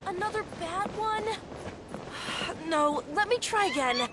Another bad one? No, let me try again.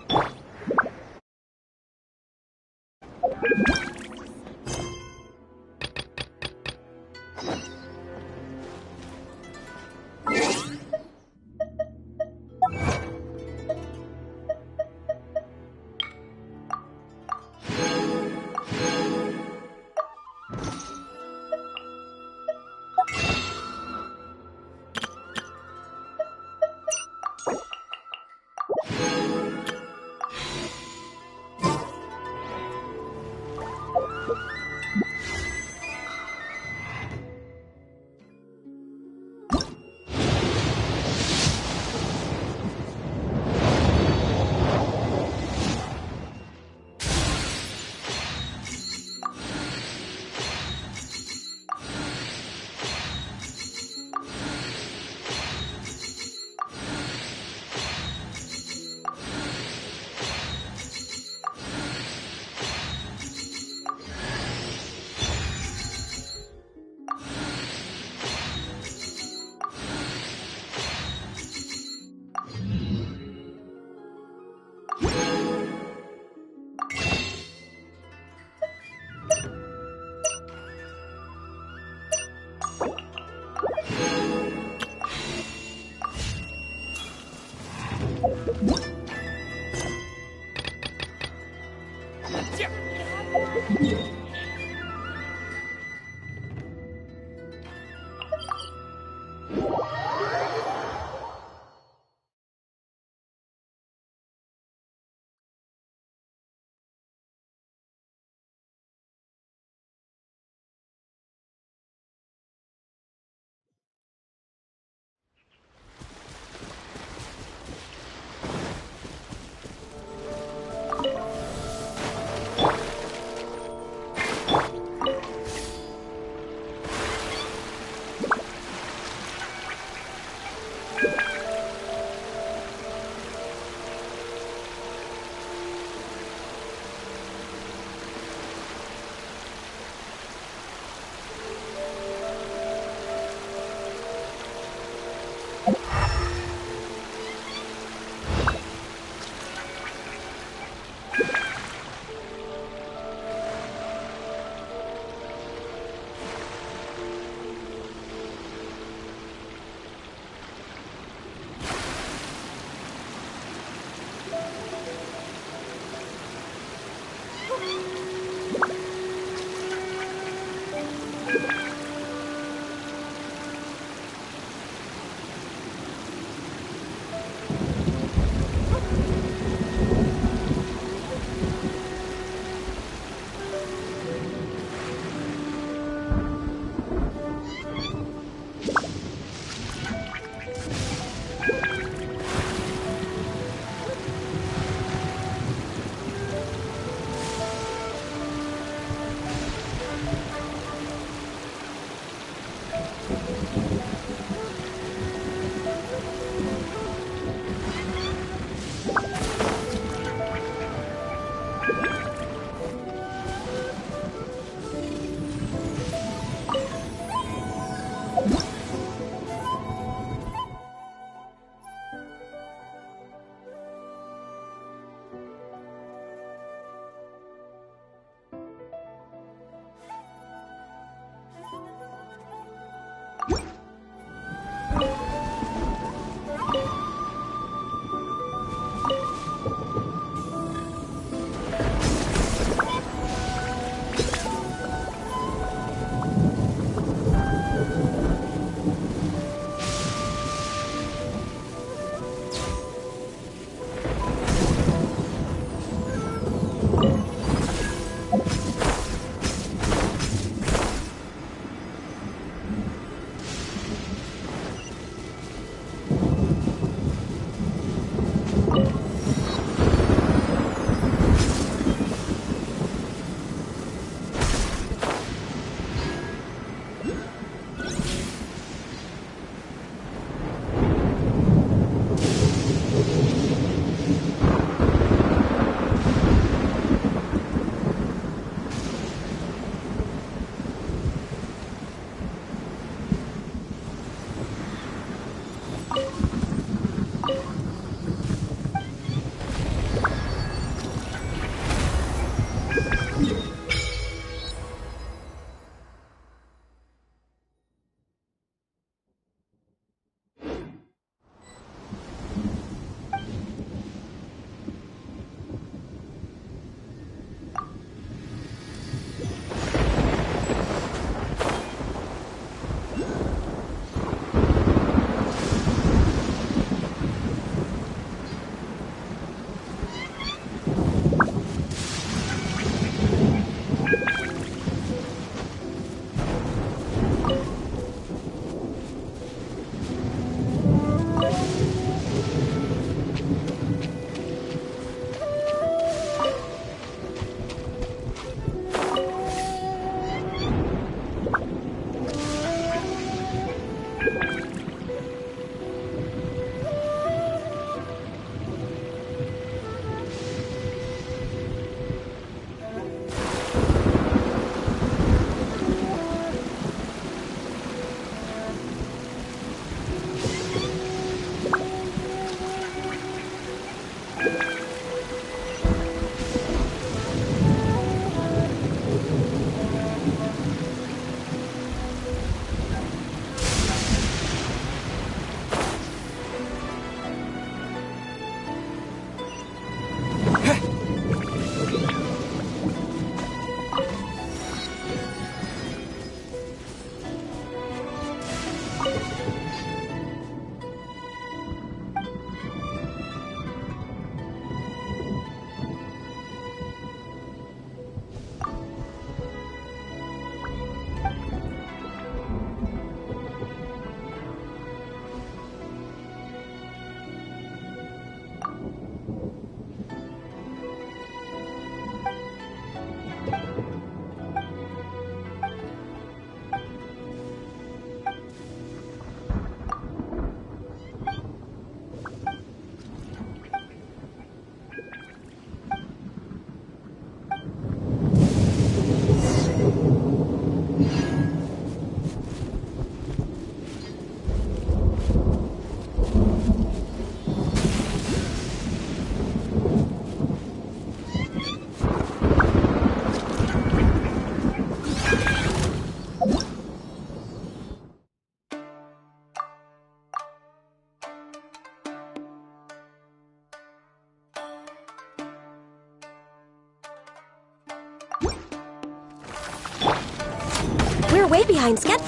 You're way behind schedule.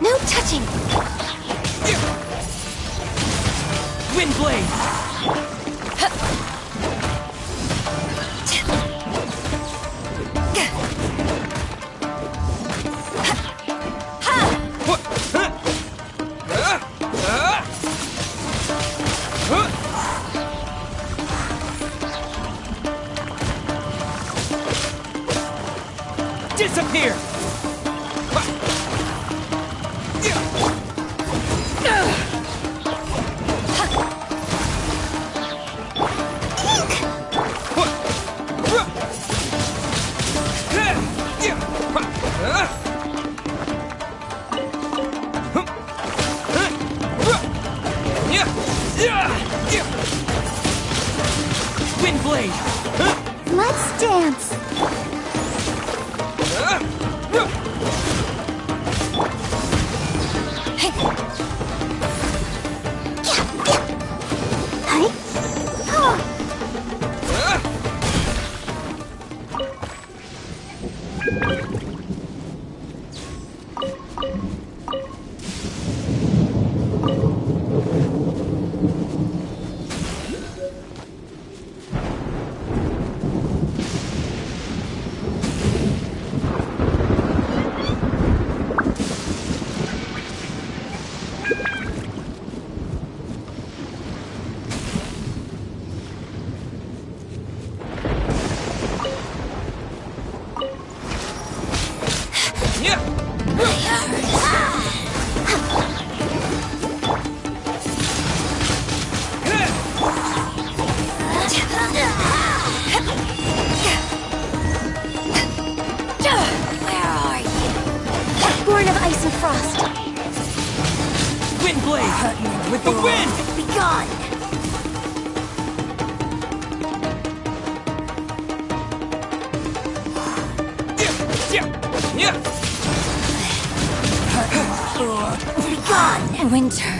No touching. Wind blade. Disappear! Wind blade! Let's dance. Born of ice and frost. Wind blade! With the wind! Be gone! Be gone! Winter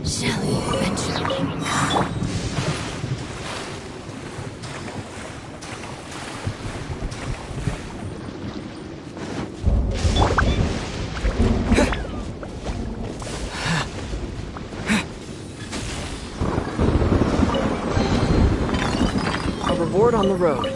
shall eventually come. A reward on the road.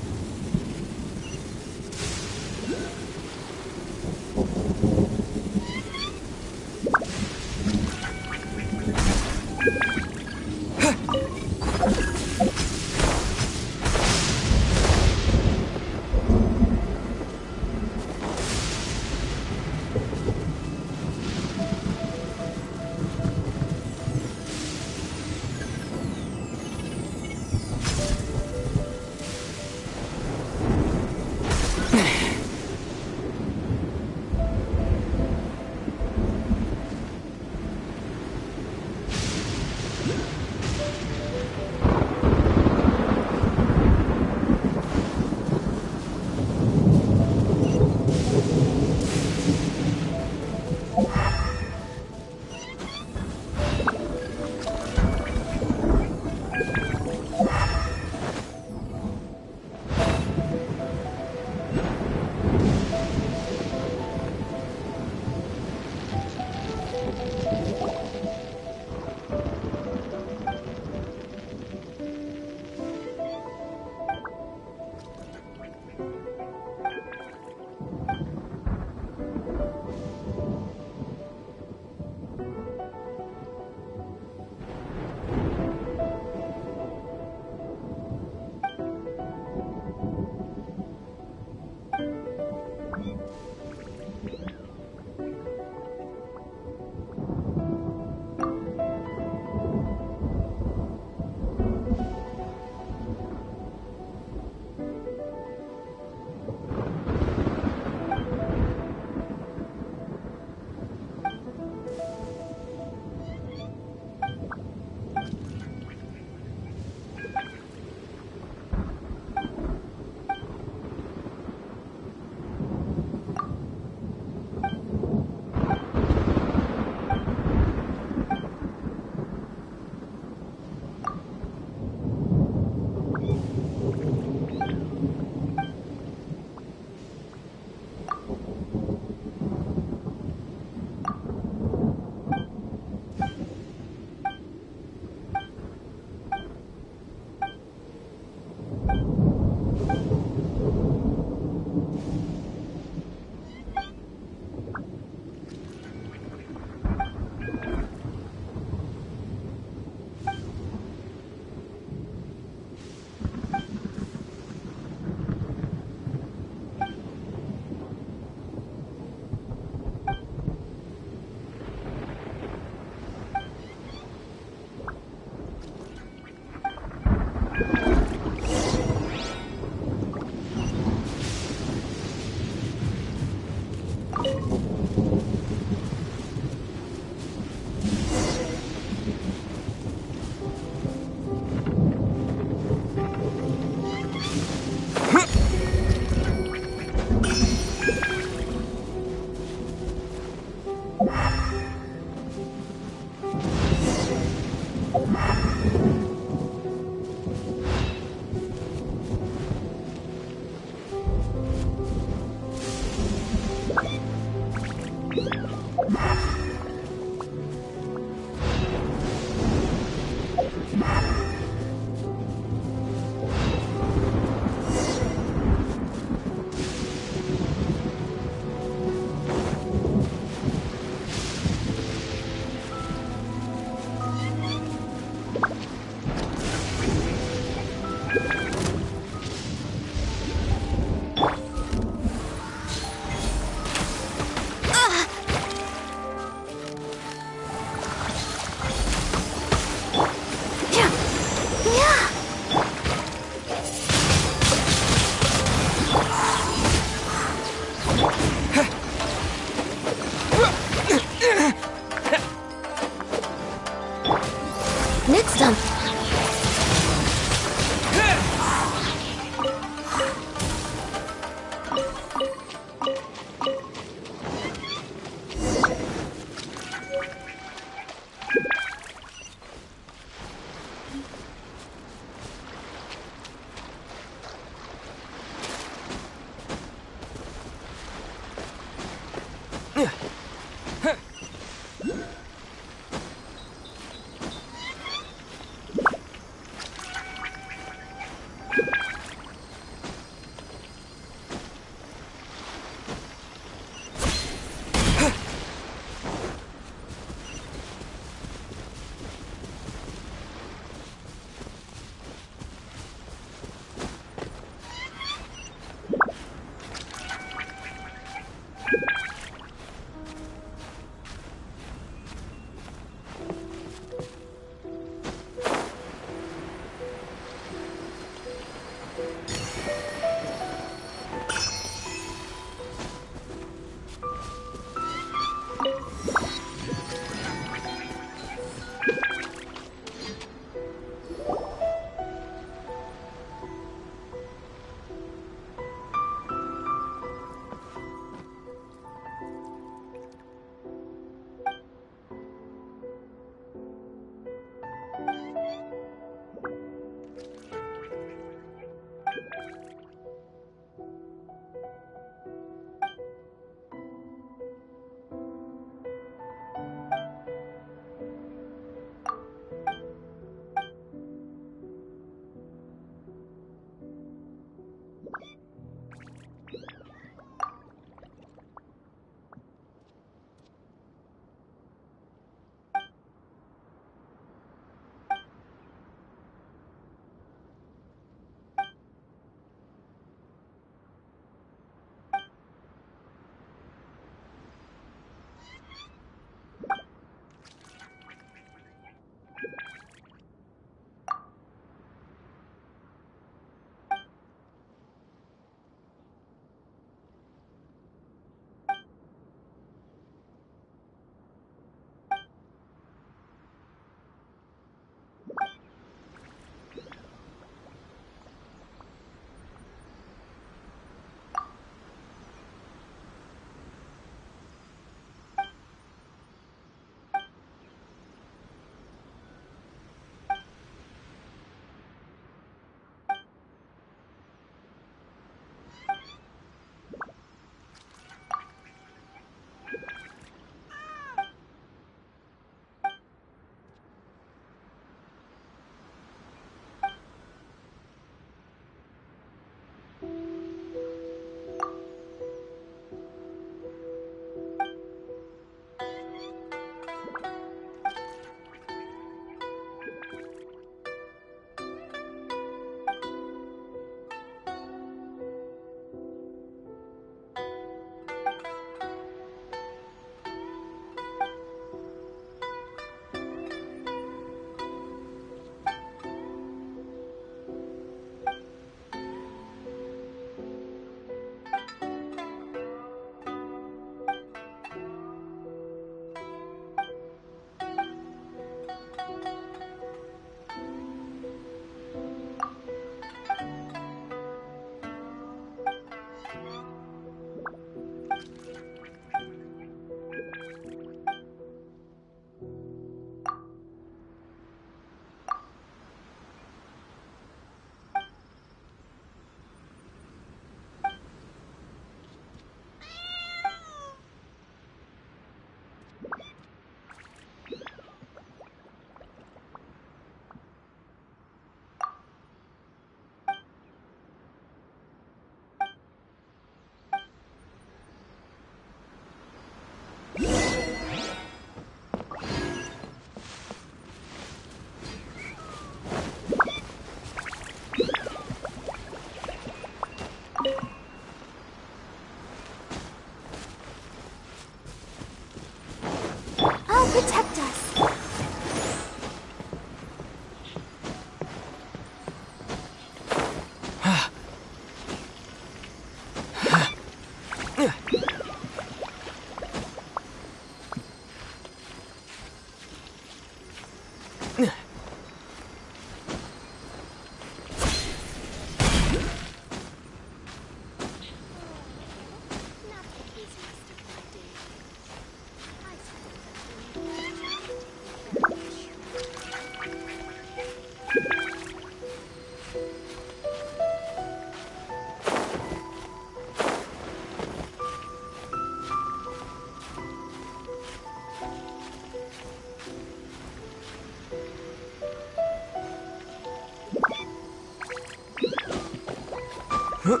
You're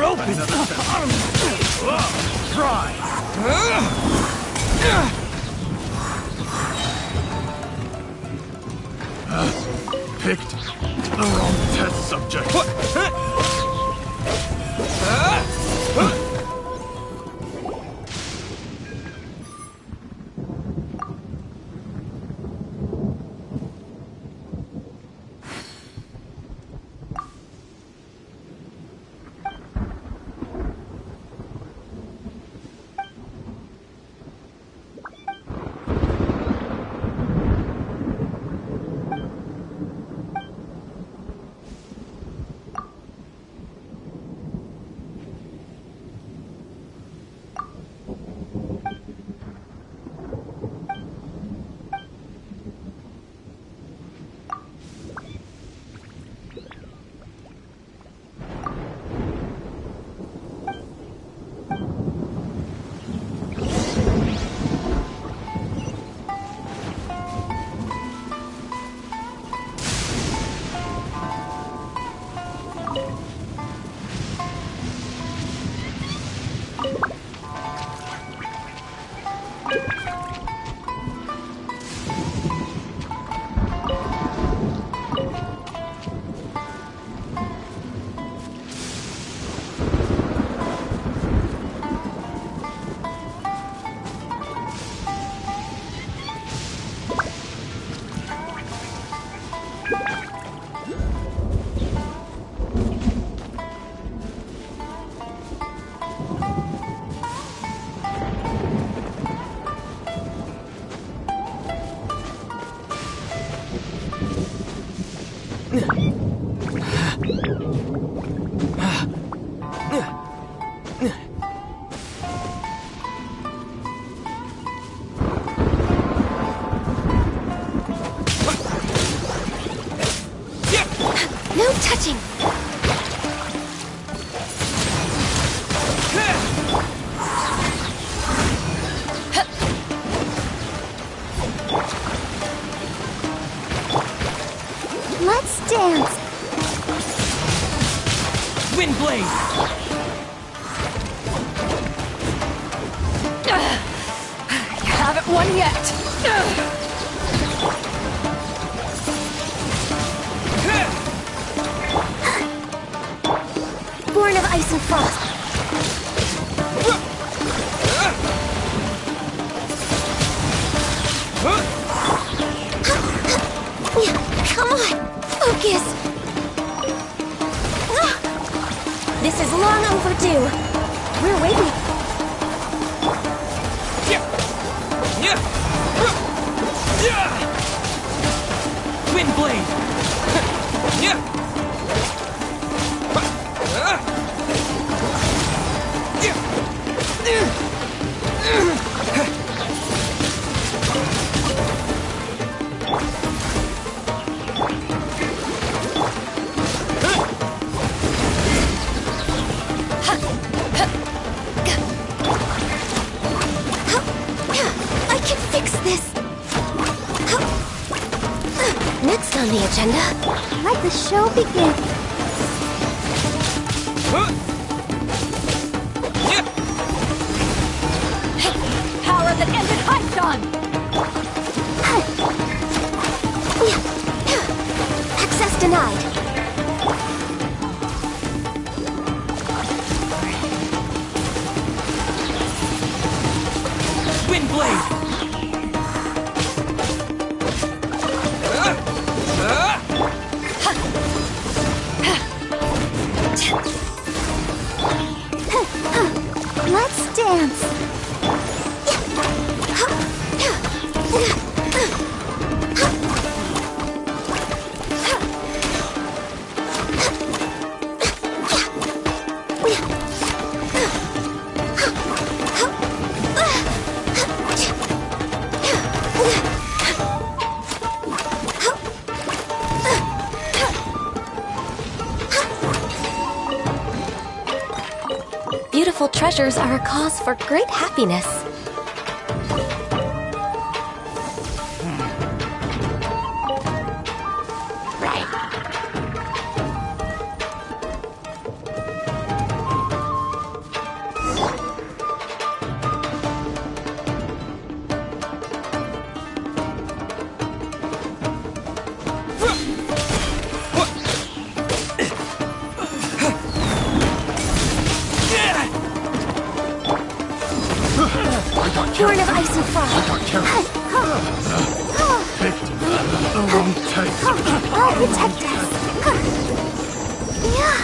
open! Try! Picked the wrong test subject. No touching! Let's dance! Wind blade! You haven't won yet! Born of ice and frost! Come on! Focus! This is long overdue! We're waiting! Wind blade! I can fix this! Next on the agenda, let the show begin. Power that ended Hypedon! Access denied. beautiful treasures are a cause for great happiness. Horn of ice and frost. Picked the wrong test. I'll protect us. Yeah.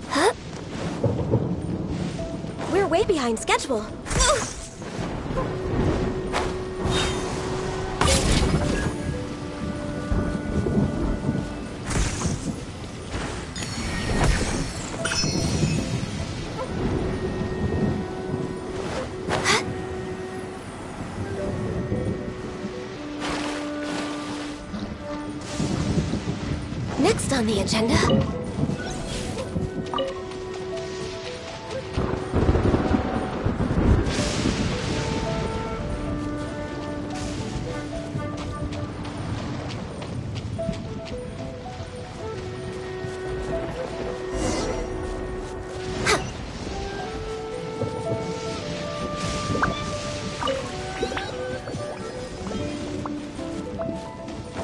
Huh? We're way behind schedule. Next on the agenda.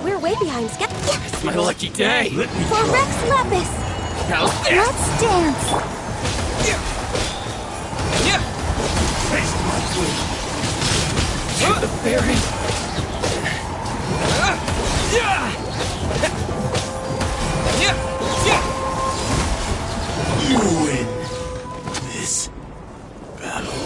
We're way behind schedule. It's my lucky day. For Rex Lapis! How's this? Let's dance! To the berry. You win this battle.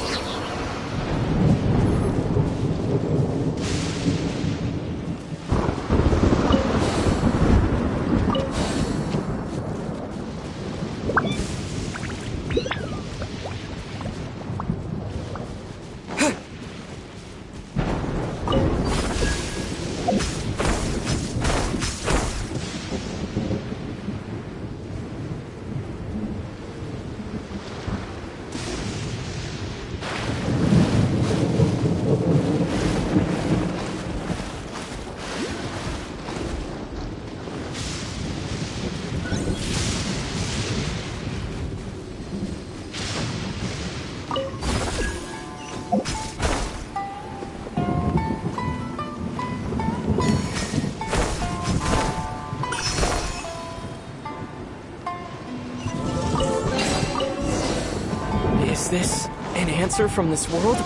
Is this an answer from this world?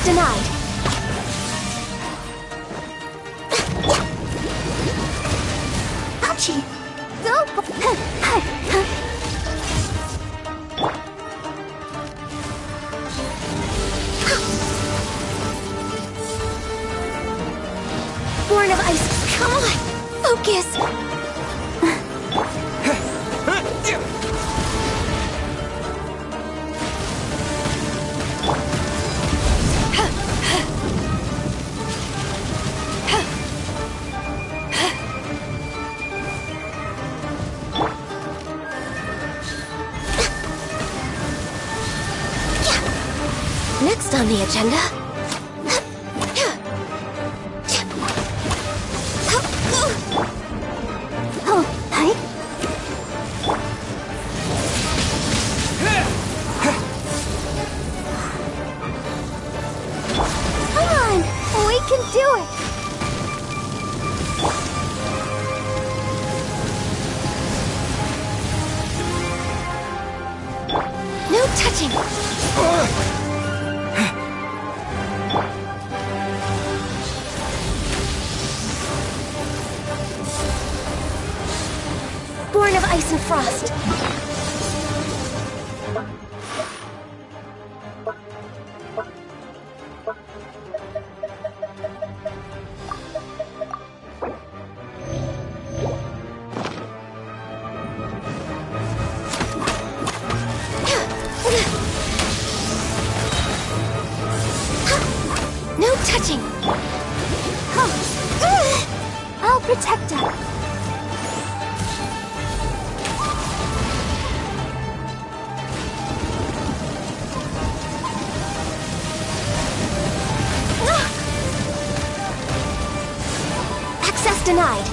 Denied. Ouchie! Go! Born of ice, come on! Focus! Next on the agenda... Oh, hi. Come on, we can do it. No touching. Born of ice and frost. No touching. I'll protect her. Access denied.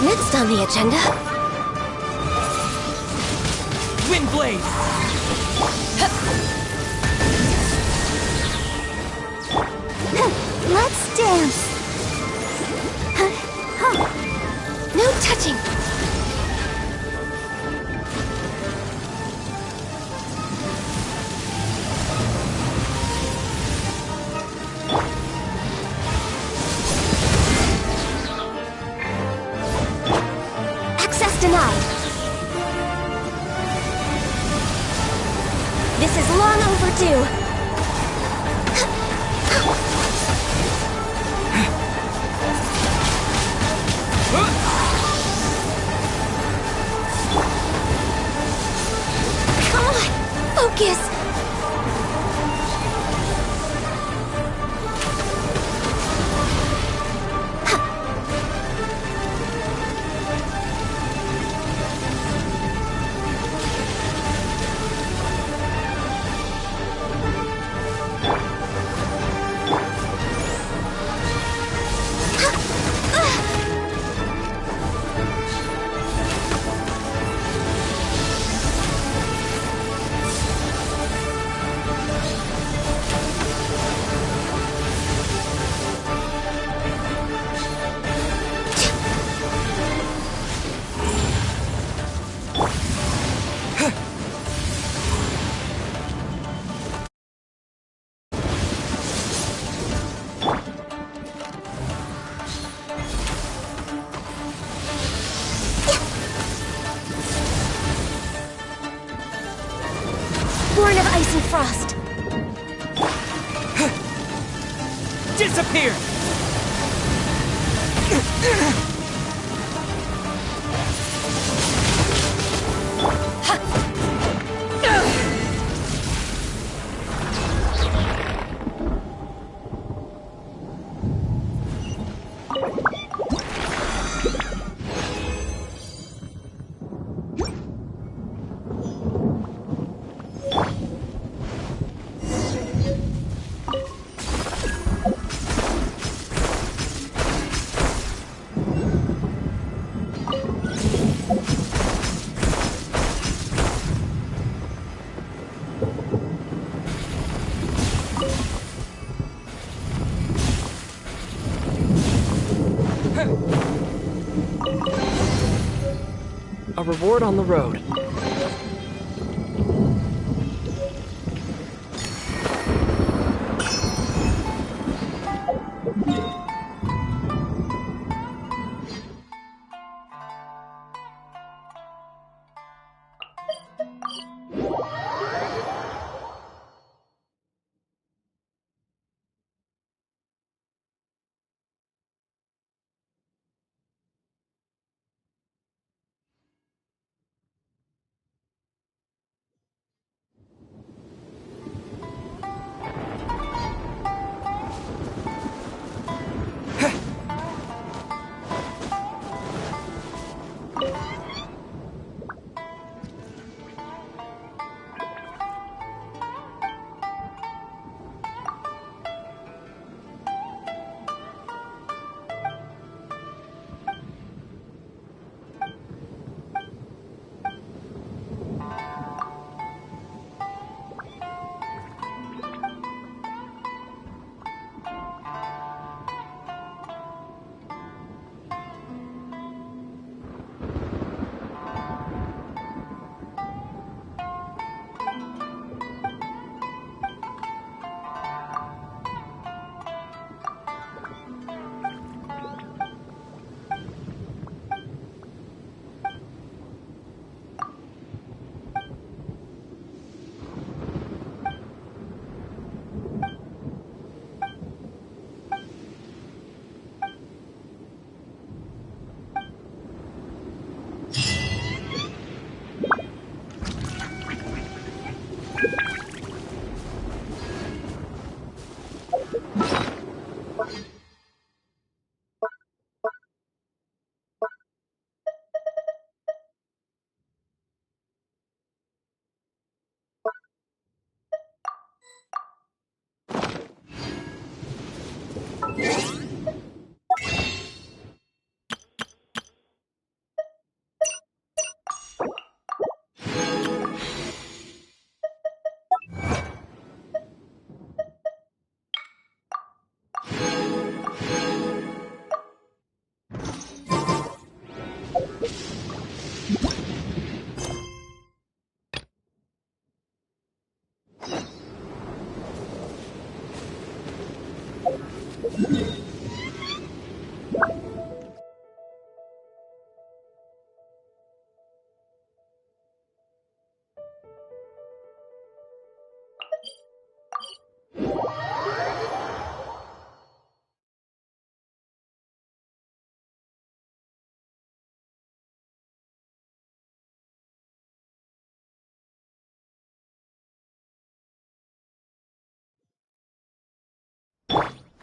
Next on the agenda... Wind Blade! Let's dance. No touching. Access denied. This is long overdue. Come on, focus. born of ice and frost. Disappear! A reward on the road.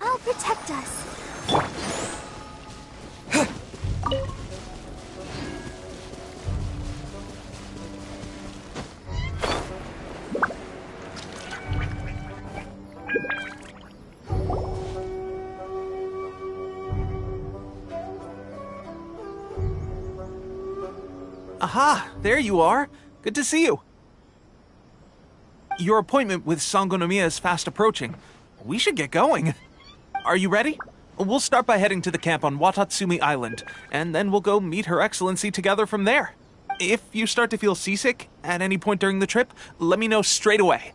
I'll protect us. Aha! There you are! Good to see you! Your appointment with Sangonomiya is fast approaching. We should get going. Are you ready? We'll start by heading to the camp on Watatsumi Island, and then we'll go meet Her Excellency together from there. If you start to feel seasick at any point during the trip, let me know straight away.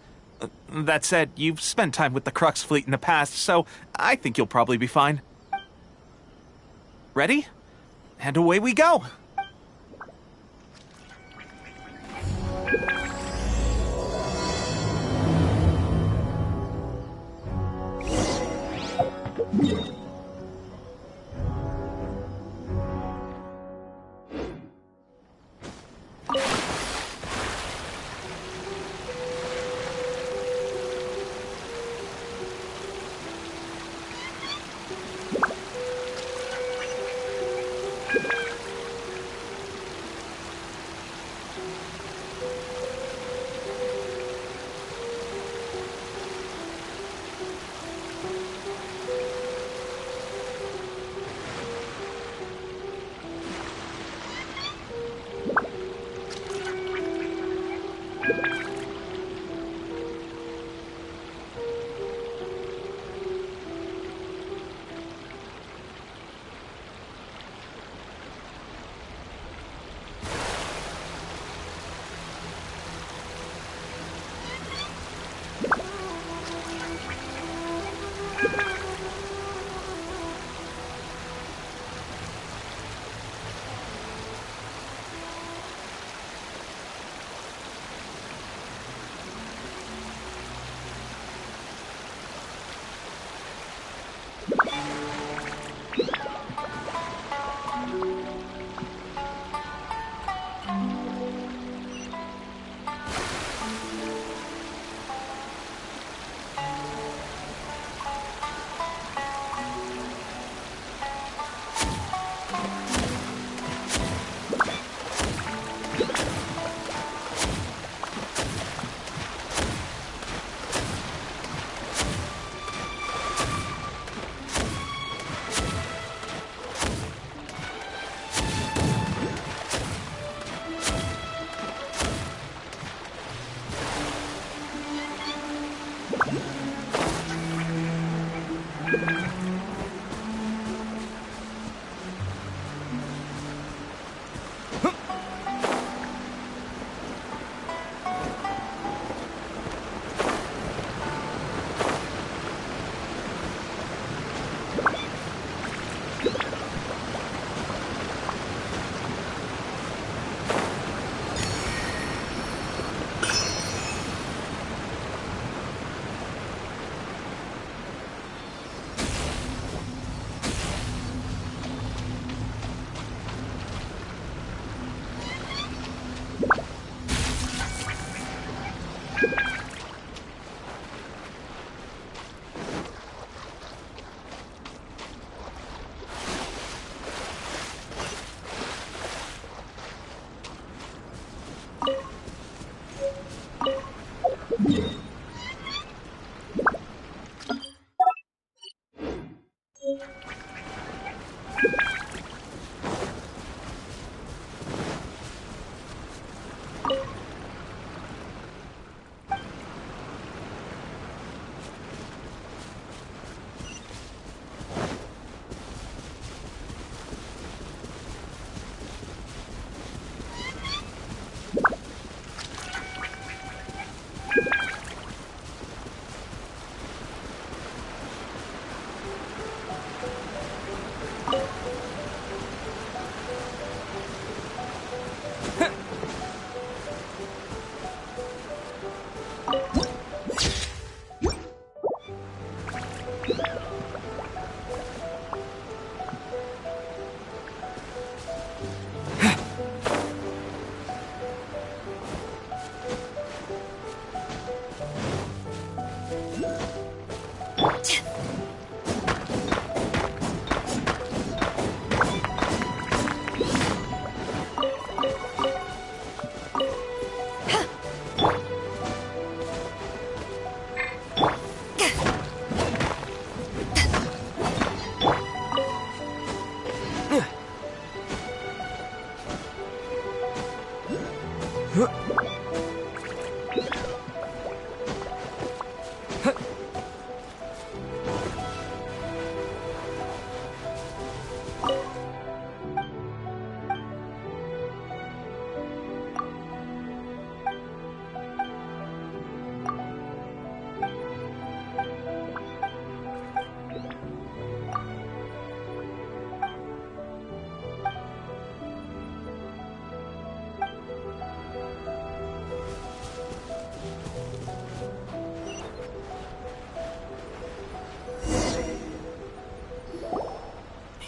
That said, you've spent time with the Crux fleet in the past, so I think you'll probably be fine. Ready? And away we go!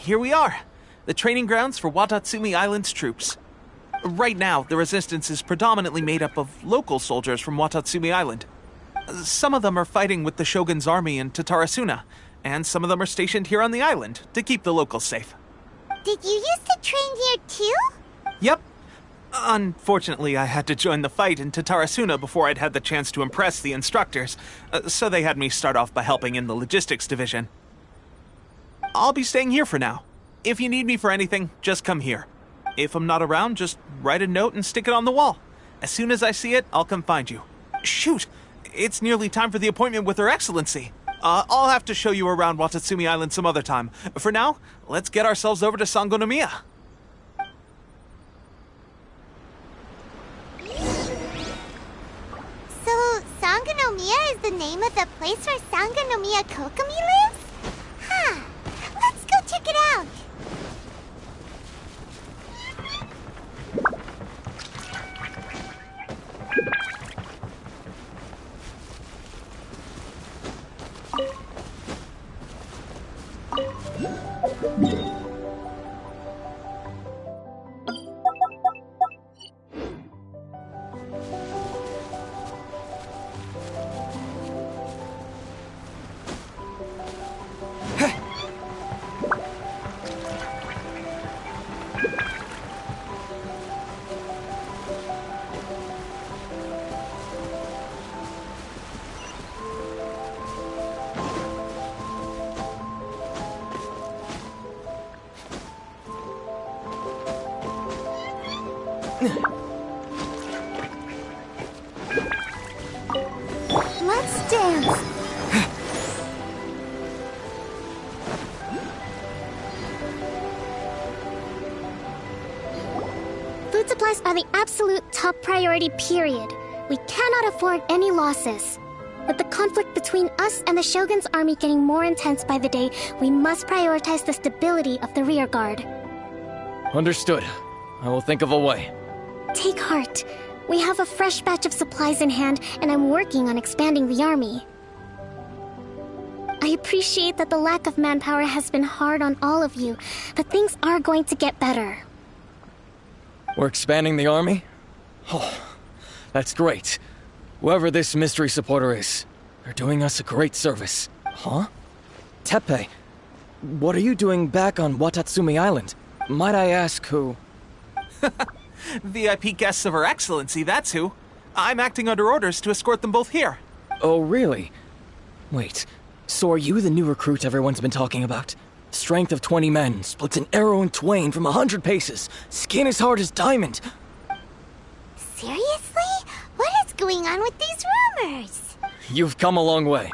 Here we are, the training grounds for Watatsumi Island's troops. Right now, the resistance is predominantly made up of local soldiers from Watatsumi Island. Some of them are fighting with the Shogun's army in Tatarasuna, and some of them are stationed here on the island to keep the locals safe. Did you used to train here too? Yep. Unfortunately, I had to join the fight in Tatarasuna before I'd had the chance to impress the instructors, so they had me start off by helping in the logistics division. I'll be staying here for now. If you need me for anything, just come here. If I'm not around, just write a note and stick it on the wall. As soon as I see it, I'll come find you. Shoot! It's nearly time for the appointment with Her Excellency. I'll have to show you around Watatsumi Island some other time. For now, let's get ourselves over to Sangonomiya. So, Sangonomiya is the name of the place where Sangonomiya Kokomi lives? Huh. Let's go check it out. Let's dance. Food supplies are the absolute top priority, period. We cannot afford any losses. With the conflict between us and the Shogun's army getting more intense by the day, we must prioritize the stability of the rear guard. Understood. I will think of a way. Take heart. We have a fresh batch of supplies in hand, and I'm working on expanding the army. I appreciate that the lack of manpower has been hard on all of you, but things are going to get better. We're expanding the army? Oh, that's great. Whoever this mystery supporter is, they're doing us a great service. Huh? Teppei, what are you doing back on Watatsumi Island? Might I ask who? VIP guests of Her Excellency, that's who. I'm acting under orders to escort them both here. Oh, really? Wait, so are you the new recruit everyone's been talking about? Strength of 20 men, splits an arrow in twain from 100 paces, skin as hard as diamond. Seriously? What is going on with these rumors? You've come a long way.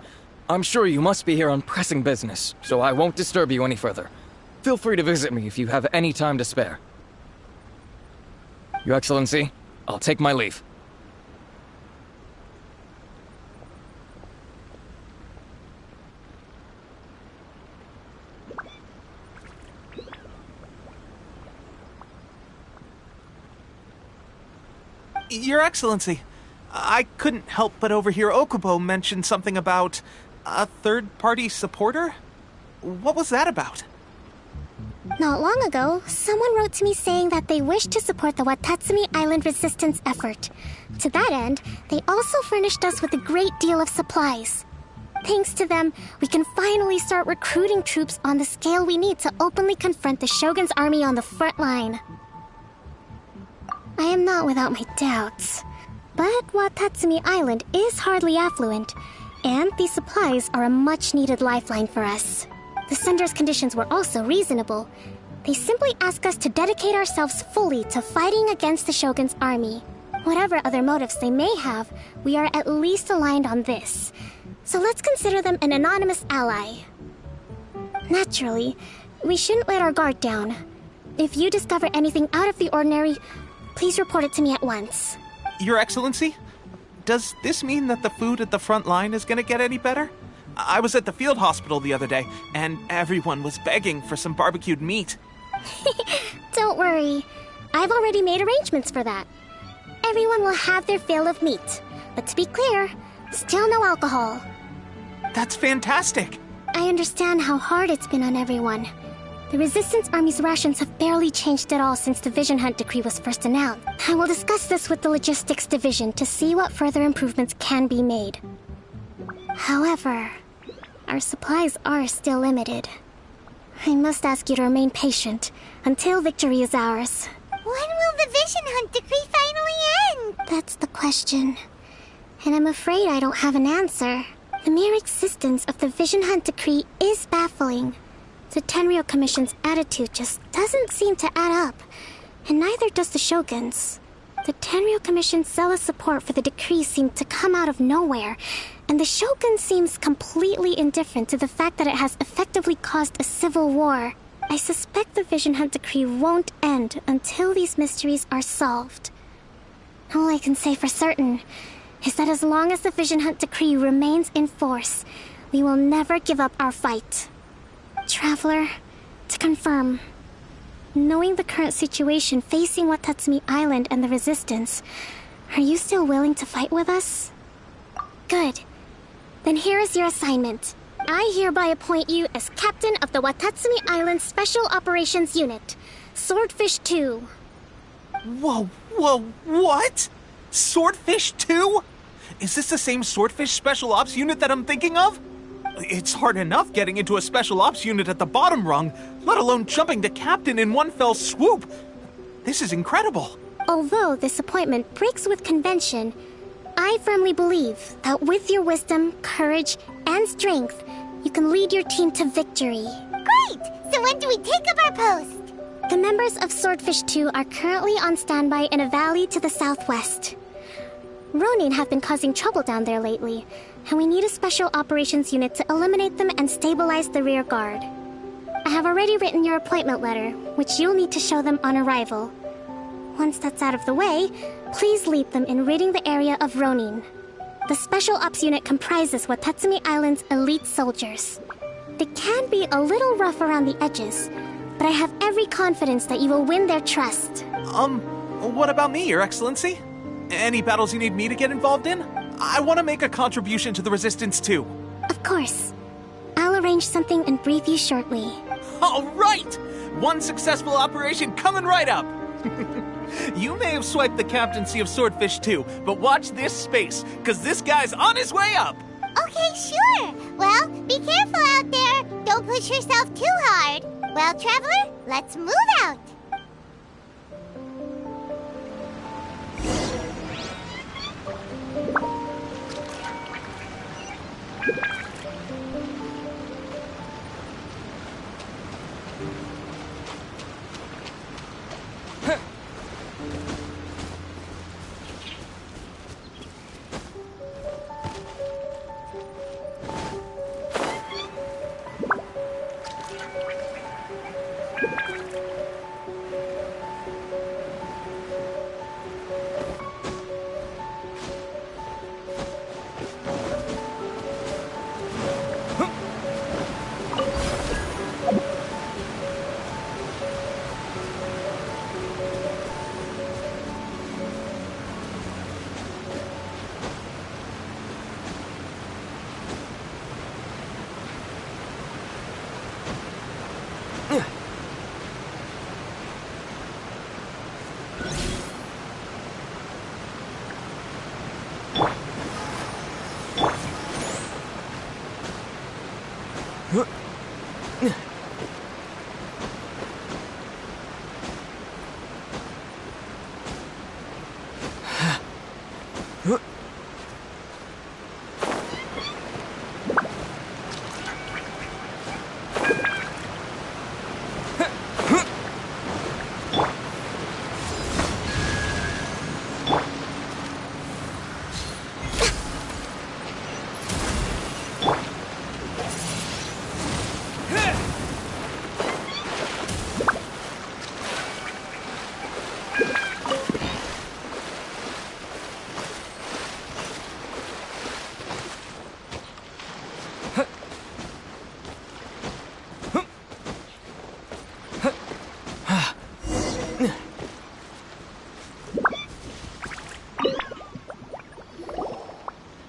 I'm sure you must be here on pressing business, so I won't disturb you any further. Feel free to visit me if you have any time to spare. Your Excellency, I'll take my leave. Your Excellency, I couldn't help but overhear Okubo mention something about a third-party supporter? What was that about? Not long ago, someone wrote to me saying that they wished to support the Watatsumi Island resistance effort. To that end, they also furnished us with a great deal of supplies. Thanks to them, we can finally start recruiting troops on the scale we need to openly confront the Shogun's army on the front line. I am not without my doubts, but Watatsumi Island is hardly affluent, and these supplies are a much-needed lifeline for us. The sender's conditions were also reasonable. They simply ask us to dedicate ourselves fully to fighting against the Shogun's army. Whatever other motives they may have, we are at least aligned on this. So let's consider them an anonymous ally. Naturally, we shouldn't let our guard down. If you discover anything out of the ordinary, please report it to me at once. Your Excellency? Does this mean that the food at the front line is gonna get any better? I was at the field hospital the other day, and everyone was begging for some barbecued meat. Don't worry. I've already made arrangements for that. Everyone will have their fill of meat. But to be clear, still no alcohol. That's fantastic! I understand how hard it's been on everyone. The Resistance Army's rations have barely changed at all since the Vision Hunt decree was first announced. I will discuss this with the Logistics Division to see what further improvements can be made. However, our supplies are still limited. I must ask you to remain patient until victory is ours. When will the Vision Hunt decree finally end? That's the question. And I'm afraid I don't have an answer. The mere existence of the Vision Hunt decree is baffling. The Tenryo Commission's attitude just doesn't seem to add up, and neither does the Shogun's. The Tenryo Commission's zealous support for the decree seemed to come out of nowhere, and the Shogun seems completely indifferent to the fact that it has effectively caused a civil war. I suspect the Vision Hunt decree won't end until these mysteries are solved. All I can say for certain is that as long as the Vision Hunt decree remains in force, we will never give up our fight. Traveler, to confirm, knowing the current situation facing Watatsumi Island and the Resistance, are you still willing to fight with us? Good. Then here is your assignment. I hereby appoint you as Captain of the Watatsumi Island Special Operations Unit, Swordfish 2. Whoa, what? Swordfish 2? Is this the same Swordfish Special Ops unit that I'm thinking of? It's hard enough getting into a Special Ops unit at the bottom rung, let alone jumping to Captain in one fell swoop. This is incredible. Although this appointment breaks with convention, I firmly believe that with your wisdom, courage, and strength, you can lead your team to victory. Great! So when do we take up our post? The members of Swordfish 2 are currently on standby in a valley to the southwest. Ronin have been causing trouble down there lately, and we need a special operations unit to eliminate them and stabilize the rear guard. I have already written your appointment letter, which you'll need to show them on arrival. Once that's out of the way, please lead them in ridding the area of Ronin. The Special Ops unit comprises Watatsumi Island's elite soldiers. They can be a little rough around the edges, but I have every confidence that you will win their trust. What about me, Your Excellency? Any battles you need me to get involved in? I want to make a contribution to the Resistance too. Of course. I'll arrange something and brief you shortly. All right! One successful operation coming right up! You may have swiped the captaincy of Swordfish 2, but watch this space, because this guy's on his way up! Okay, sure. Well, be careful out there. Don't push yourself too hard. Well, Traveler, let's move out.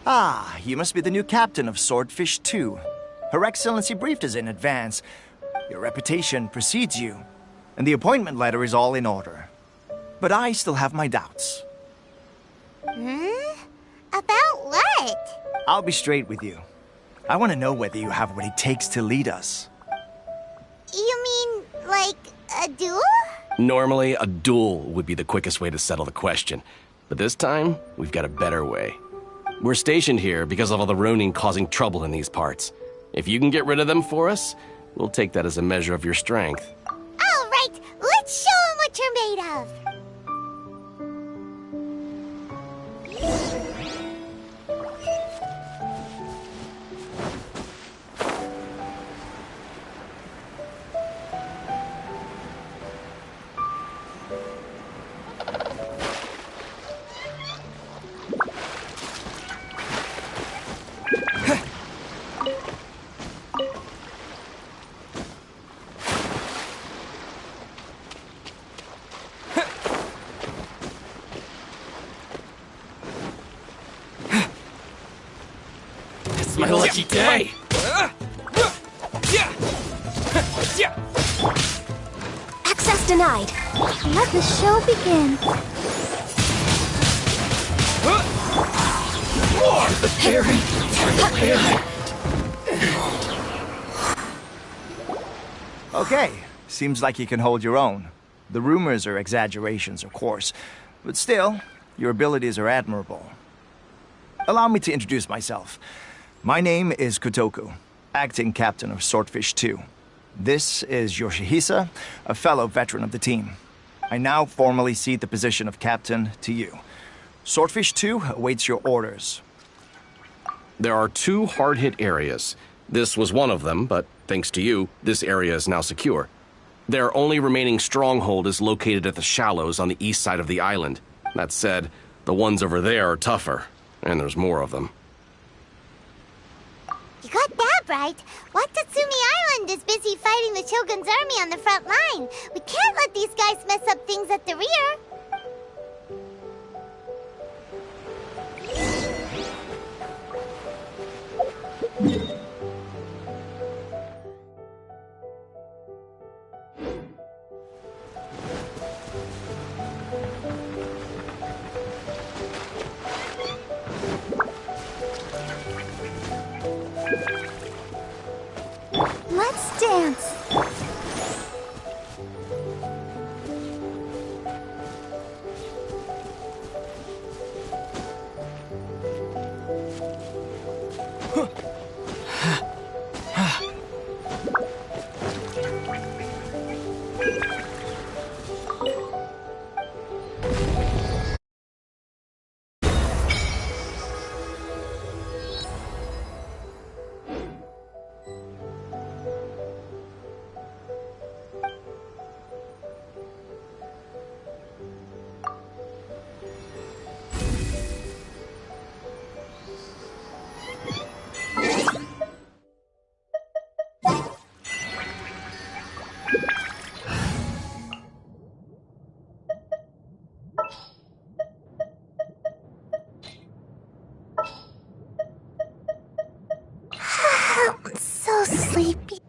Ah, you must be the new captain of Swordfish 2. Her Excellency briefed us in advance. Your reputation precedes you, and the appointment letter is all in order. But I still have my doubts. About what? I'll be straight with you. I want to know whether you have what it takes to lead us. You mean, like, a duel? Normally, a duel would be the quickest way to settle the question. But this time, we've got a better way. We're stationed here because of all the Ronin causing trouble in these parts. If you can get rid of them for us, we'll take that as a measure of your strength. All right, let's show 'em what you're made of. It's my lucky day! Access denied. Let the show begin. Okay, seems like you can hold your own. The rumors are exaggerations, of course, but still, your abilities are admirable. Allow me to introduce myself. My name is Kotoku, acting captain of Swordfish 2. This is Yoshihisa, a fellow veteran of the team. I now formally cede the position of captain to you. Swordfish 2 awaits your orders. There are 2 hard-hit areas. This was one of them, but thanks to you, this area is now secure. Their only remaining stronghold is located at the shallows on the east side of the island. That said, the ones over there are tougher, and there's more of them. You got that right. Watatsumi Island is busy fighting the Shogun's army on the front line. We can't let these guys mess up things at the rear. Let's dance. So sleepy.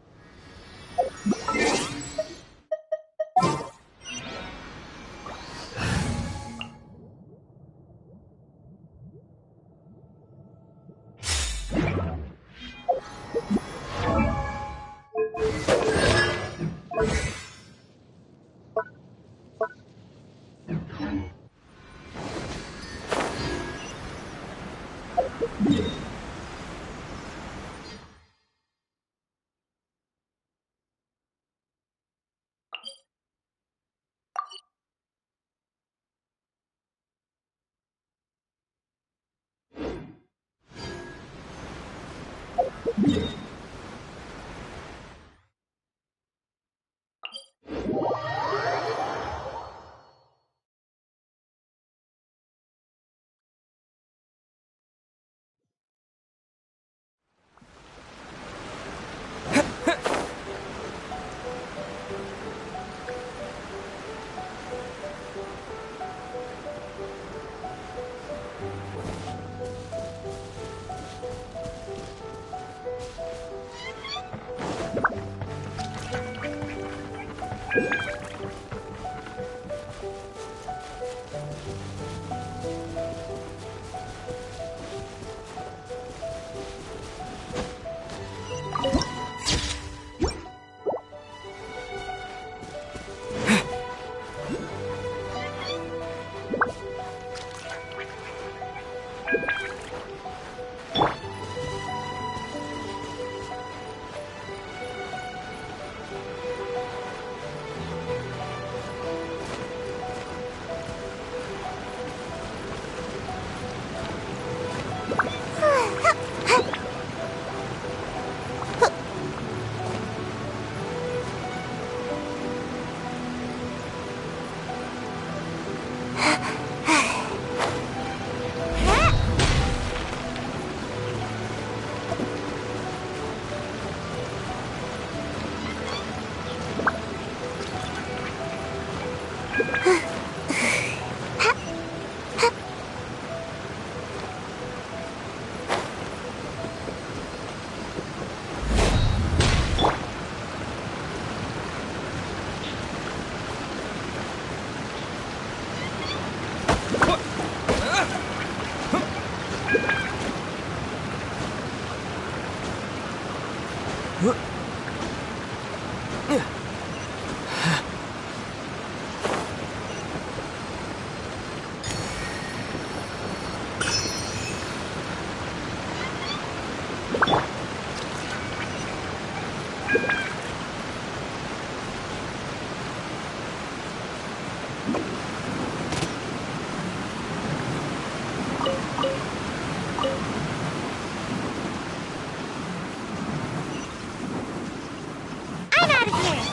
I'm out of here!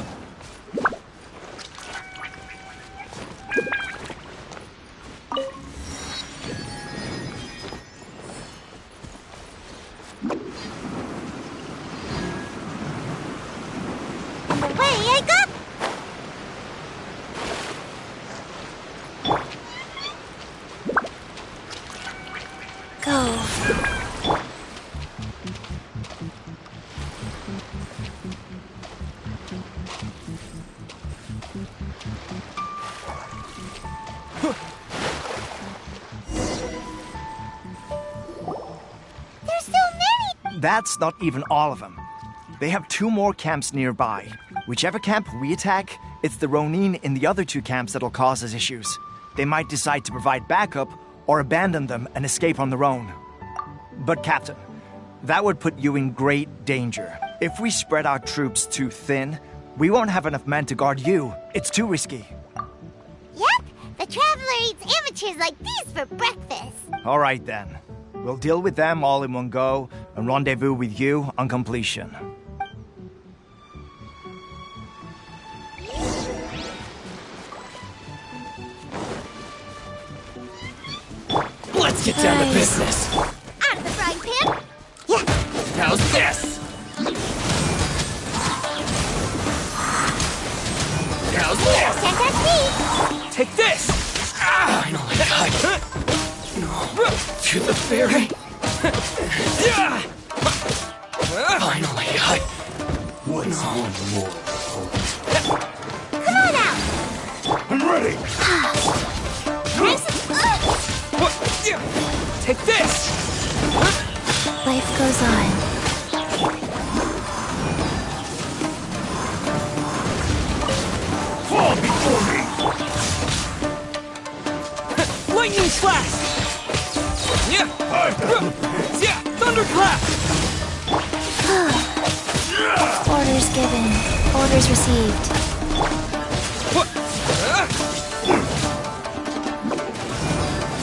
Away I go! There's so many! That's not even all of them. They have 2 more camps nearby. Whichever camp we attack, it's the Ronin in the other 2 camps that'll cause us issues. They might decide to provide backup or abandon them and escape on their own. But Captain, that would put you in great danger. If we spread our troops too thin, we won't have enough men to guard you. It's too risky. Yep, the Traveler eats amateurs like these for breakfast. All right then. We'll deal with them all in one go and rendezvous with you on completion. Let's get down to business. Out of the frying pan? Yeah. How's this? How's this? Can't touch me. Take this! Finally, to the ferry. Finally, What's one more? Come on out. I'm ready! Take this! Life goes on. Fall before me! Lightning slash! Yeah! Yeah! Thunderclap! Orders given. Orders received.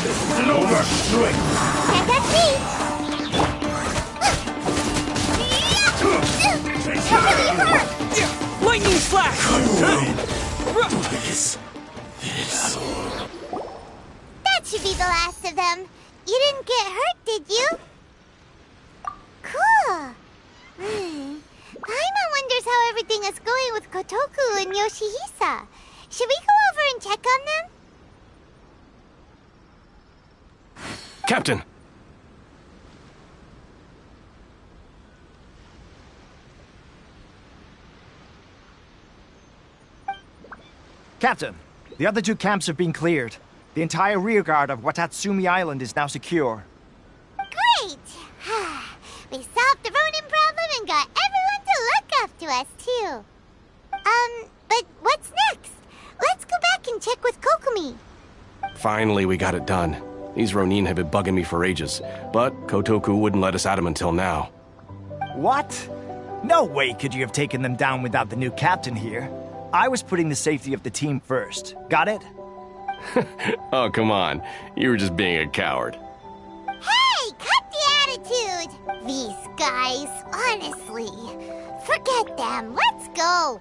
This isn't over! Strike! Can't touch me. Lightning slash! This. That should be the last of them. You didn't get hurt, did you? Cool. Paimon wonders how everything is going with Kotoku and Yoshihisa. Should we go over and check on them? Captain! Captain, the other 2 camps have been cleared. The entire rearguard of Watatsumi Island is now secure. Great! We solved the Ronin problem and got everyone to look up to us, too. But what's next? Let's go back and check with Kokumi. Finally, we got it done. These Ronin have been bugging me for ages, but Kotoku wouldn't let us at him until now. What? No way could you have taken them down without the new captain here. I was putting the safety of the team first. Got it? Oh, come on. You were just being a coward. Hey, cut the attitude! These guys, honestly. Forget them. Let's go.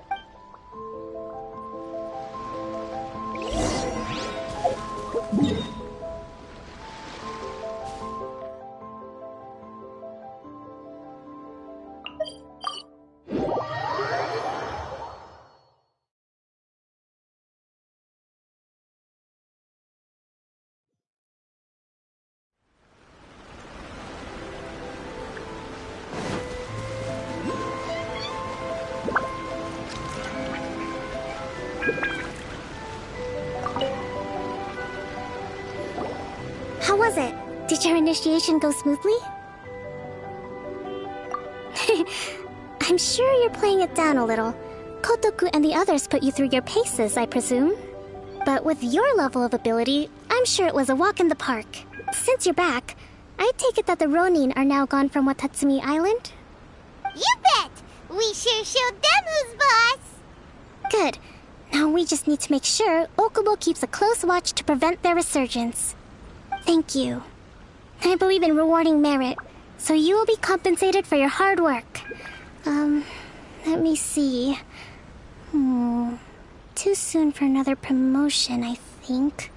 How was it? Did your initiation go smoothly? I'm sure you're playing it down a little. Kotoku and the others put you through your paces, I presume. But with your level of ability, I'm sure it was a walk in the park. Since you're back, I take it that the Ronin are now gone from Watatsumi Island? You bet! We sure showed them who's boss! Good. Now we just need to make sure Okubo keeps a close watch to prevent their resurgence. Thank you. I believe in rewarding merit, so you will be compensated for your hard work. Let me see. Too soon for another promotion, I think.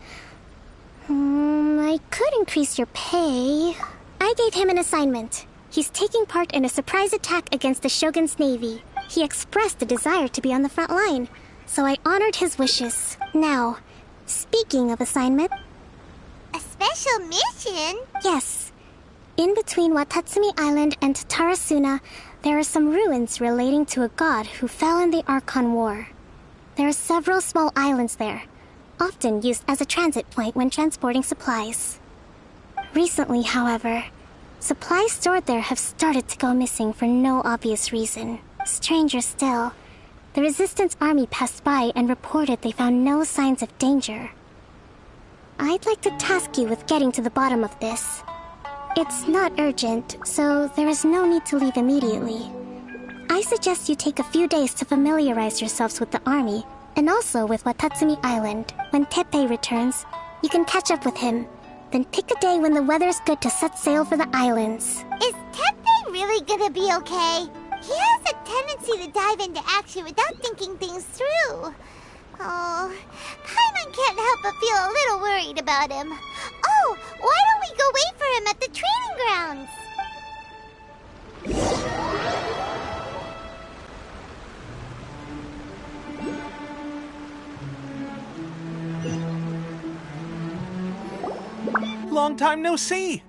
I could increase your pay. I gave him an assignment. He's taking part in a surprise attack against the Shogun's navy. He expressed a desire to be on the front line, so I honored his wishes. Now, speaking of assignment... A special mission? Yes. In between Watatsumi Island and Tarasuna, there are some ruins relating to a god who fell in the Archon War. There are several small islands there, often used as a transit point when transporting supplies. Recently, however, supplies stored there have started to go missing for no obvious reason. Stranger still, the Resistance Army passed by and reported they found no signs of danger. I'd like to task you with getting to the bottom of this. It's not urgent, so there is no need to leave immediately. I suggest you take a few days to familiarize yourselves with the army, and also with Watatsumi Island. When Teppei returns, you can catch up with him. Then pick a day when the weather's good to set sail for the islands. Is Teppei really gonna be okay? He has a tendency to dive into action without thinking things through. Oh, Paimon can't help but feel a little worried about him. Oh, why don't we go wait for him at the training grounds? Long time no see!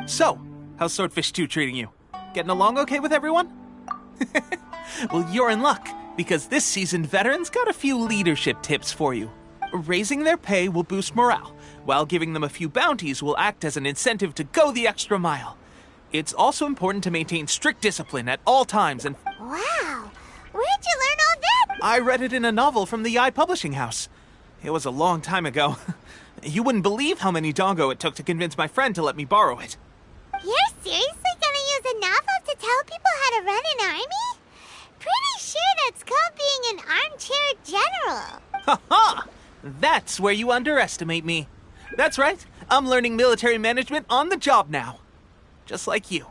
So, how's Swordfish 2 treating you? Getting along okay with everyone? Well, you're in luck, because this seasoned veteran's got a few leadership tips for you. Raising their pay will boost morale, while giving them a few bounties will act as an incentive to go the extra mile. It's also important to maintain strict discipline at all times and... Wow! Where'd you learn all that? I read it in a novel from the Yae Publishing House. It was a long time ago. You wouldn't believe how many dongo it took to convince my friend to let me borrow it. You're seriously gonna use a novel to tell people how to run an army? Pretty sure that's called being an armchair general. Ha ha! That's where you underestimate me. That's right. I'm learning military management on the job now. Just like you.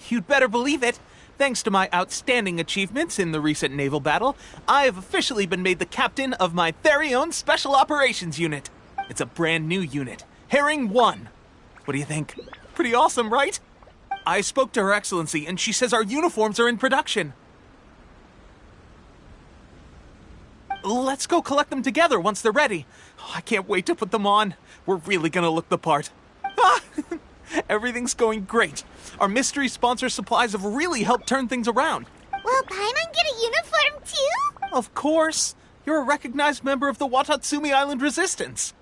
You'd better believe it. Thanks to my outstanding achievements in the recent naval battle, I have officially been made the captain of my very own Special Operations Unit. It's a brand new unit, Herring 1. What do you think? Pretty awesome, right? I spoke to Her Excellency, and she says our uniforms are in production. Let's go collect them together once they're ready. Oh, I can't wait to put them on. We're really gonna look the part. Everything's going great. Our mystery sponsor supplies have really helped turn things around. Will Paimon get a uniform too? Of course. You're a recognized member of the Watatsumi Island Resistance.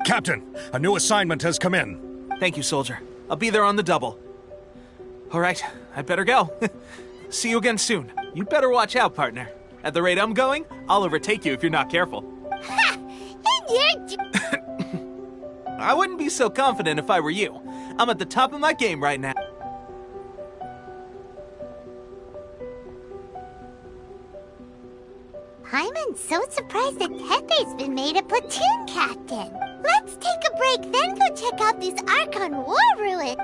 Captain, a new assignment has come in. Thank you, soldier. I'll be there on the double. All right, I'd better go. See you again soon. You'd better watch out, partner. At the rate I'm going, I'll overtake you if you're not careful. Ha! And you're... I wouldn't be so confident if I were you. I'm at the top of my game right now. Paimon's so surprised that Tepe's been made a platoon captain. Let's take a break, then go check out these Archon war ruins.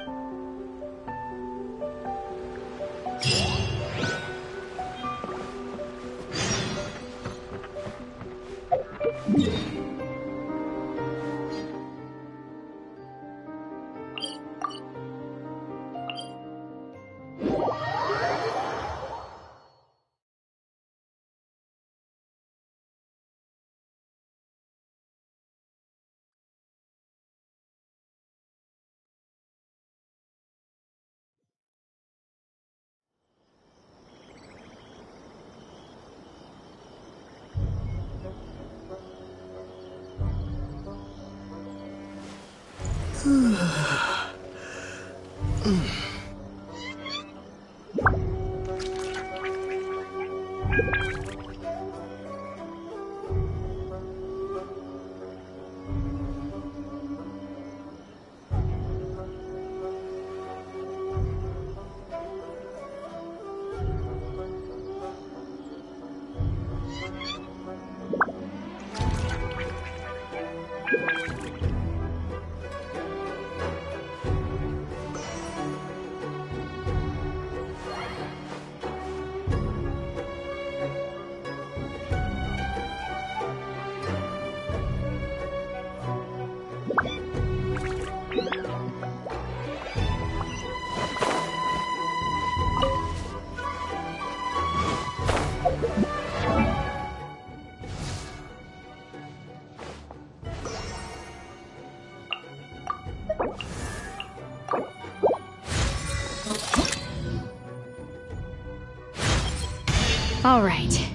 All right.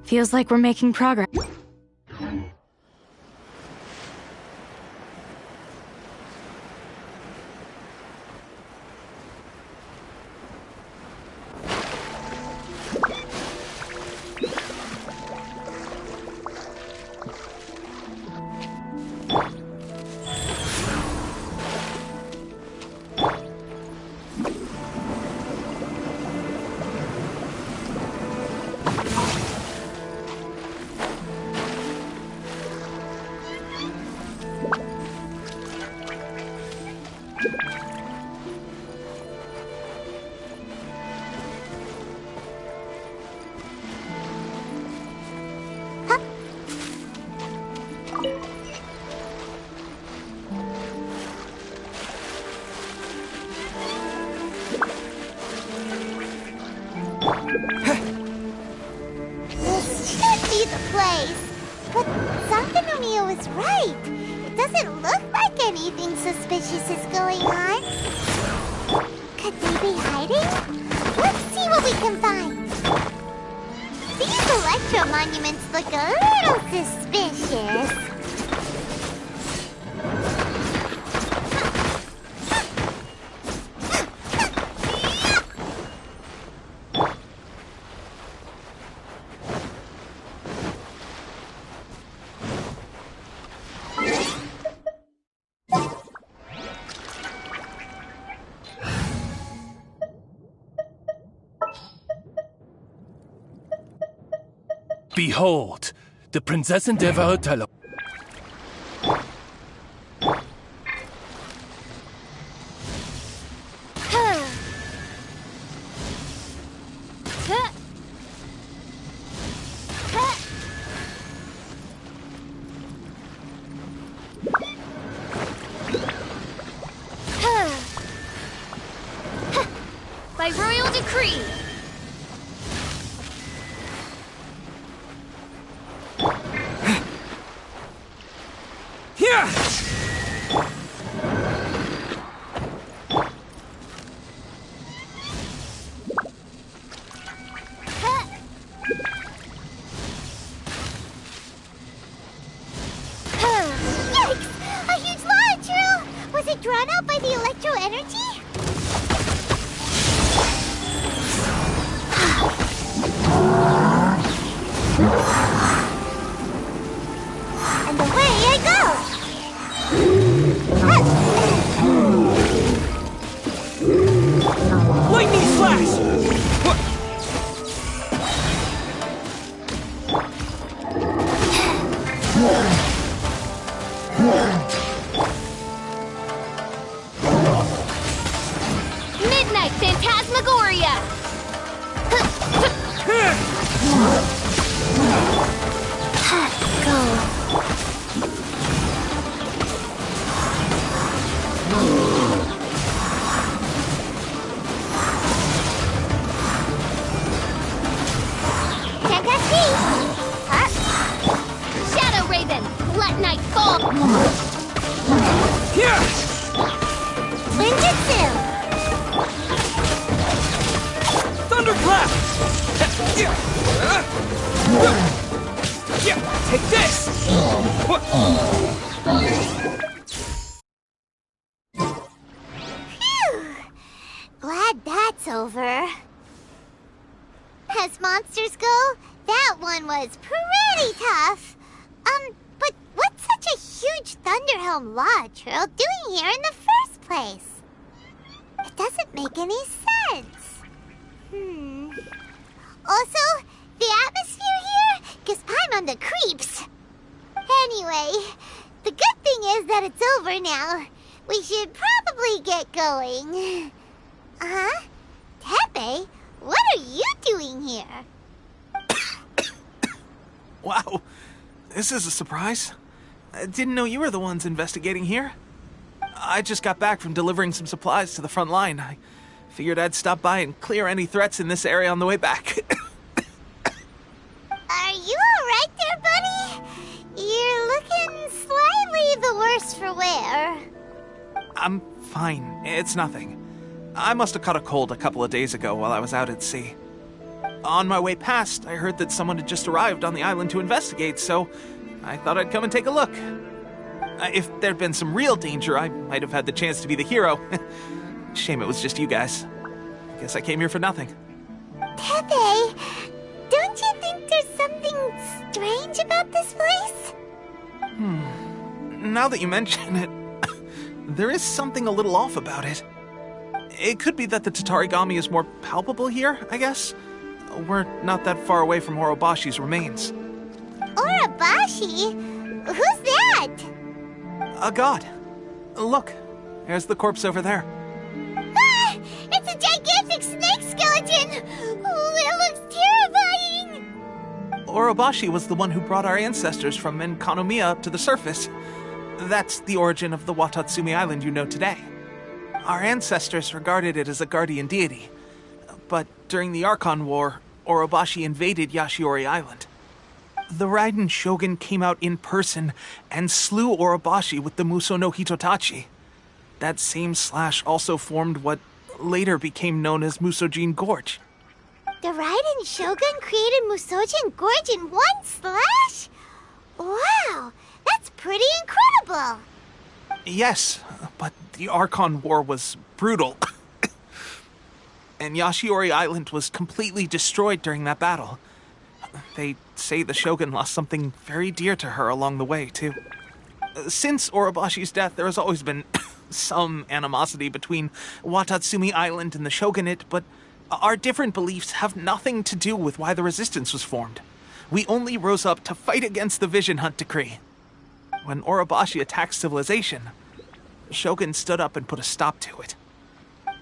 Feels like we're making progress. This should be the place. But Santanumio was right. It doesn't look like anything suspicious is going on. Could they be hiding? Let's see what we can find. These electro monuments look a little suspicious. Behold, the Prinzessin der Verurteilung. By royal decree. get drawn out by the electro energy? And away I go! Lightning flash! Midnight Phantasmagoria! Shadow Raven, let night fall. Ninjutsu! Thunderclap! Take this! Phew! Glad that's over. As monsters go, that one was pretty tough. But what's such a huge Thunderhelm Law Trail doing here in the first place? It doesn't make any sense. Also, the atmosphere here gives Paimon the creeps. Anyway, the good thing is that it's over now. We should probably get going. Tepe, what are you doing here? Wow, this is a surprise. I didn't know you were the ones investigating here. I just got back from delivering some supplies to the front line. I figured I'd stop by and clear any threats in this area on the way back. Are you alright there, buddy? You're looking slightly the worse for wear. I'm fine. It's nothing. I must have caught a cold a couple of days ago while I was out at sea. On my way past, I heard that someone had just arrived on the island to investigate, so I thought I'd come and take a look. If there'd been some real danger, I might have had the chance to be the hero. Shame it was just you guys. Guess I came here for nothing. Tepe, don't you think there's something strange about this place? Now that you mention it, there is something a little off about it. It could be that the Tatarigami is more palpable here, I guess. We're not that far away from Orobashi's remains. Orobashi? Who's that? A god. Look, there's the corpse over there. Ah! It's a gigantic snake skeleton! Oh, it looks terrifying! Orobashi was the one who brought our ancestors from Enkanomiya up to the surface. That's the origin of the Watatsumi Island you know today. Our ancestors regarded it as a guardian deity. But during the Archon War, Orobashi invaded Yashiori Island. The Raiden Shogun came out in person and slew Orobashi with the Muso no Hitotachi. That same slash also formed what later became known as Musojin Gorge. The Raiden Shogun created Musojin Gorge in one slash? Wow, that's pretty incredible! Yes, but the Archon War was brutal. And Yashiori Island was completely destroyed during that battle. They say the Shogun lost something very dear to her along the way, too. Since Orobashi's death, there has always been some animosity between Watatsumi Island and the Shogunate, but our different beliefs have nothing to do with why the resistance was formed. We only rose up to fight against the Vision Hunt Decree. When Orobashi attacked civilization, the Shogun stood up and put a stop to it.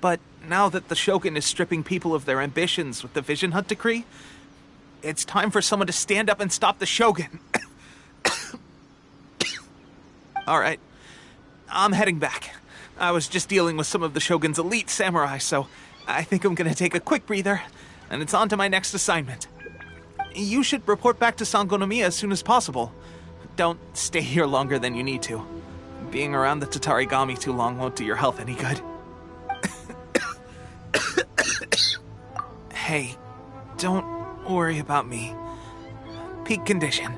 But now that the Shogun is stripping people of their ambitions with the Vision Hunt Decree, it's time for someone to stand up and stop the Shogun. All right, I'm heading back. I was just dealing with some of the Shogun's elite samurai, so I think I'm gonna take a quick breather, and it's on to my next assignment. You should report back to Sangonomiya as soon as possible. Don't stay here longer than you need to. Being around the Tatarigami too long won't do your health any good. Hey, don't worry about me. Peak condition.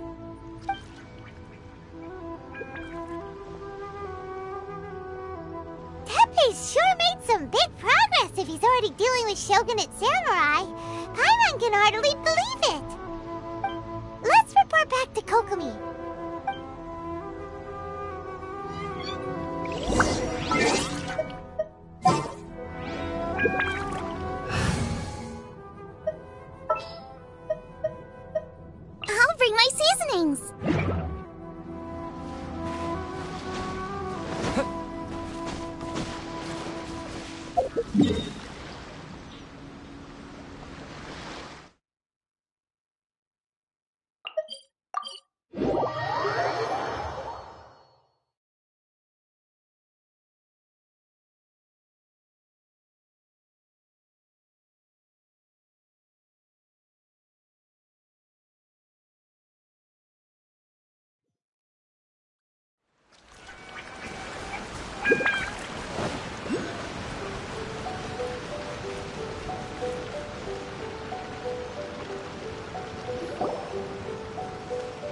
That's some big progress if he's already dealing with Shogunate samurai. Paimon can hardly believe it. Let's report back to Kokomi. I'll bring my seasonings.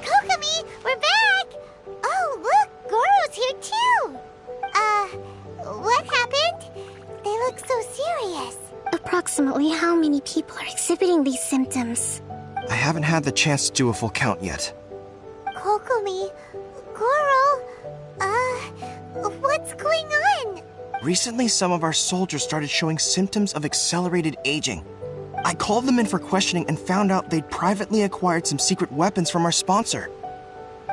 Kokomi, we're back! Oh, look, Goro's here too! What happened? They look so serious. Approximately how many people are exhibiting these symptoms? I haven't had the chance to do a full count yet. Kokomi, Goro, what's going on? Recently, some of our soldiers started showing symptoms of accelerated aging. I called them in for questioning and found out they'd privately acquired some secret weapons from our sponsor.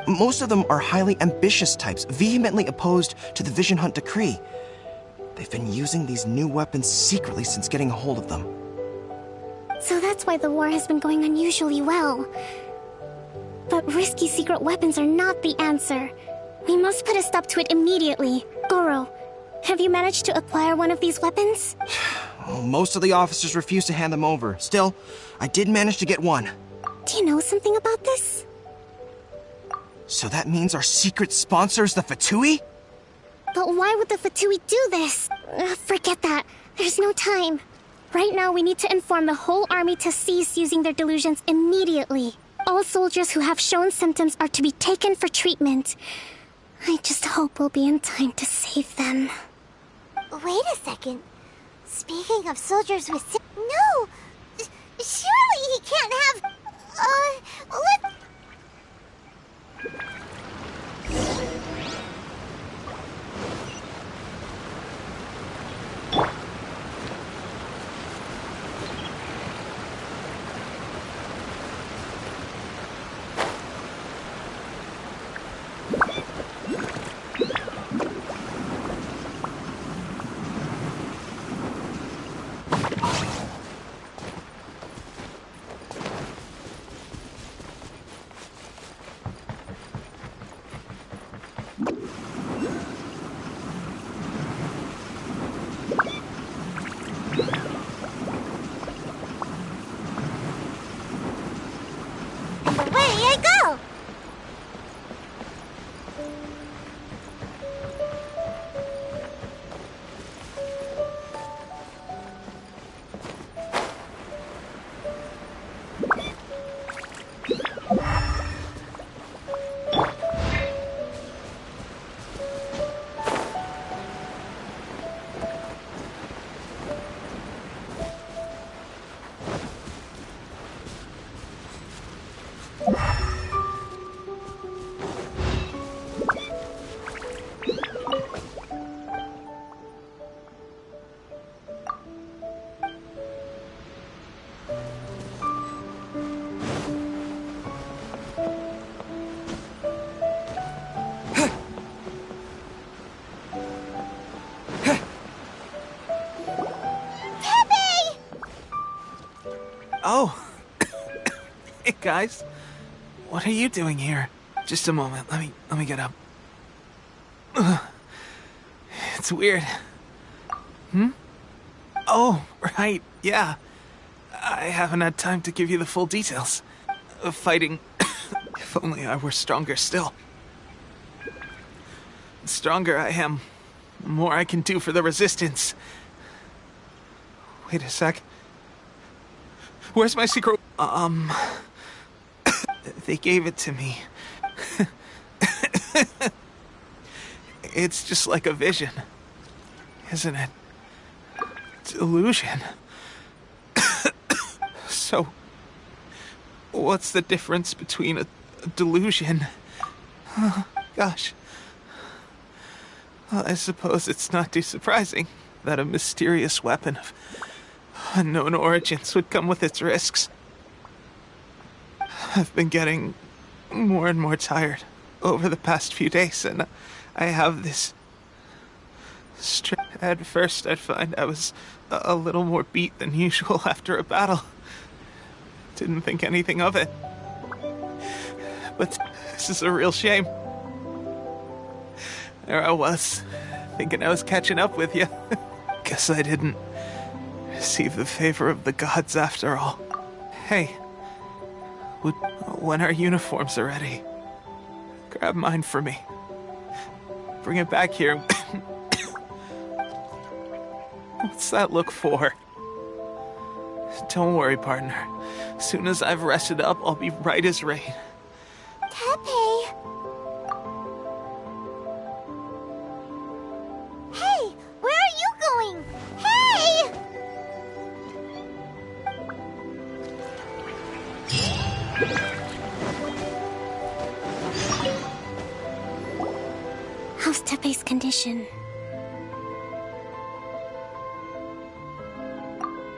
Most of them are highly ambitious types, vehemently opposed to the Vision Hunt decree. They've been using these new weapons secretly since getting a hold of them. So that's why the war has been going unusually well. But risky secret weapons are not the answer. We must put a stop to it immediately. Goro, have you managed to acquire one of these weapons? Well, most of the officers refuse to hand them over. Still, I did manage to get one. Do you know something about this? So that means our secret sponsor is the Fatui? But why would the Fatui do this? Forget that. There's no time. Right now, we need to inform the whole army to cease using their delusions immediately. All soldiers who have shown symptoms are to be taken for treatment. I just hope we'll be in time to save them. Wait a second. Speaking of soldiers with no! Surely he can't have... let... Oh. Hey, guys. What are you doing here? Just a moment. Let me get up. Ugh. It's weird. Oh, right. Yeah. I haven't had time to give you the full details of fighting. If only I were stronger still. The stronger I am, the more I can do for the Resistance. Wait a sec. Where's my secret? They gave it to me. It's just like a vision, isn't it? delusion. So, what's the difference between a delusion? Oh, gosh. Well, I suppose it's not too surprising that a mysterious weapon of unknown origins would come with its risks. I've been getting more and more tired over the past few days, and I have this... At first, I'd find I was a little more beat than usual after a battle. Didn't think anything of it. But this is a real shame. There I was, thinking I was catching up with you. Guess I didn't receive the favor of the gods after all. Hey, when our uniforms are ready, grab mine for me. Bring it back here. What's that look for? Don't worry, partner. As soon as I've rested up, I'll be right as rain. Tepe! Hey! Where are you going? Hey! How's Tepe's condition?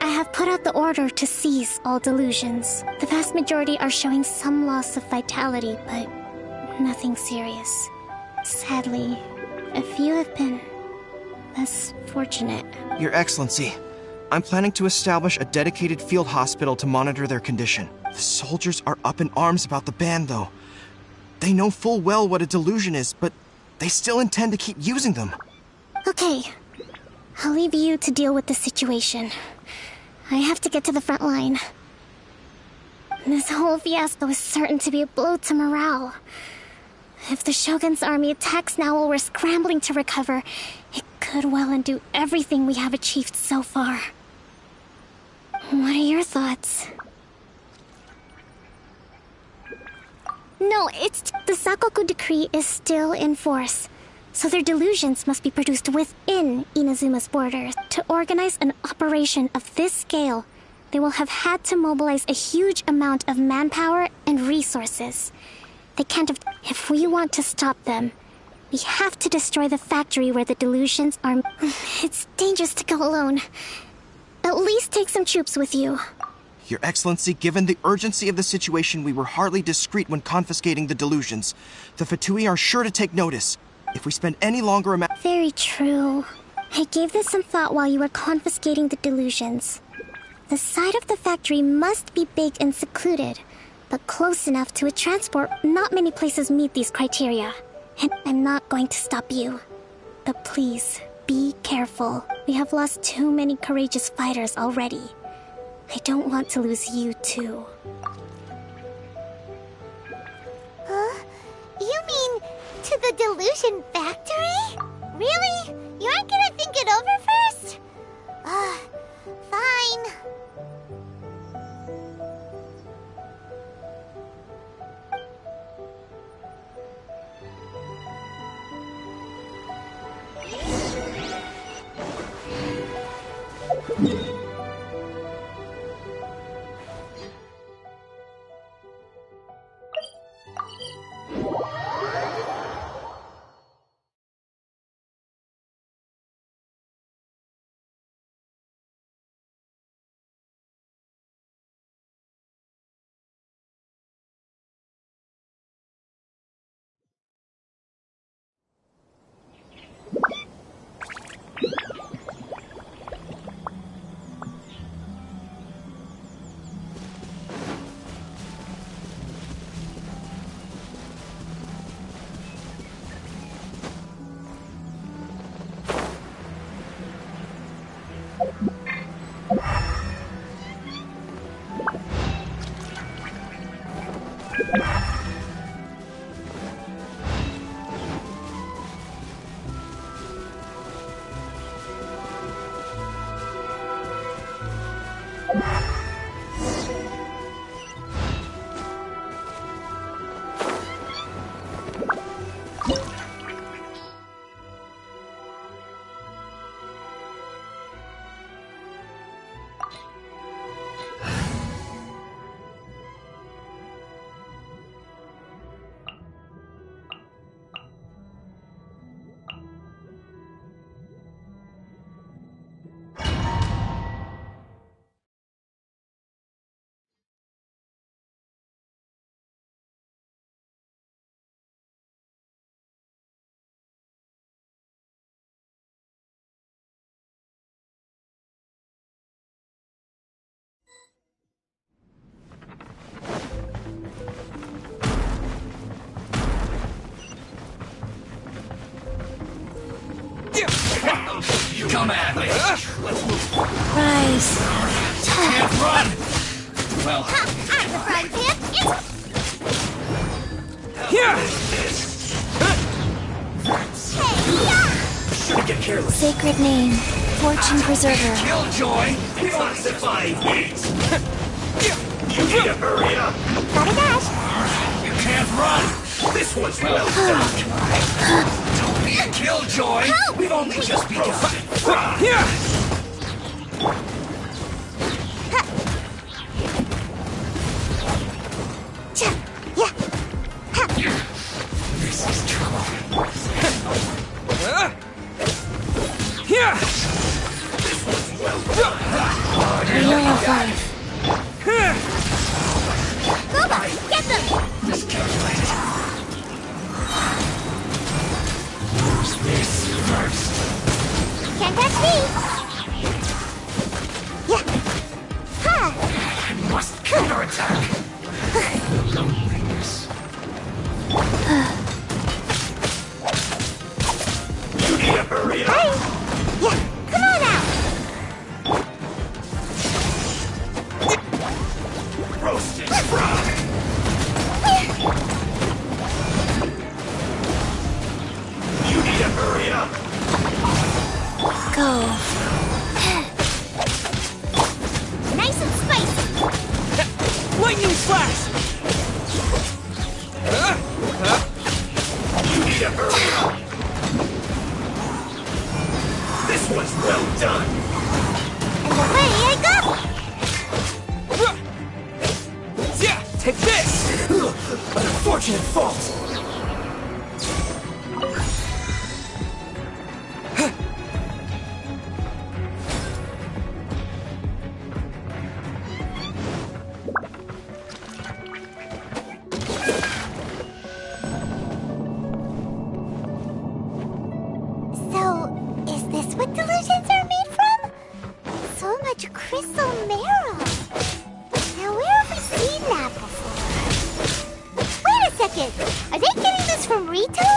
I have put out the order to seize all delusions. The vast majority are showing some loss of vitality, but nothing serious. Sadly, a few have been less fortunate. Your Excellency, I'm planning to establish a dedicated field hospital to monitor their condition. The soldiers are up in arms about the ban, though. They know full well what a delusion is, but they still intend to keep using them. Okay, I'll leave you to deal with the situation. I have to get to the front line. This whole fiasco is certain to be a blow to morale. If the Shogun's army attacks now while we're scrambling to recover, it could well undo everything we have achieved so far. What are your thoughts? No, the Sakoku decree is still in force, so their delusions must be produced within Inazuma's borders. To organize an operation of this scale, they will have had to mobilize a huge amount of manpower and resources. They can't have... If we want to stop them, we have to destroy the factory where the delusions are... It's dangerous to go alone. At least take some troops with you. Your Excellency, given the urgency of the situation, we were hardly discreet when confiscating the delusions. The Fatui are sure to take notice. If we spend any longer amount... Very true. I gave this some thought while you were confiscating the delusions. The side of the factory must be big and secluded, but close enough to a transport. Not many places meet these criteria. And I'm not going to stop you. But please, be careful. We have lost too many courageous fighters already. I don't want to lose you too. Huh? You mean to the delusion factory? Really? You aren't gonna think it over first? Fine. Come at me. Let's move. Rise. Can't run. Well, I'm the frying pan. shouldn't get careless. Sacred name. Fortune preserver. Killjoy. Classify beats. You need to hurry up. Gotta dash. You can't run. This one's well done. Don't be a killjoy. Help! We've only just begun. This is trouble. This one's well done. Wheel of life. Gooba, get them! Miscalculated. Use this first. Can't catch me! Yeah! Ha! I must counterattack. You need to hurry up. Hey! Yeah, come on out! Roasted fry. You need to hurry up. Go. Nice and spicy! Lightning slash! You need to hurry up. This one's well done. And away I go! Yeah, take this! An unfortunate fault. So, is this what delusions are made from? So much crystal marrow. Now, where have we seen that before? Wait a second! Are they getting this from Rito?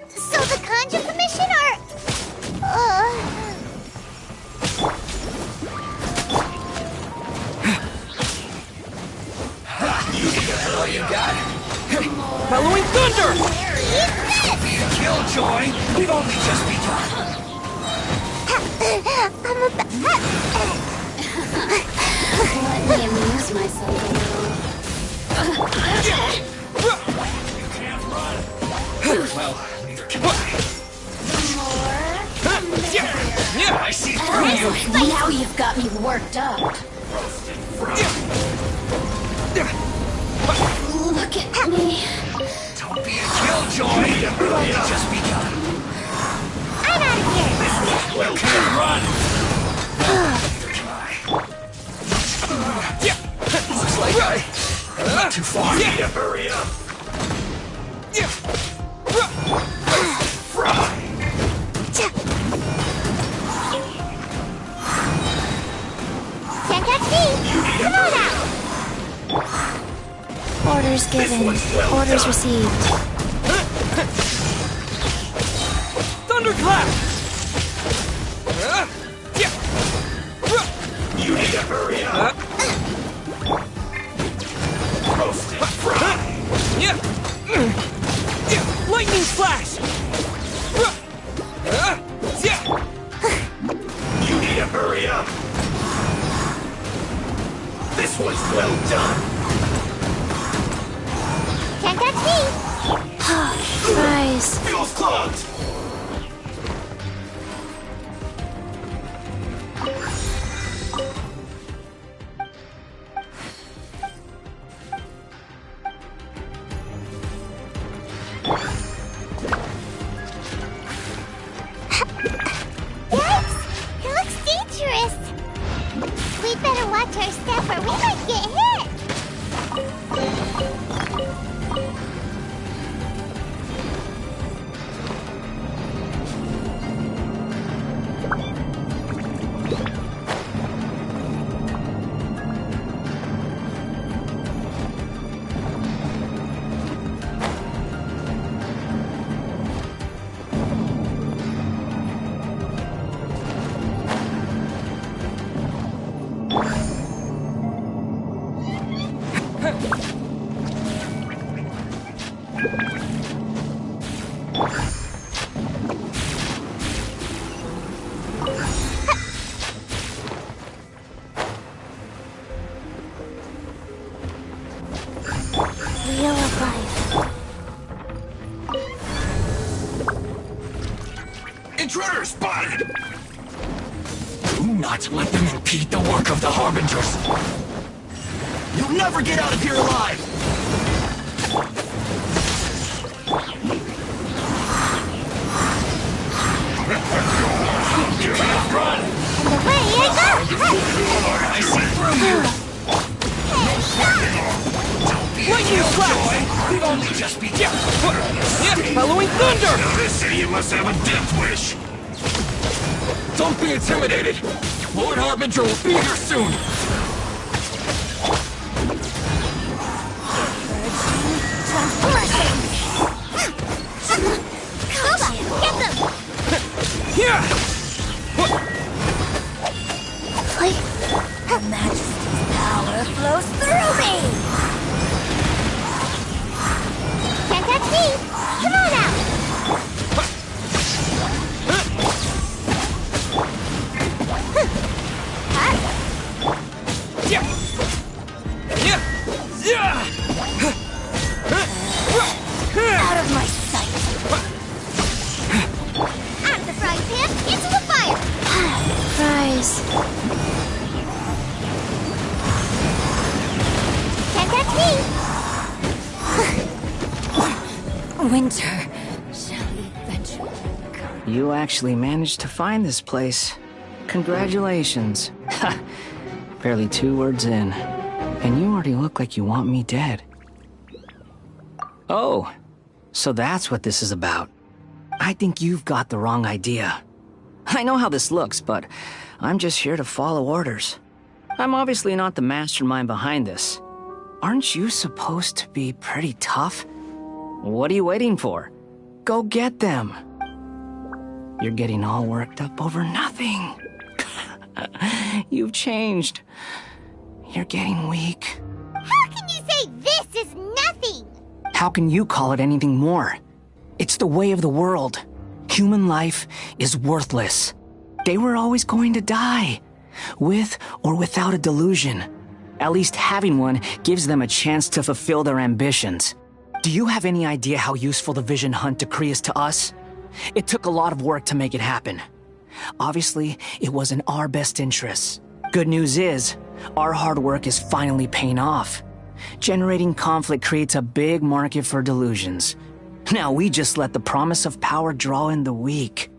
So the Kanji Commission are... You need to hurry you got. Bellowing thunder! Be a killjoy. We've only just begun. I'm about... Let me amuse myself a little. You can't run. Well, neither can I. Yeah, I see through you. Now you've got me worked up. Roasted fry. Look at me. Don't be a killjoy. We've only just begun. I'm out of here! This one's well can't run. Neither can I. Looks like I'm not too far. You need to hurry up. Fry. Can't catch me! Come on out! Orders given. Orders received. Thunderclap! You need to hurry up. Roasted fry. Lightning flash! You need to hurry up. This one's well done. Can't catch me! Rise. Fuel's clogged. Yikes! It looks dangerous! We'd better watch our step or we might get hit! Wheel of Life. Intruder spotted! Do not let them impede the work of the Harbingers! You'll never get out of here alive! Run! And away I go! I see through you! Lightning flash! We've only just begun. Yeah, following thunder! Now this idiot must have a death wish! Don't be intimidated! Lord Harbinger will be here soon! Get them! Here! Her Majesty's power flows through me! Can't touch me! Come on out! Out of my sight! Out of the frying pan, into the fire! Fries. Can't touch me! Winter, shall we venture? You actually managed to find this place. Congratulations. Ha! Barely 2 words in. And you already look like you want me dead. Oh, so that's what this is about. I think you've got the wrong idea. I know how this looks, but I'm just here to follow orders. I'm obviously not the mastermind behind this. Aren't you supposed to be pretty tough? What are you waiting for? Go get them. You're getting all worked up over nothing. You've changed. You're getting weak. How can you say this is nothing? How can you call it anything more? It's the way of the world. Human life is worthless. They were always going to die, with or without a delusion. At least having one gives them a chance to fulfill their ambitions. Do you have any idea how useful the Vision Hunt decree is to us? It took a lot of work to make it happen. Obviously, it was in our best interests. Good news is, our hard work is finally paying off. Generating conflict creates a big market for delusions. Now we just let the promise of power draw in the weak.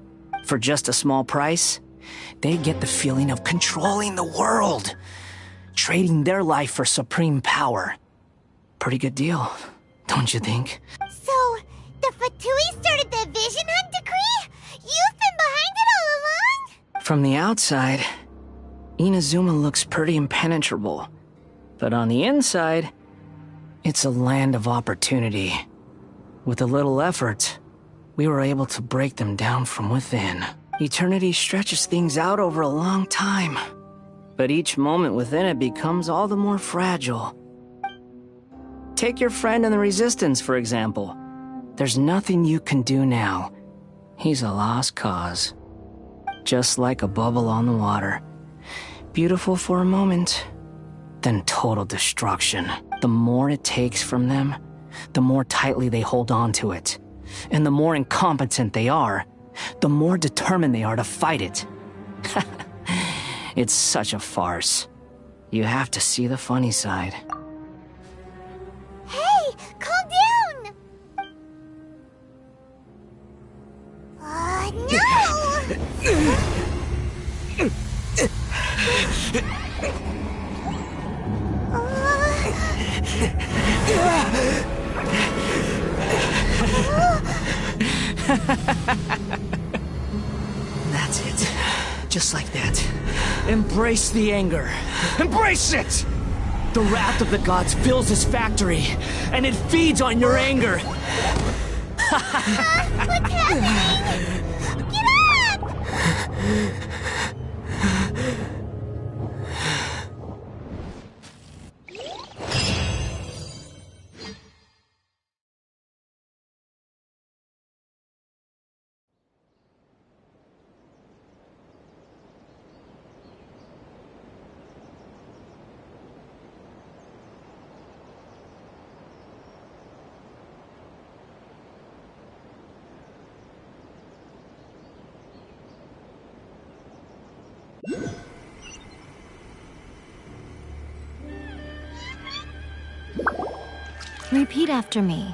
For just a small price, they get the feeling of controlling the world, trading their life for supreme power. Pretty good deal, don't you think? So, the Fatui started the Vision Hunt decree? You've been behind it all along? From the outside, Inazuma looks pretty impenetrable. But on the inside, it's a land of opportunity. With a little effort, we were able to break them down from within. Eternity stretches things out over a long time, but each moment within it becomes all the more fragile. Take your friend in the Resistance, for example. There's nothing you can do now. He's a lost cause. Just like a bubble on the water. Beautiful for a moment, then total destruction. The more it takes from them, the more tightly they hold on to it. And the more incompetent they are, the more determined they are to fight it. It's such a farce. You have to see the funny side. Hey, calm down! No! That's it. Just like that. Embrace the anger. Embrace it! The wrath of the gods fills this factory, and it feeds on your anger. What's happening? Get up! Repeat after me.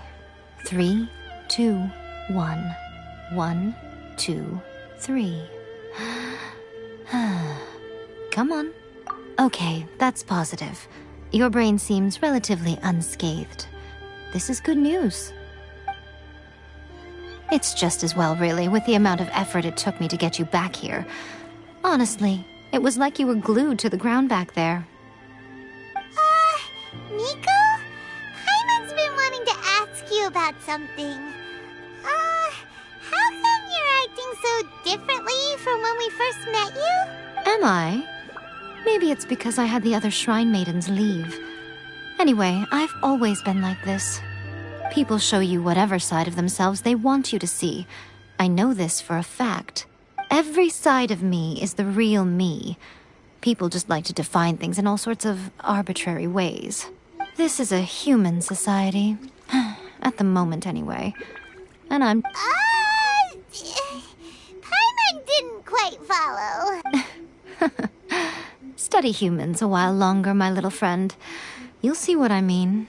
3, 2, 1. 1, 2, 3. Come on. Okay, that's positive. Your brain seems relatively unscathed. This is good news. It's just as well, really, with the amount of effort it took me to get you back here. Honestly, it was like you were glued to the ground back there. Nico? Paimon's been wanting to ask you about something. How come you're acting so differently from when we first met you? Am I? Maybe it's because I had the other Shrine Maidens leave. Anyway, I've always been like this. People show you whatever side of themselves they want you to see. I know this for a fact. Every side of me is the real me. People just like to define things in all sorts of arbitrary ways. This is a human society. At the moment, anyway. And I'm... Paimon didn't quite follow. Study humans a while longer, my little friend. You'll see what I mean.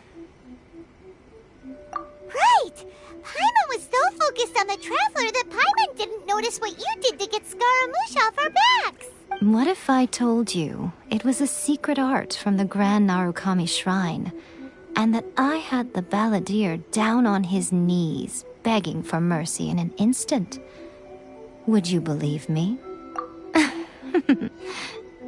Right! Paimon was so focused on the Traveler that Paimon didn't notice what you did to get Scaramouche off our backs. What if I told you it was a secret art from the Grand Narukami Shrine, and that I had the balladeer down on his knees, begging for mercy in an instant? Would you believe me?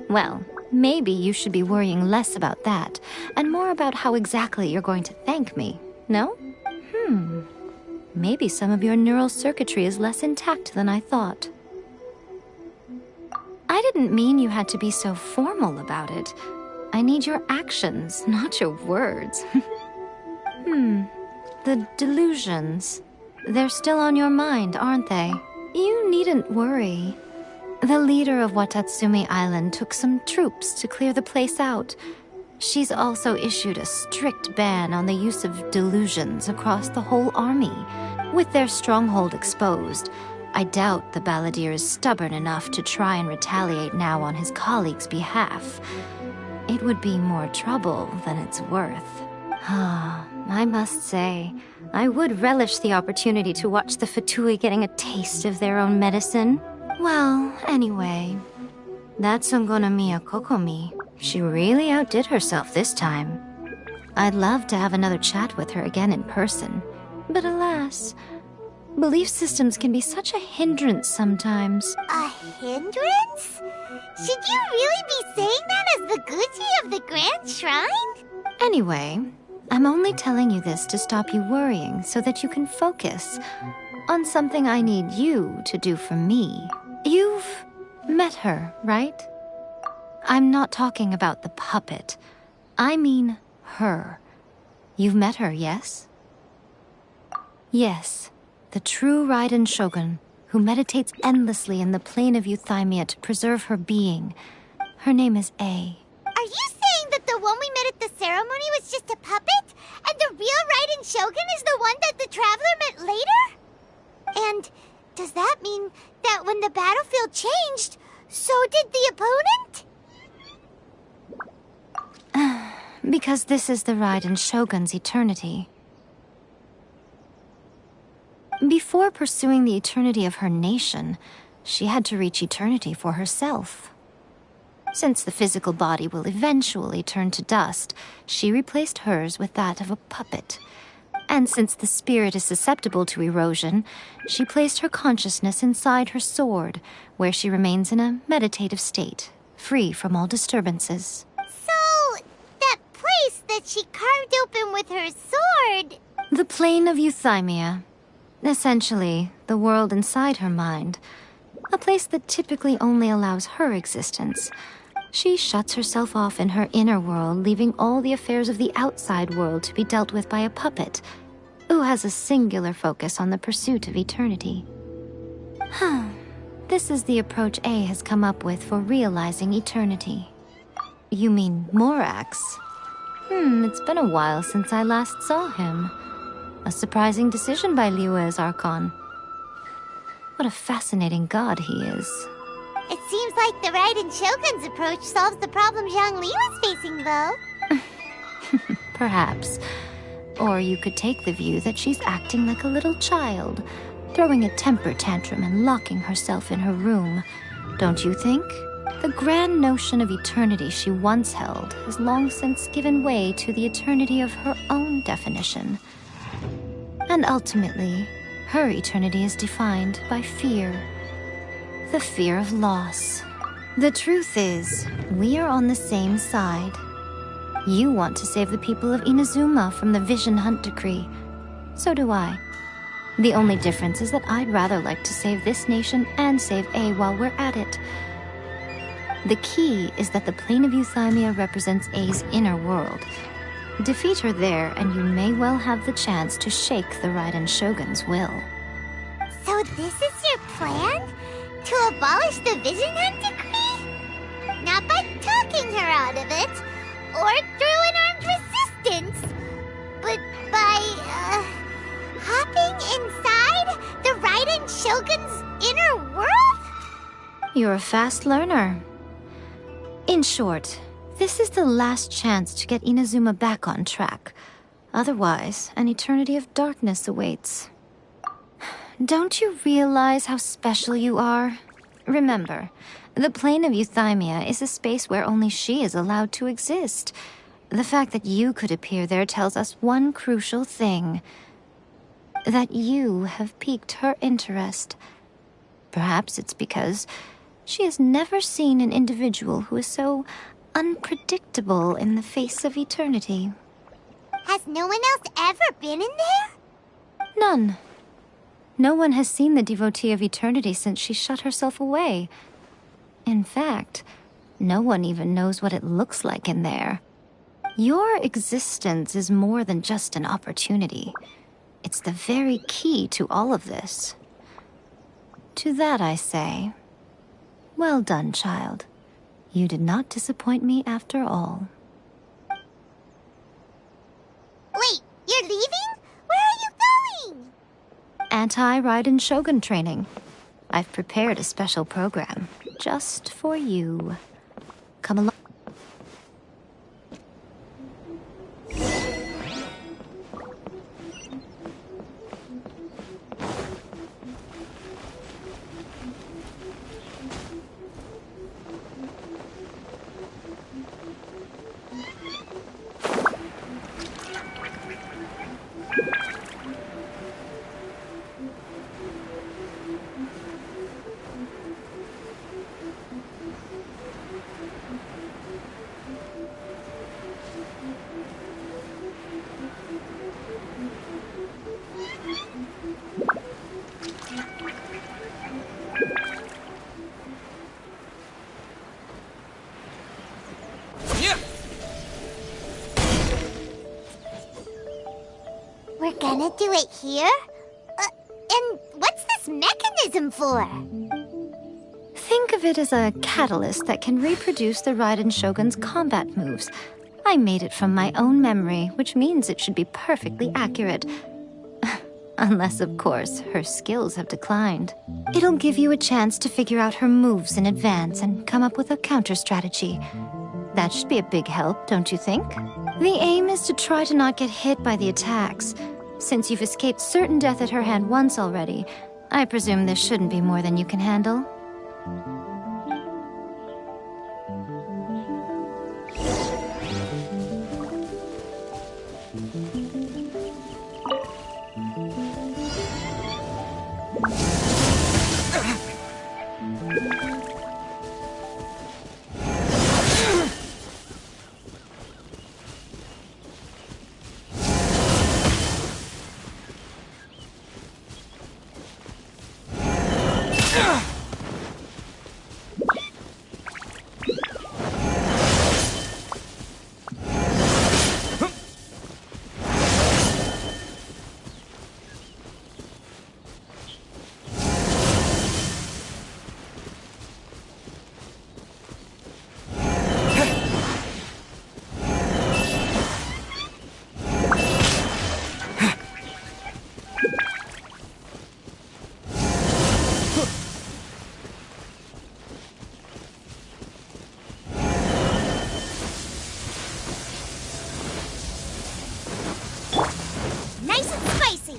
Well, maybe you should be worrying less about that, and more about how exactly you're going to thank me, no? Maybe some of your neural circuitry is less intact than I thought. I didn't mean you had to be so formal about it. I need your actions, not your words. The delusions. They're still on your mind, aren't they? You needn't worry. The leader of Watatsumi Island took some troops to clear the place out. She's also issued a strict ban on the use of delusions across the whole army. With their stronghold exposed, I doubt the balladeer is stubborn enough to try and retaliate now on his colleagues' behalf. It would be more trouble than it's worth. I must say, I would relish the opportunity to watch the Fatui getting a taste of their own medicine. Well, anyway, that Sungonomiya Kokomi, she really outdid herself this time. I'd love to have another chat with her again in person, but alas, belief systems can be such a hindrance sometimes. A hindrance? Should you really be saying that as the Gucci of the Grand Shrine? Anyway, I'm only telling you this to stop you worrying so that you can focus on something I need you to do for me. You've met her, right? I'm not talking about the puppet. I mean her. You've met her, yes? Yes, the true Raiden Shogun, who meditates endlessly in the plane of Euthymia to preserve her being. Her name is A. Are you saying that the one we met at the ceremony was just a puppet? And the real Raiden Shogun is the one that the Traveler met later? And does that mean that when the battlefield changed, so did the opponent? Because this is the Raiden Shogun's eternity. Before pursuing the eternity of her nation, she had to reach eternity for herself. Since the physical body will eventually turn to dust, she replaced hers with that of a puppet. And since the spirit is susceptible to erosion, she placed her consciousness inside her sword, where she remains in a meditative state, free from all disturbances. So, that place that she carved open with her sword... The plane of Euthymia. Essentially, the world inside her mind. A place that typically only allows her existence. She shuts herself off in her inner world, leaving all the affairs of the outside world to be dealt with by a puppet, who has a singular focus on the pursuit of eternity. This is the approach A has come up with for realizing eternity. You mean Morax? It's been a while since I last saw him. A surprising decision by Liyue's Archon. What a fascinating god he is. It seems like the Raiden Shogun's approach solves the problem Zhang Li was facing, though. Perhaps. Or you could take the view that she's acting like a little child, throwing a temper tantrum and locking herself in her room. Don't you think? The grand notion of eternity she once held has long since given way to the eternity of her own definition. And ultimately, her eternity is defined by fear. The fear of loss. The truth is, we are on the same side. You want to save the people of Inazuma from the Vision Hunt decree. So do I. The only difference is that I'd rather like to save this nation and save A while we're at it. The key is that the plane of Euthymia represents A's inner world. Defeat her there, and you may well have the chance to shake the Raiden Shogun's will. So this is your plan? To abolish the Vision Hunt decree? Not by talking her out of it, or through an armed resistance, but by, hopping inside the Raiden Shogun's inner world? You're a fast learner. In short, this is the last chance to get Inazuma back on track. Otherwise, an eternity of darkness awaits. Don't you realize how special you are? Remember, the plane of Euthymia is a space where only she is allowed to exist. The fact that you could appear there tells us one crucial thing. That you have piqued her interest. Perhaps it's because she has never seen an individual who is so unpredictable in the face of eternity. Has no one else ever been in there? None. No one has seen the devotee of eternity since she shut herself away. In fact, no one even knows what it looks like in there. Your existence is more than just an opportunity. It's the very key to all of this. To that I say, well done, child. You did not disappoint me after all. Wait, you're leaving? Where are you going? Anti-Raiden Shogun training. I've prepared a special program just for you. Come along. We're gonna do it here? And what's this mechanism for? Think of it as a catalyst that can reproduce the Raiden Shogun's combat moves. I made it from my own memory, which means it should be perfectly accurate. Unless, of course, her skills have declined. It'll give you a chance to figure out her moves in advance and come up with a counter strategy. That should be a big help, don't you think? The aim is to try to not get hit by the attacks. Since you've escaped certain death at her hand once already, I presume this shouldn't be more than you can handle. see.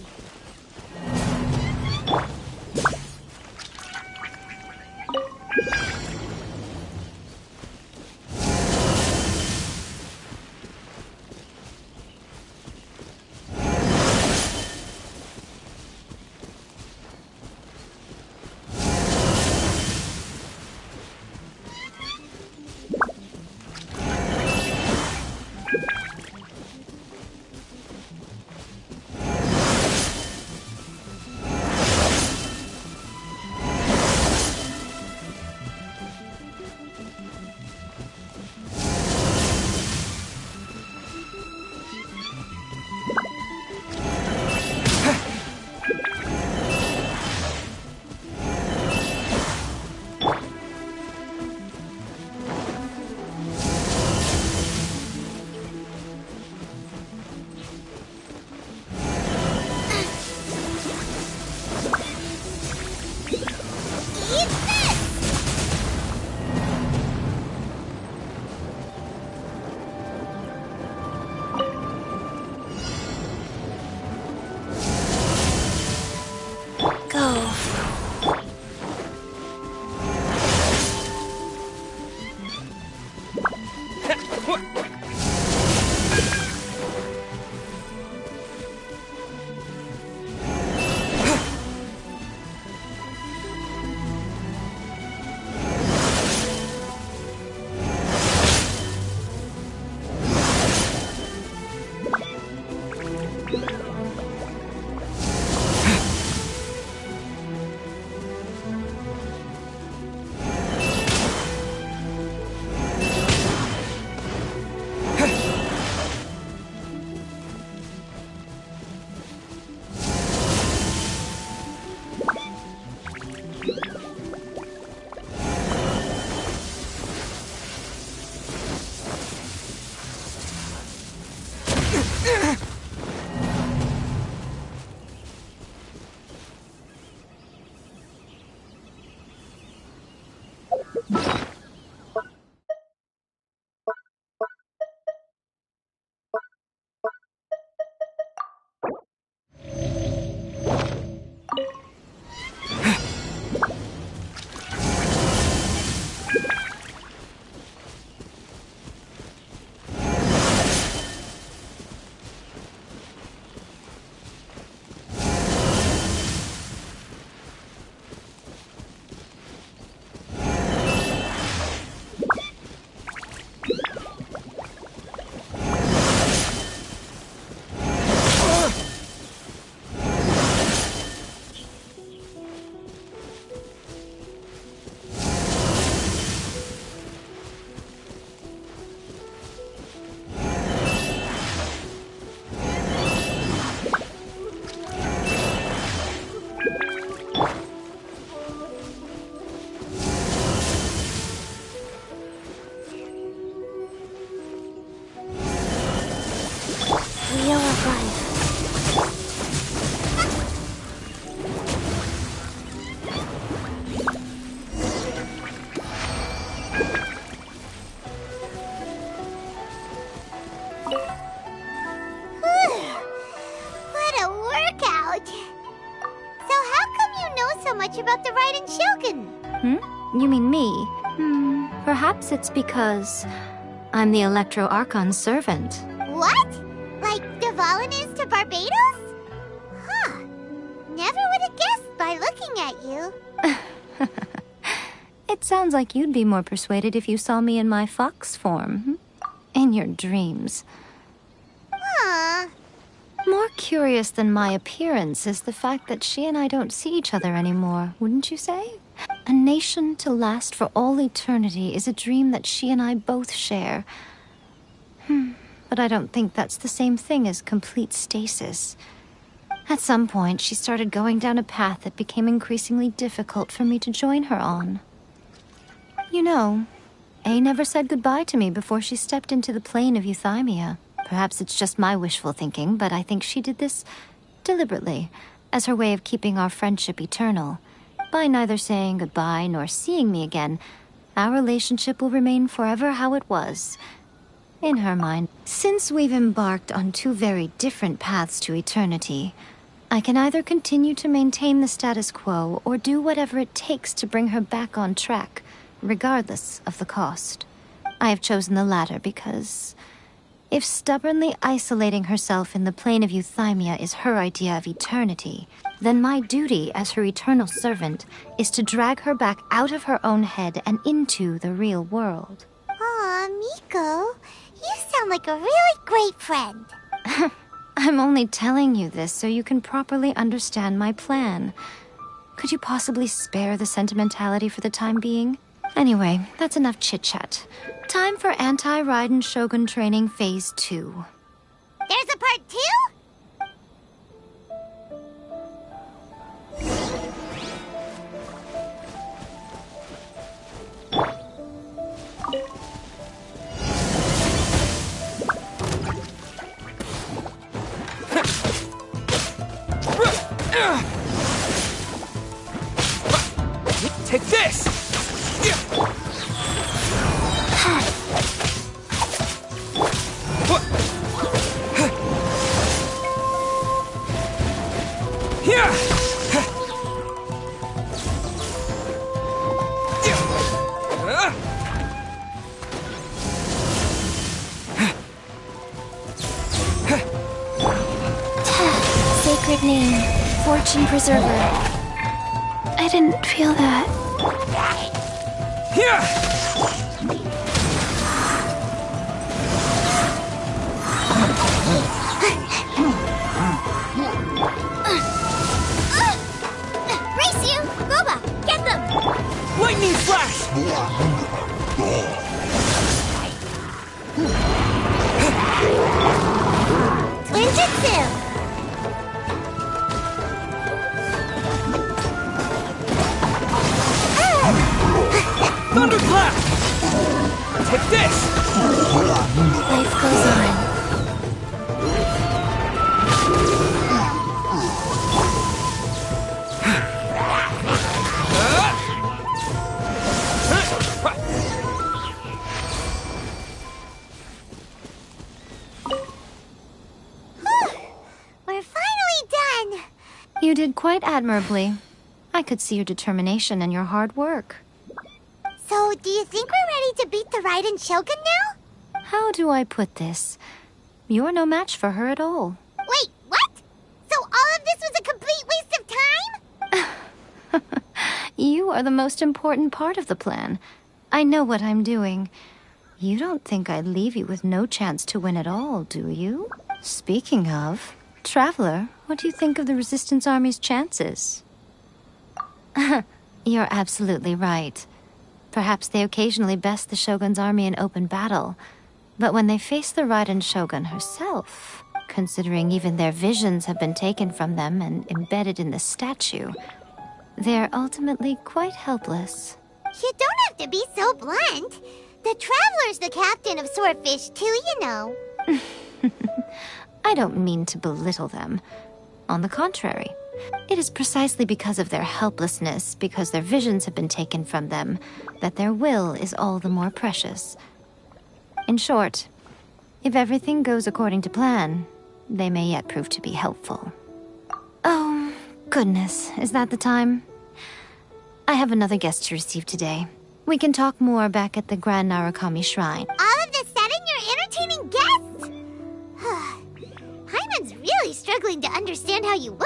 About the Raiden Shogun? You mean me? Perhaps it's because I'm the Electro Archon's servant. What? Like Dvalin is to Barbados? Huh. Never would have guessed by looking at you. It sounds like you'd be more persuaded if you saw me in my fox form. In your dreams. Huh. More curious than my appearance is the fact that she and I don't see each other anymore, wouldn't you say? A nation to last for all eternity is a dream that she and I both share. But I don't think that's the same thing as complete stasis. At some point, she started going down a path that became increasingly difficult for me to join her on. You know, A never said goodbye to me before she stepped into the plane of Euthymia. Perhaps it's just my wishful thinking, but I think she did this deliberately, as her way of keeping our friendship eternal. By neither saying goodbye nor seeing me again, our relationship will remain forever how it was. In her mind, since we've embarked on two very different paths to eternity, I can either continue to maintain the status quo or do whatever it takes to bring her back on track, regardless of the cost. I have chosen the latter because if stubbornly isolating herself in the plane of euthymia is her idea of eternity, then my duty as her eternal servant is to drag her back out of her own head and into the real world. Aw, Miko, you sound like a really great friend. I'm only telling you this so you can properly understand my plan. Could you possibly spare the sentimentality for the time being? Anyway, that's enough chit-chat. Time for Anti-Raiden Shogun Training Phase 2. There's a part 2? Take this! Sacred name, Fortune Preserver. I didn't feel that. Race you! Goba, get them! Lightning flash! Twin Jutsu! Thunderclap! Take this! Life goes on. We're finally done! You did quite admirably. I could see your determination and your hard work. So, do you think we're ready to beat the Raiden Shogun now? How do I put this? You're no match for her at all. Wait, what? So all of this was a complete waste of time? You are the most important part of the plan. I know what I'm doing. You don't think I'd leave you with no chance to win at all, do you? Speaking of, Traveler, what do you think of the Resistance Army's chances? You're absolutely right. Perhaps they occasionally best the Shogun's army in open battle, but when they face the Raiden Shogun herself, considering even their visions have been taken from them and embedded in the statue, they're ultimately quite helpless. You don't have to be so blunt. The Traveler's the captain of Swordfish too, you know. I don't mean to belittle them. On the contrary, it is precisely because of their helplessness, because their visions have been taken from them, that their will is all the more precious. In short, if everything goes according to plan, they may yet prove to be helpful. Oh, goodness, is that the time? I have another guest to receive today. We can talk more back at the Grand Narukami Shrine. All of the sudden, you're entertaining guests? Hyman's really struggling to understand how you work.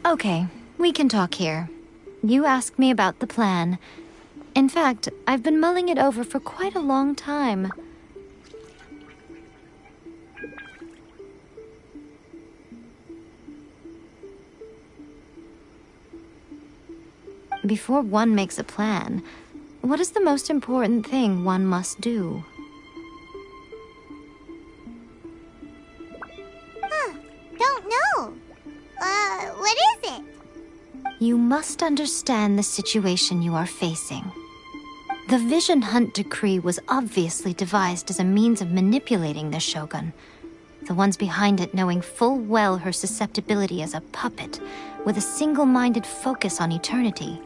Okay, we can talk here. You asked me about the plan. In fact, I've been mulling it over for quite a long time. Before one makes a plan, what is the most important thing one must do? Don't know. What is it? You must understand the situation you are facing. The Vision Hunt Decree was obviously devised as a means of manipulating the Shogun, the ones behind it knowing full well her susceptibility as a puppet, with a single-minded focus on eternity.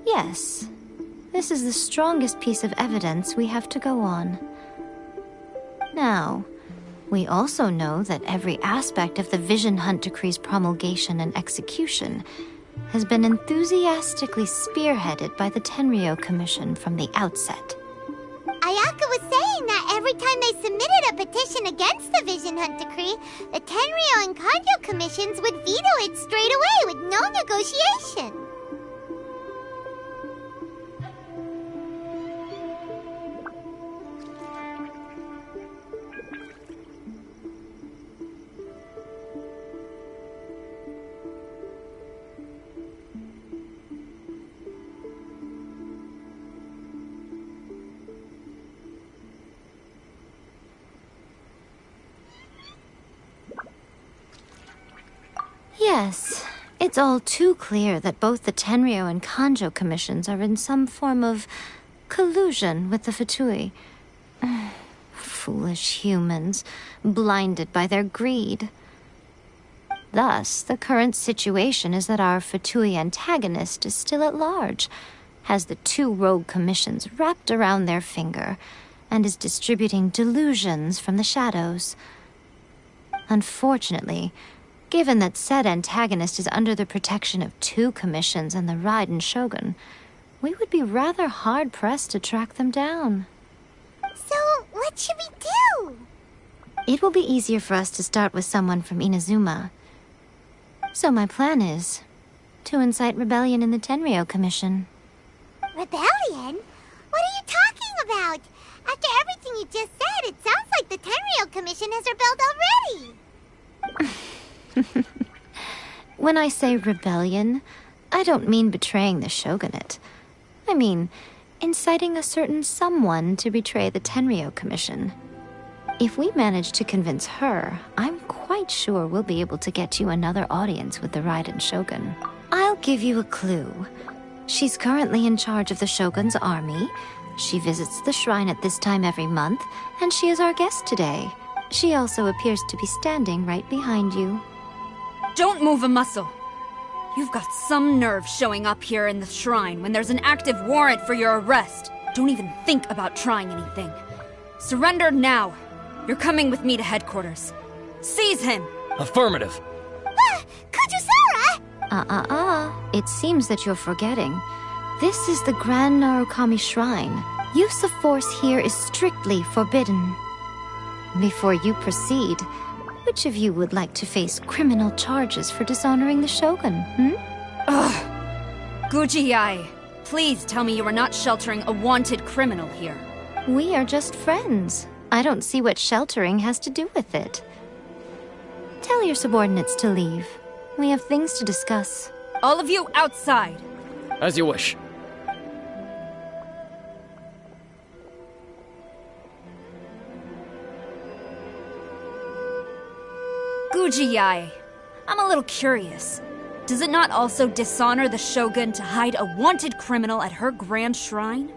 Yes, this is the strongest piece of evidence we have to go on. Now, we also know that every aspect of the Vision Hunt Decree's promulgation and execution has been enthusiastically spearheaded by the Tenryou Commission from the outset. Ayaka was saying that every time they submitted a petition against the Vision Hunt Decree, the Tenryou and Kanjo commissions would veto it straight away with no negotiation. Yes, it's all too clear that both the Tenryou and Kanjo commissions are in some form of collusion with the Fatui. Foolish humans, blinded by their greed. Thus, the current situation is that our Fatui antagonist is still at large, has the two rogue commissions wrapped around their finger, and is distributing delusions from the shadows. Unfortunately, given that said antagonist is under the protection of two commissions and the Raiden Shogun, we would be rather hard-pressed to track them down. So, what should we do? It will be easier for us to start with someone from Inazuma. So my plan is to incite rebellion in the Tenryou Commission. Rebellion? What are you talking about? After everything you just said, it sounds like the Tenryou Commission has rebelled already. When I say rebellion, I don't mean betraying the shogunate. I mean inciting a certain someone to betray the Tenryou Commission. If we manage to convince her, I'm quite sure we'll be able to get you another audience with the Raiden Shogun. I'll give you a clue. She's currently in charge of the Shogun's army. She visits the shrine at this time every month, and she is our guest today. She also appears to be standing right behind you. Don't move a muscle. You've got some nerve showing up here in the shrine when there's an active warrant for your arrest. Don't even think about trying anything. Surrender now. You're coming with me to headquarters. Seize him! Affirmative. Kujusara! It seems that you're forgetting. This is the Grand Narukami Shrine. Use of force here is strictly forbidden. Before you proceed, which of you would like to face criminal charges for dishonoring the Shogun, Ugh! Guji-ai, please tell me you are not sheltering a wanted criminal here. We are just friends. I don't see what sheltering has to do with it. Tell your subordinates to leave. We have things to discuss. All of you outside! As you wish. Guji-ai, I'm a little curious. Does it not also dishonor the Shogun to hide a wanted criminal at her grand shrine?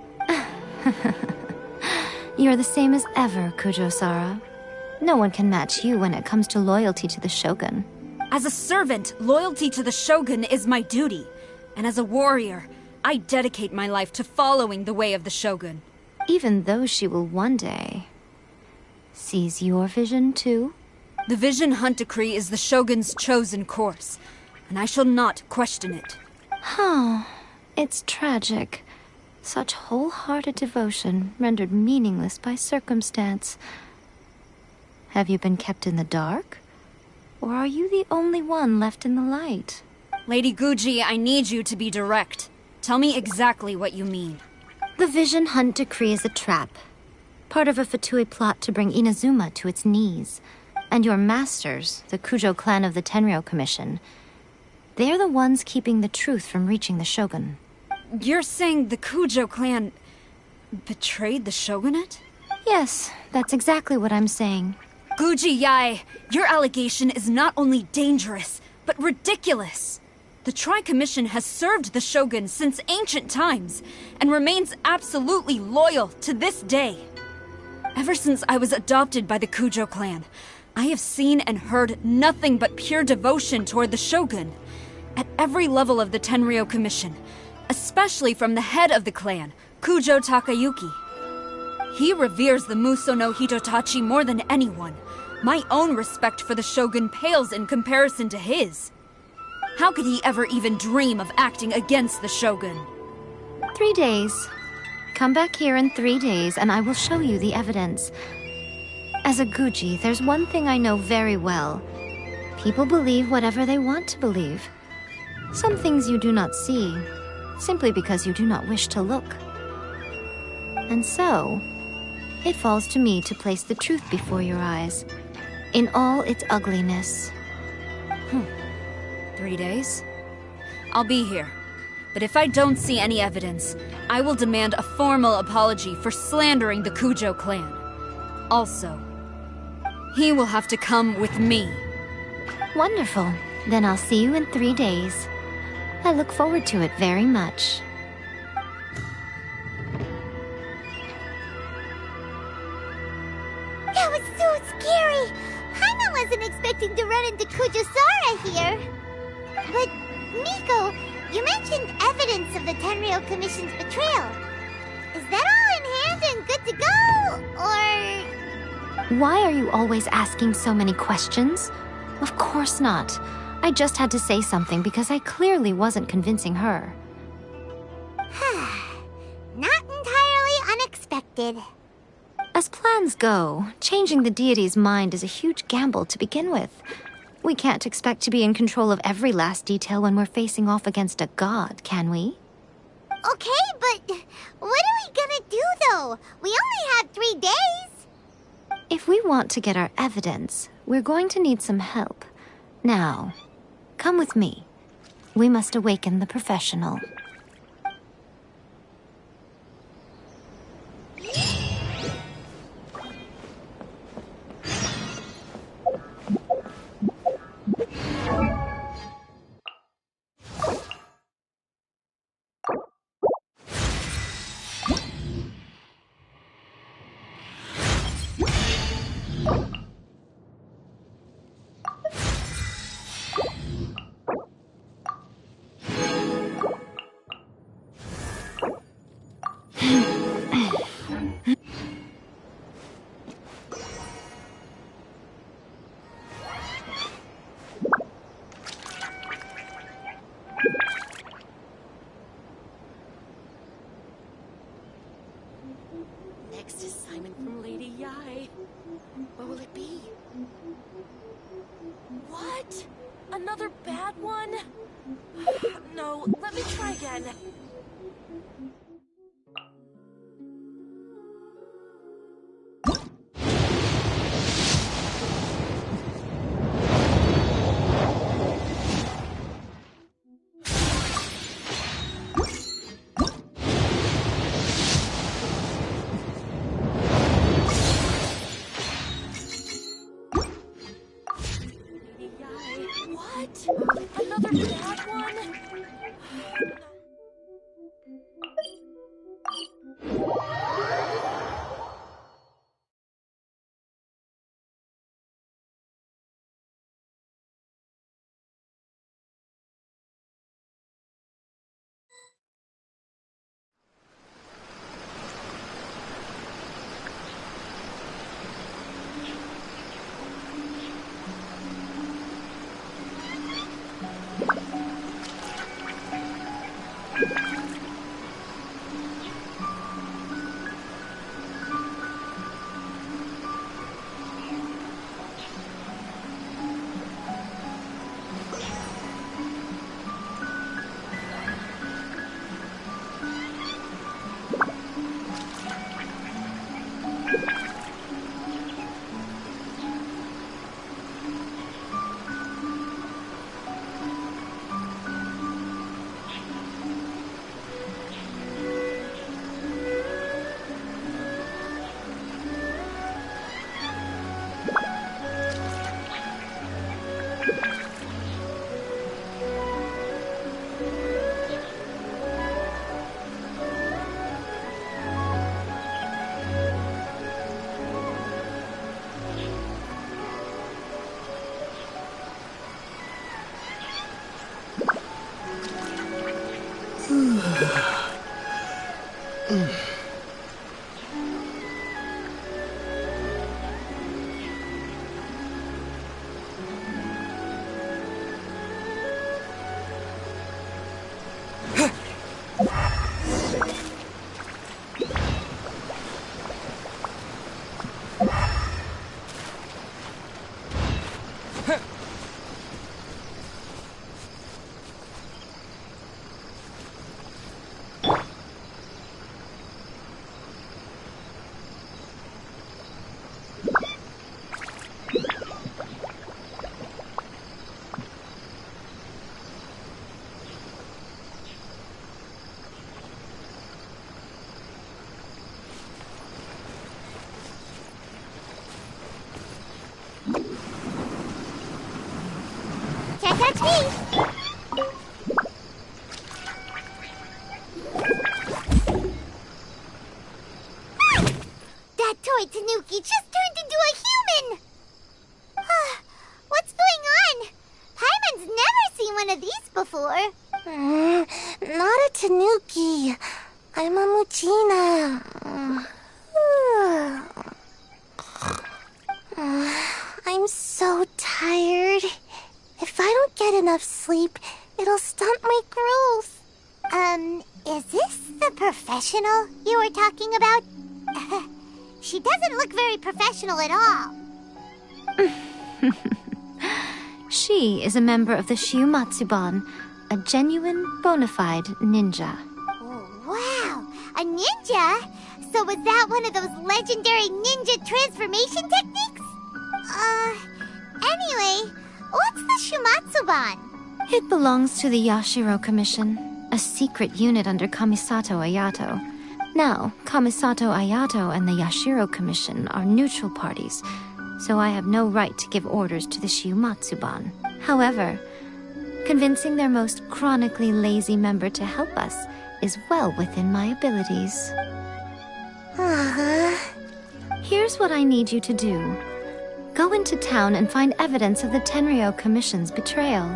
You're the same as ever, Kujo-sara. No one can match you when it comes to loyalty to the Shogun. As a servant, loyalty to the Shogun is my duty. And as a warrior, I dedicate my life to following the way of the Shogun. Even though she will one day seize your vision too? The Vision Hunt Decree is the Shogun's chosen course, and I shall not question it. It's tragic. Such wholehearted devotion rendered meaningless by circumstance. Have you been kept in the dark? Or are you the only one left in the light? Lady Guji, I need you to be direct. Tell me exactly what you mean. The Vision Hunt Decree is a trap. Part of a Fatui plot to bring Inazuma to its knees. And your masters, the Kujo clan of the Tenryo Commission, they're the ones keeping the truth from reaching the Shogun. You're saying the Kujo clan betrayed the shogunate? Yes, that's exactly what I'm saying. Guji Yae, your allegation is not only dangerous, but ridiculous. The Tri-Commission has served the shogun since ancient times, and remains absolutely loyal to this day. Ever since I was adopted by the Kujo clan, I have seen and heard nothing but pure devotion toward the shogun. At every level of the Tenryo Commission, especially from the head of the clan, Kujo Takayuki. He reveres the Muso no Hitotachi more than anyone. My own respect for the shogun pales in comparison to his. How could he ever even dream of acting against the shogun? 3 days. Come back here in 3 days and I will show you the evidence. As a Guji, there's one thing I know very well. People believe whatever they want to believe. Some things you do not see, simply because you do not wish to look. And so, it falls to me to place the truth before your eyes, in all its ugliness. 3 days? I'll be here. But if I don't see any evidence, I will demand a formal apology for slandering the Kujo clan. Also, he will have to come with me. Wonderful. Then I'll see you in 3 days. I look forward to it very much. That was so scary! Paimon wasn't expecting to run into Kujosara here. But, Miko, you mentioned evidence of the Tenryo Commission's betrayal. Is that all in hand and good to go, or...? Why are you always asking so many questions? Of course not. I just had to say something because I clearly wasn't convincing her. Not entirely unexpected. As plans go, changing the deity's mind is a huge gamble to begin with. We can't expect to be in control of every last detail when we're facing off against a god, can we? Okay, but what are we gonna do, though? We only have 3 days. If we want to get our evidence, we're going to need some help. Now, come with me. We must awaken the professional. Next assignment from Lady Yae. What will it be? What? Another bad one? No, let me try again. Another bad one? Can't touch me! That toy Tanuki just turned into a human! What's going on? Paimon's never seen one of these before. Not a Tanuki. I'm a Muchina. I'm so tired. If I don't get enough sleep, it'll stunt my growth. Is this the professional you were talking about? She doesn't look very professional at all. She is a member of the Shiumatsuban, a genuine, bona fide ninja. Wow, a ninja? So was that one of those legendary ninja transformation techniques? Anyway, what's the Shiumatsuban? It belongs to the Yashiro Commission, a secret unit under Kamisato Ayato. Now, Kamisato Ayato and the Yashiro Commission are neutral parties, so I have no right to give orders to the Shiumatsuban. However, convincing their most chronically lazy member to help us is well within my abilities. Here's what I need you to do. Go into town and find evidence of the Tenryo Commission's betrayal.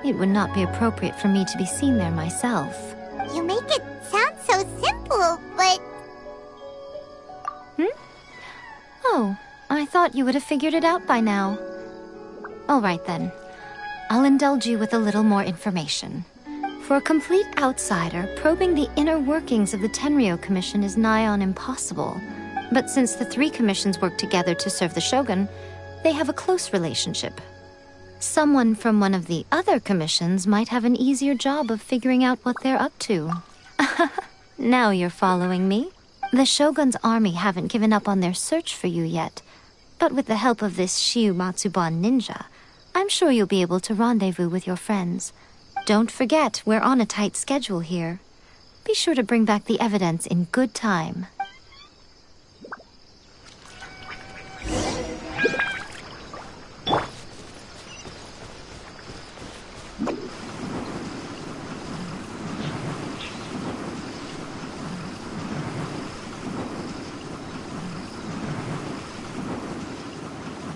It would not be appropriate for me to be seen there myself. You make it sound so simple, but... Oh, I thought you would have figured it out by now. All right then. I'll indulge you with a little more information. For a complete outsider, probing the inner workings of the Tenryo Commission is nigh on impossible. But since the three commissions work together to serve the Shogun, they have a close relationship. Someone from one of the other commissions might have an easier job of figuring out what they're up to. Now you're following me. The Shogun's army haven't given up on their search for you yet, but with the help of this Shiumatsuban ninja, I'm sure you'll be able to rendezvous with your friends. Don't forget, we're on a tight schedule here. Be sure to bring back the evidence in good time.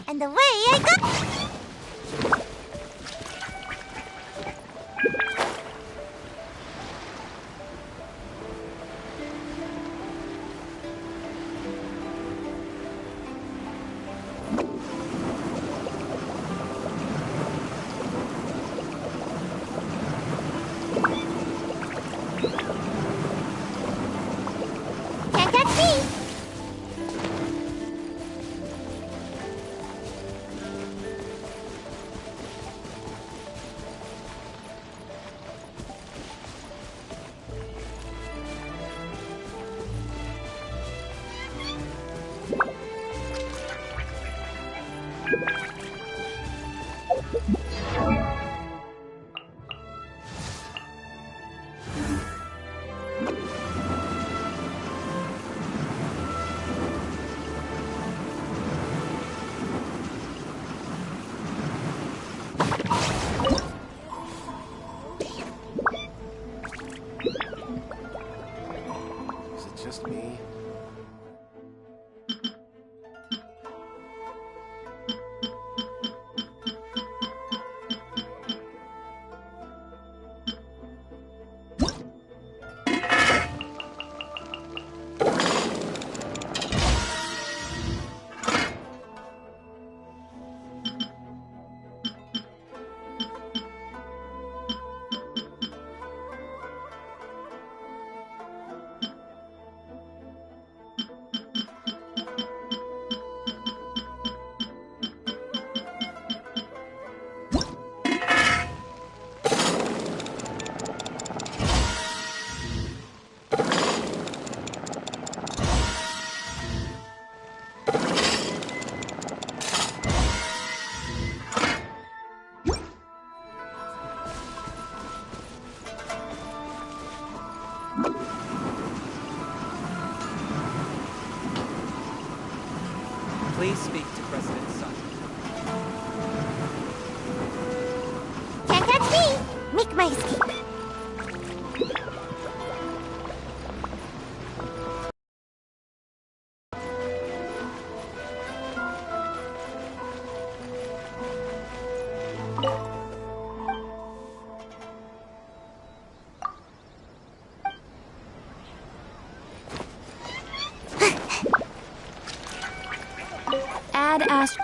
And the way I got... make my escape. Add Ast...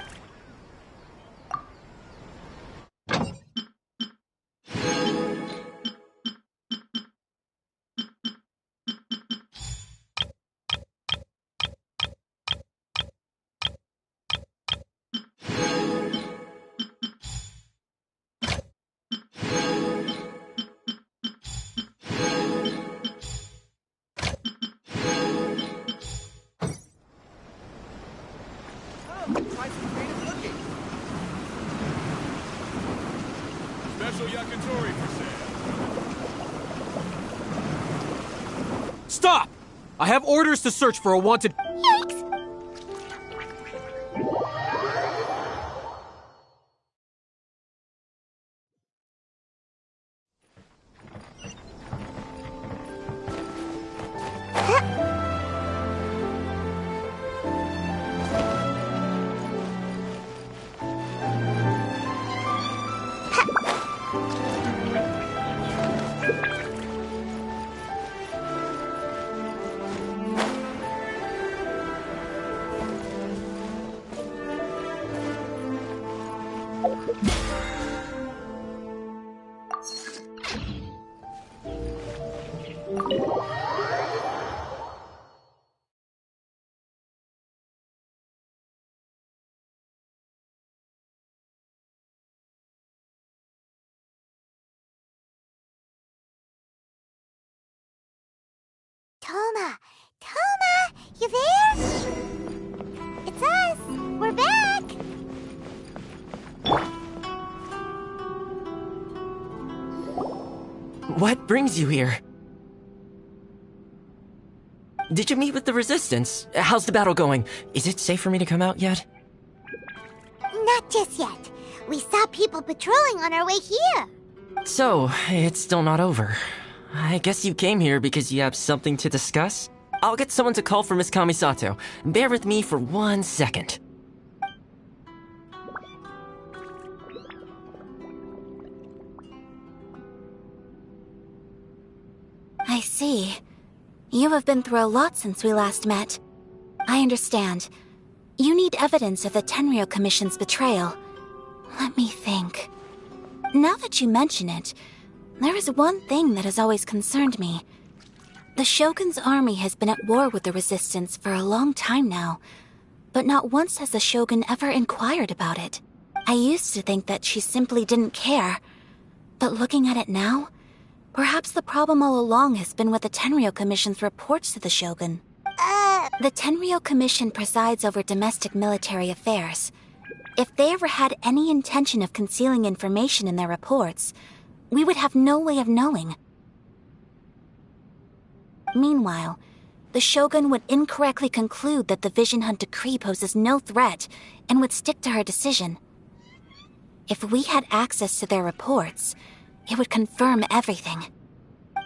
Special yakitori for sale. Stop! I have orders to search for a wanted... Yikes! Toma, you there? It's us. We're back. What brings you here? Did you meet with the Resistance? How's the battle going? Is it safe for me to come out yet? Not just yet. We saw people patrolling on our way here. So, it's still not over. I guess you came here because you have something to discuss? I'll get someone to call for Miss Kamisato. Bear with me for 1 second. I see. You have been through a lot since we last met. I understand. You need evidence of the Tenryou Commission's betrayal. Let me think. Now that you mention it, there is one thing that has always concerned me. The Shogun's army has been at war with the Resistance for a long time now, but not once has the Shogun ever inquired about it. I used to think that she simply didn't care, but looking at it now, perhaps the problem all along has been with the Tenryou Commission's reports to the Shogun. The Tenryou Commission presides over domestic military affairs. If they ever had any intention of concealing information in their reports, we would have no way of knowing. Meanwhile, the Shogun would incorrectly conclude that the Vision Hunt decree poses no threat and would stick to her decision. If we had access to their reports, it would confirm everything.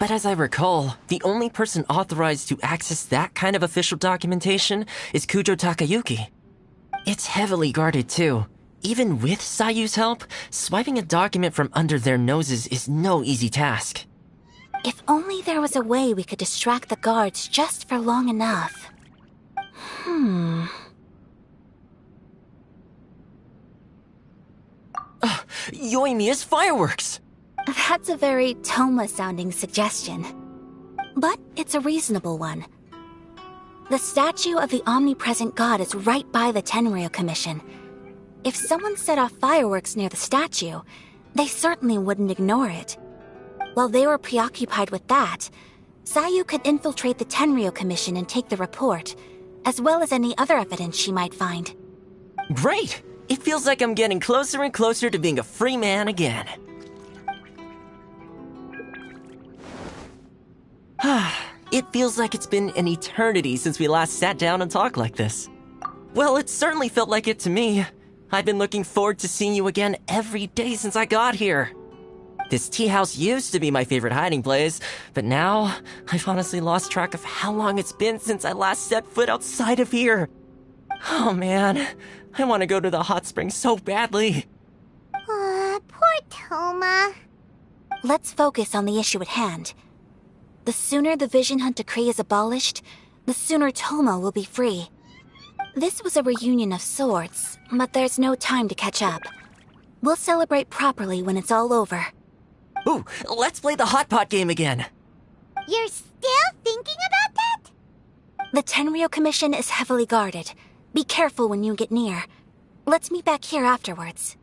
But as I recall, the only person authorized to access that kind of official documentation is Kujo Takayuki. It's heavily guarded too. Even with Sayu's help, swiping a document from under their noses is no easy task. If only there was a way we could distract the guards just for long enough. Yoimiya's fireworks! That's a very Toma-sounding suggestion. But it's a reasonable one. The statue of the omnipresent god is right by the Tenryou Commission. If someone set off fireworks near the statue, they certainly wouldn't ignore it. While they were preoccupied with that, Sayu could infiltrate the Tenryou Commission and take the report, as well as any other evidence she might find. Great! It feels like I'm getting closer and closer to being a free man again. It feels like it's been an eternity since we last sat down and talked like this. Well, it certainly felt like it to me. I've been looking forward to seeing you again every day since I got here. This tea house used to be my favorite hiding place, but now I've honestly lost track of how long it's been since I last set foot outside of here. Oh man, I want to go to the hot springs so badly. Poor Toma. Let's focus on the issue at hand. The sooner the Vision Hunt decree is abolished, the sooner Toma will be free. This was a reunion of sorts, but there's no time to catch up. We'll celebrate properly when it's all over. Ooh, let's play the hot pot game again. You're still thinking about that? The Tenryou Commission is heavily guarded. Be careful when you get near. Let's meet back here afterwards.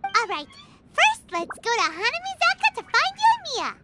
Alright, first let's go to Hanamizaka to find you and Mia.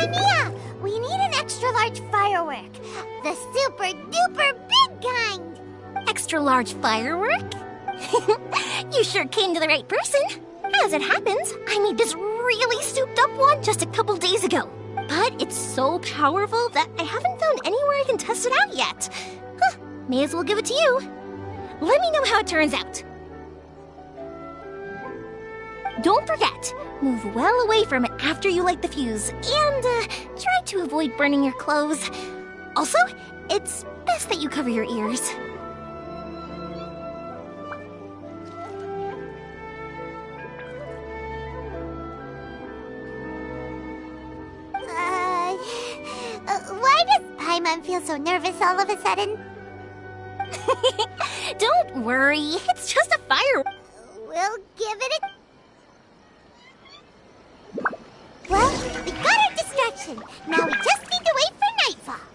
Mia, we need an extra-large firework. The super-duper big kind. Extra-large firework? You sure came to the right person. As it happens, I made this really souped-up one just a couple days ago. But it's so powerful that I haven't found anywhere I can test it out yet. Huh, may as well give it to you. Let me know how it turns out. Don't forget, move well away from it after you light the fuse, and try to avoid burning your clothes. Also, it's best that you cover your ears. Why does Paimon feel so nervous all of a sudden? Don't worry, it's just a fire. We'll give it a... Well, we got our distraction. Now we just need to wait for nightfall.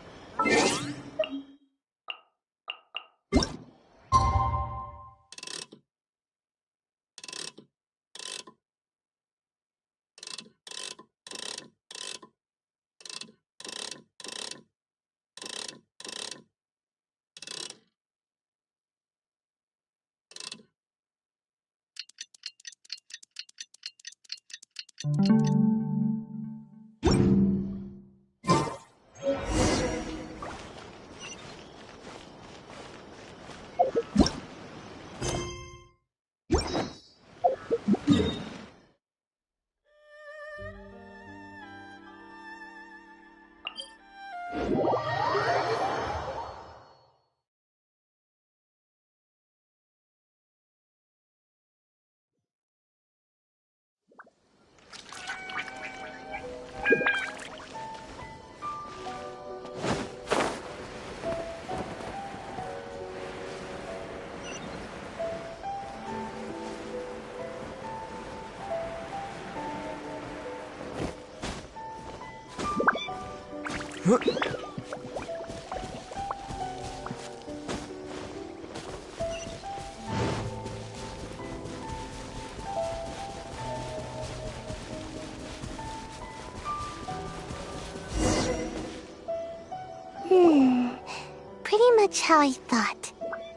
Pretty much how I thought.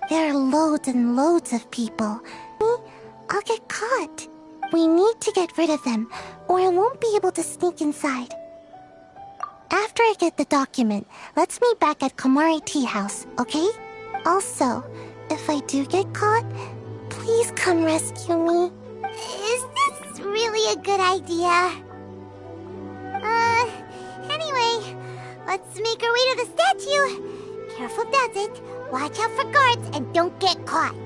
There are loads and loads of people. I'll get caught. We need to get rid of them, or I won't be able to sneak inside. After I get the document, let's meet back at Komari Tea House, okay? Also, if I do get caught, please come rescue me. Is this really a good idea? Anyway, let's make our way to the statue. Careful does it. Watch out for guards and don't get caught.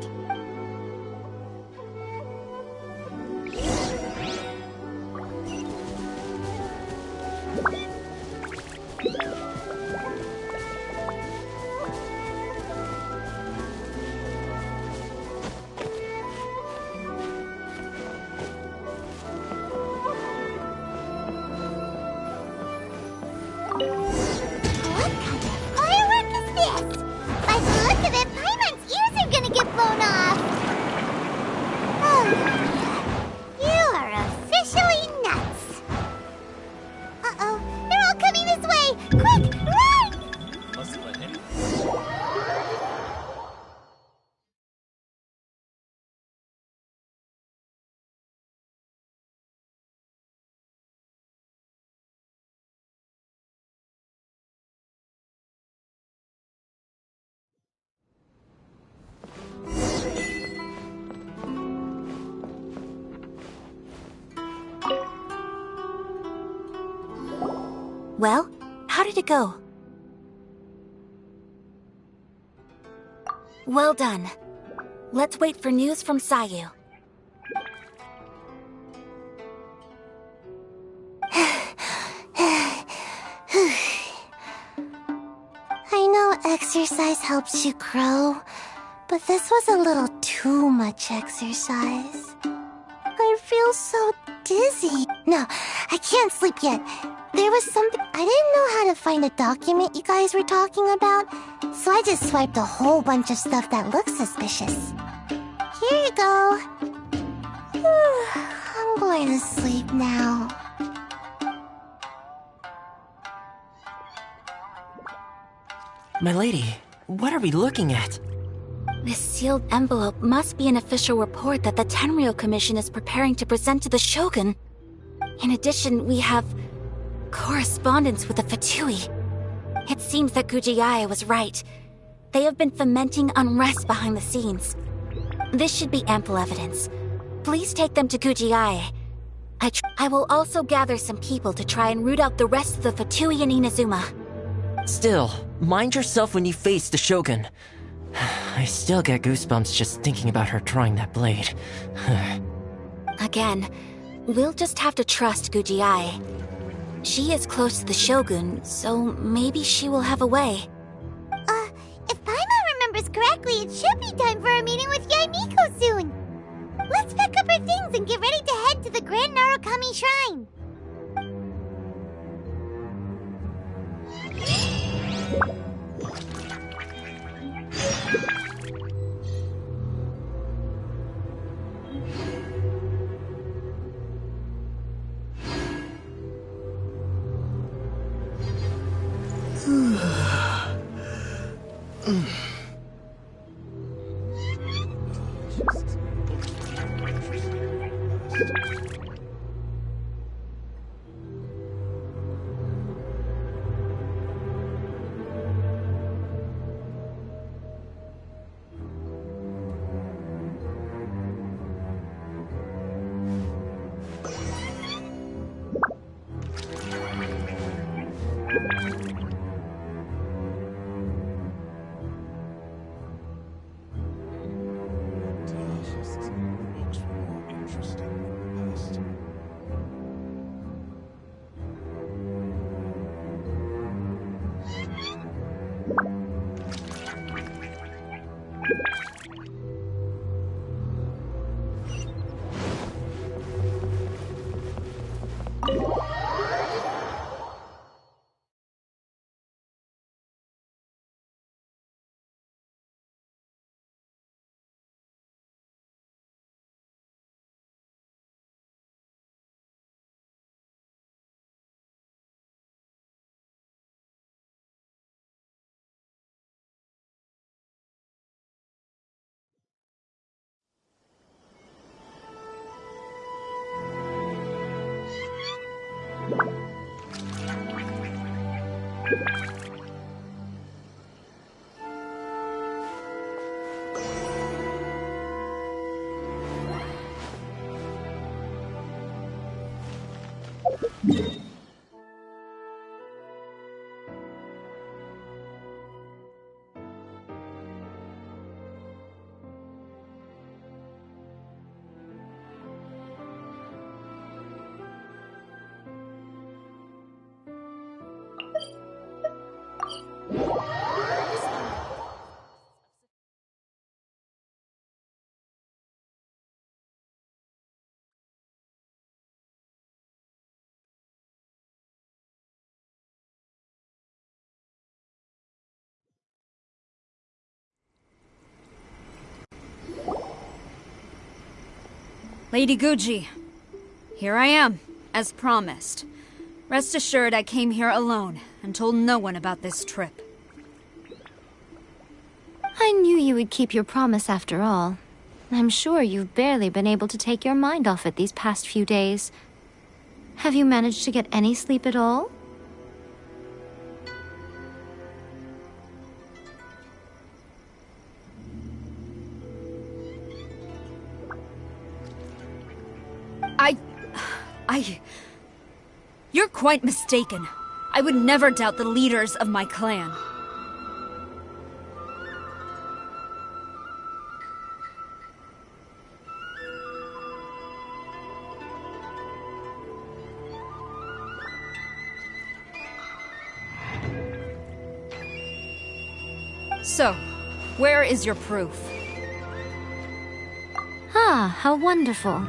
Well, how did it go? Well done. Let's wait for news from Sayu. I know exercise helps you grow, but this was a little too much exercise. I feel so dizzy. No, I can't sleep yet. There was something... I didn't know how to find a document you guys were talking about, so I just swiped a whole bunch of stuff that looks suspicious. Here you go. I'm going to sleep now. My lady, what are we looking at? This sealed envelope must be an official report that the Tenryou Commission is preparing to present to the Shogun. In addition, we have correspondence with the Fatui. It seems that Gujiae was right. They have been fomenting unrest behind the scenes. This should be ample evidence. Please take them to Gujiae. I will also gather some people to try and root out the rest of the Fatui in Inazuma. Still, mind yourself when you face the Shogun. I still get goosebumps just thinking about her trying that blade. Again, we'll just have to trust Gujiae. She is close to the Shogun, so maybe she will have a way. If Paimon remembers correctly, it should be time for our meeting with Yaimiko soon. Let's pack up our things and get ready to head to the Grand Narukami Shrine. Lady Guji, here I am, as promised. Rest assured I came here alone and told no one about this trip. I knew you would keep your promise after all. I'm sure you've barely been able to take your mind off it these past few days. Have you managed to get any sleep at all? You're quite mistaken. I would never doubt the leaders of my clan. So, where is your proof? Ah, how wonderful.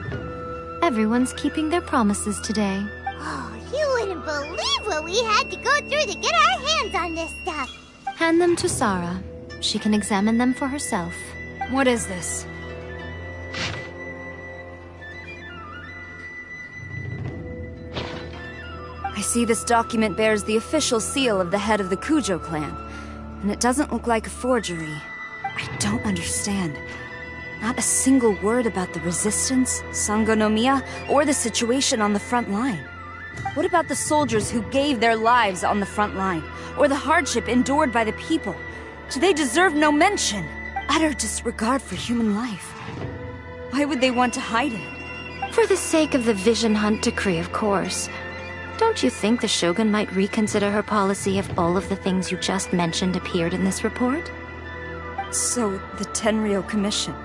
Everyone's keeping their promises today. Oh, you wouldn't believe what we had to go through to get our hands on this stuff. Hand them to Sarah. She can examine them for herself. What is this? I see this document bears the official seal of the head of the Kujo clan, and it doesn't look like a forgery. I don't understand. Not a single word about the resistance, Sangonomiya, or the situation on the front line. What about the soldiers who gave their lives on the front line, or the hardship endured by the people? Do they deserve no mention? Utter disregard for human life. Why would they want to hide it? For the sake of the Vision Hunt decree, of course. Don't you think the Shogun might reconsider her policy if all of the things you just mentioned appeared in this report? So, the Tenryou Commission...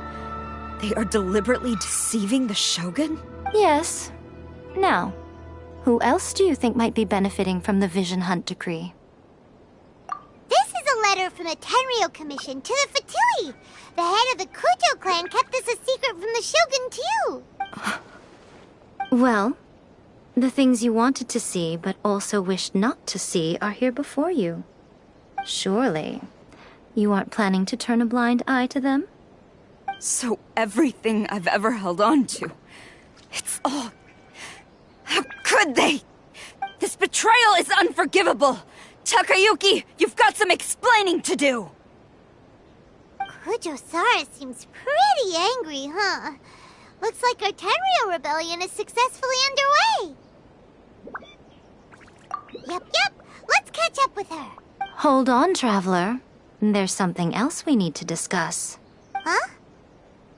they are deliberately deceiving the Shogun? Yes. Now, who else do you think might be benefiting from the Vision Hunt decree? This is a letter from the Tenryou Commission to the Fatili. The head of the Kujo clan kept this a secret from the Shogun, too. Well, the things you wanted to see but also wished not to see are here before you. Surely, you aren't planning to turn a blind eye to them? So everything I've ever held on to, it's all... How could they? This betrayal is unforgivable! Takayuki, you've got some explaining to do! Kujo-Sara seems pretty angry, huh? Looks like our Tenryou rebellion is successfully underway. Yep. Let's catch up with her. Hold on, Traveler. There's something else we need to discuss. Huh?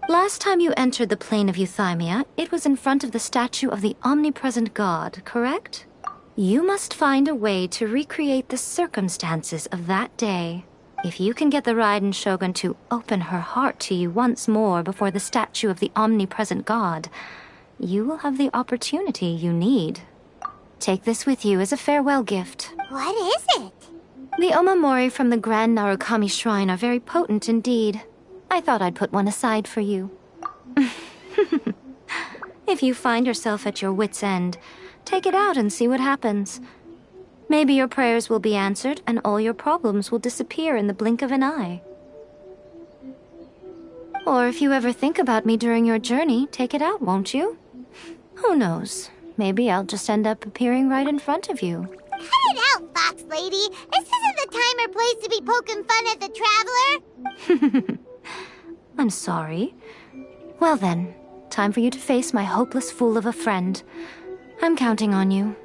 Last time you entered the plane of Euthymia, it was in front of the statue of the omnipresent god, correct? You must find a way to recreate the circumstances of that day. If you can get the Raiden Shogun to open her heart to you once more before the statue of the omnipresent god, you will have the opportunity you need. Take this with you as a farewell gift. What is it? The omamori from the Grand Narukami Shrine are very potent indeed. I thought I'd put one aside for you. If you find yourself at your wit's end, take it out and see what happens. Maybe your prayers will be answered and all your problems will disappear in the blink of an eye. Or if you ever think about me during your journey, take it out, won't you? Who knows? Maybe I'll just end up appearing right in front of you. Cut it out, Fox Lady! This isn't the time or place to be poking fun at the Traveler! I'm sorry. Well then, time for you to face my hopeless fool of a friend. I'm counting on you.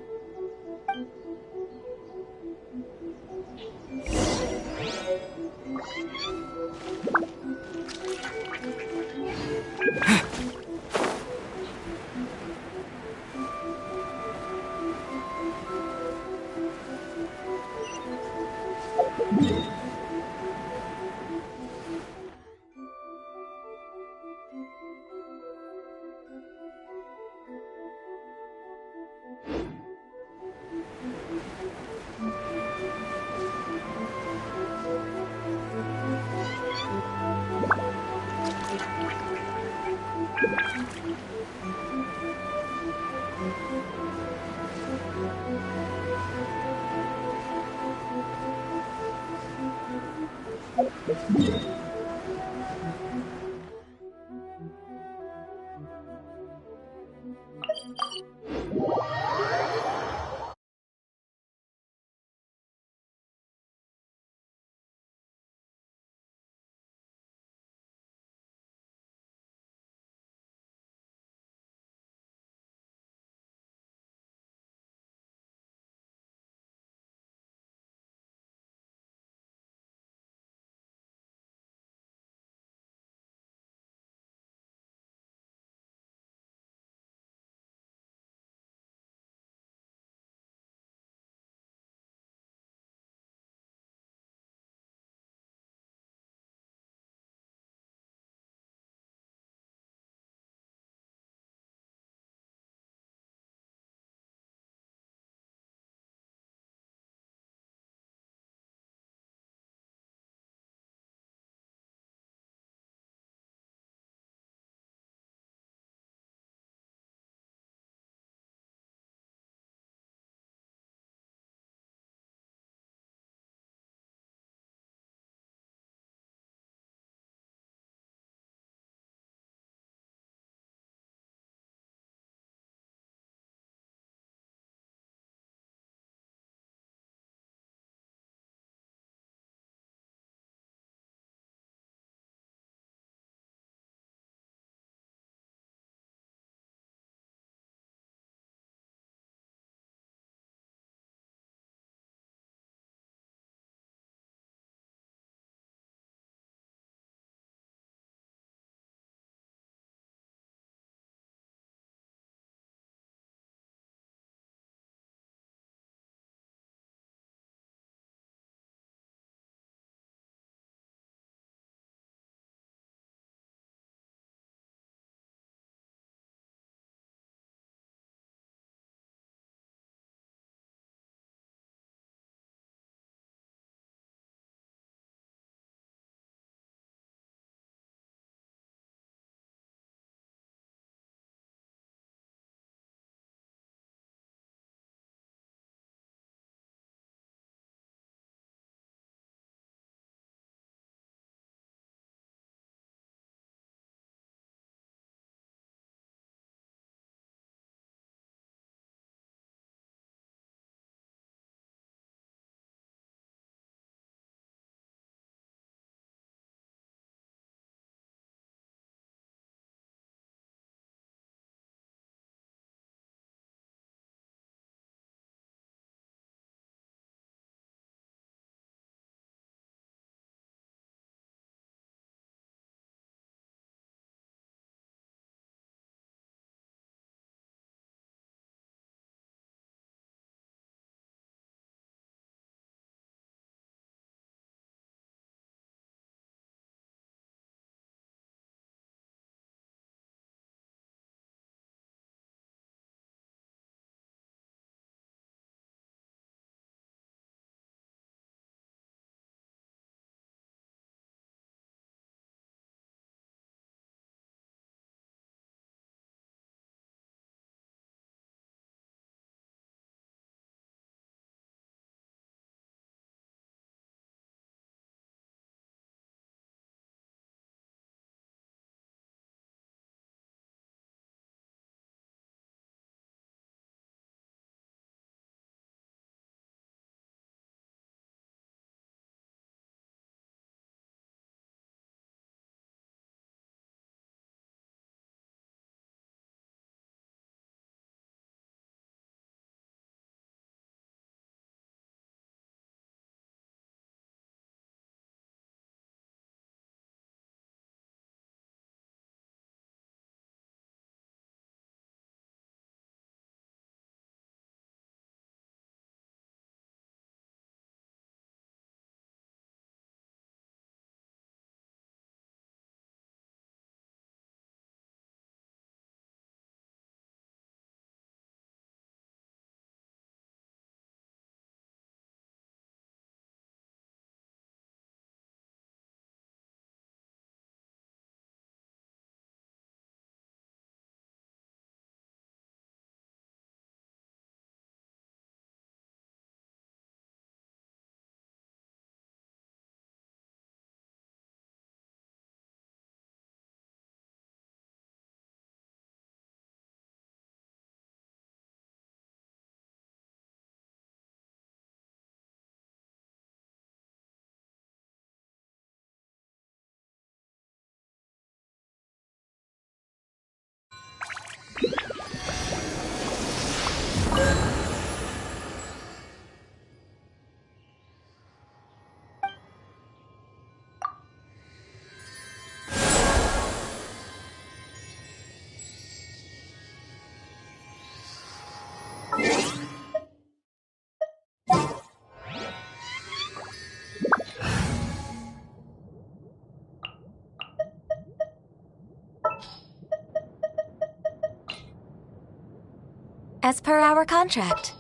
as per our contract.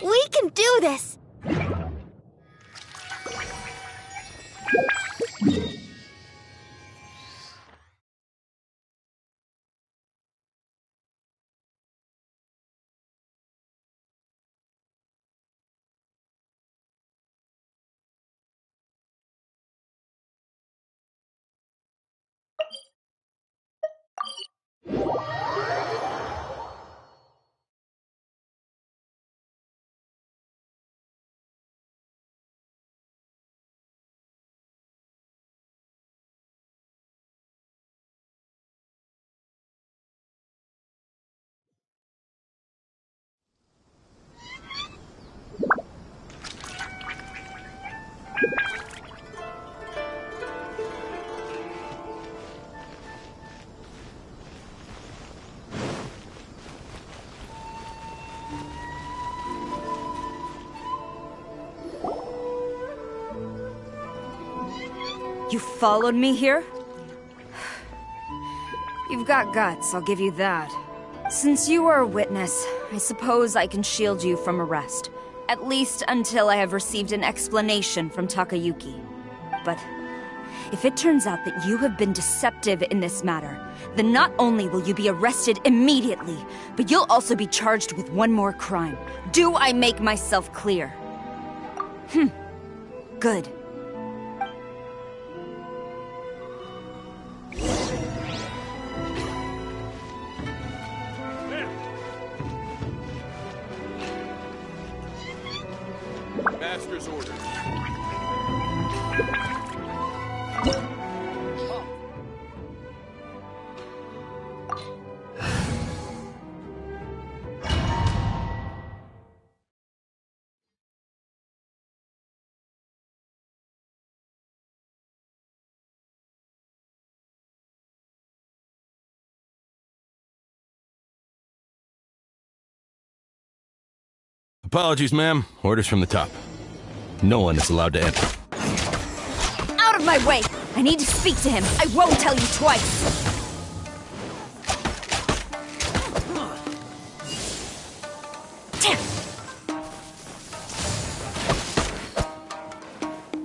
We can do this! You followed me here? You've got guts, I'll give you that. Since you are a witness, I suppose I can shield you from arrest. At least until I have received an explanation from Takayuki. But if it turns out that you have been deceptive in this matter, then not only will you be arrested immediately, but you'll also be charged with one more crime. Do I make myself clear? Good. Master's orders. Apologies, ma'am. Orders from the top. No one is allowed to enter. Out of my way! I need to speak to him. I won't tell you twice.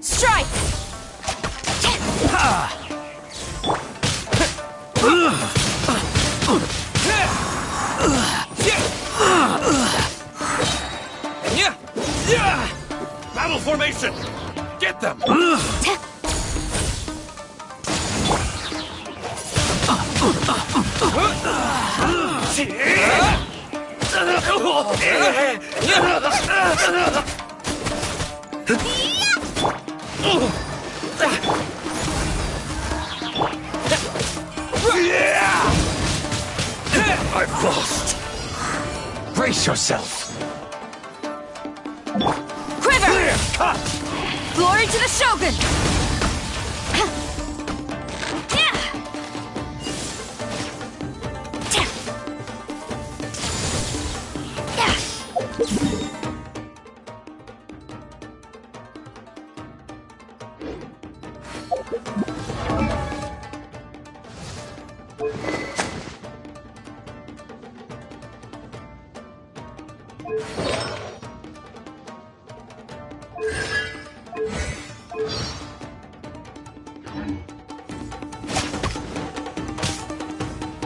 Strike! Battle formation! Get them! I've lost. Brace yourself. Quiver! Glory to the Shogun!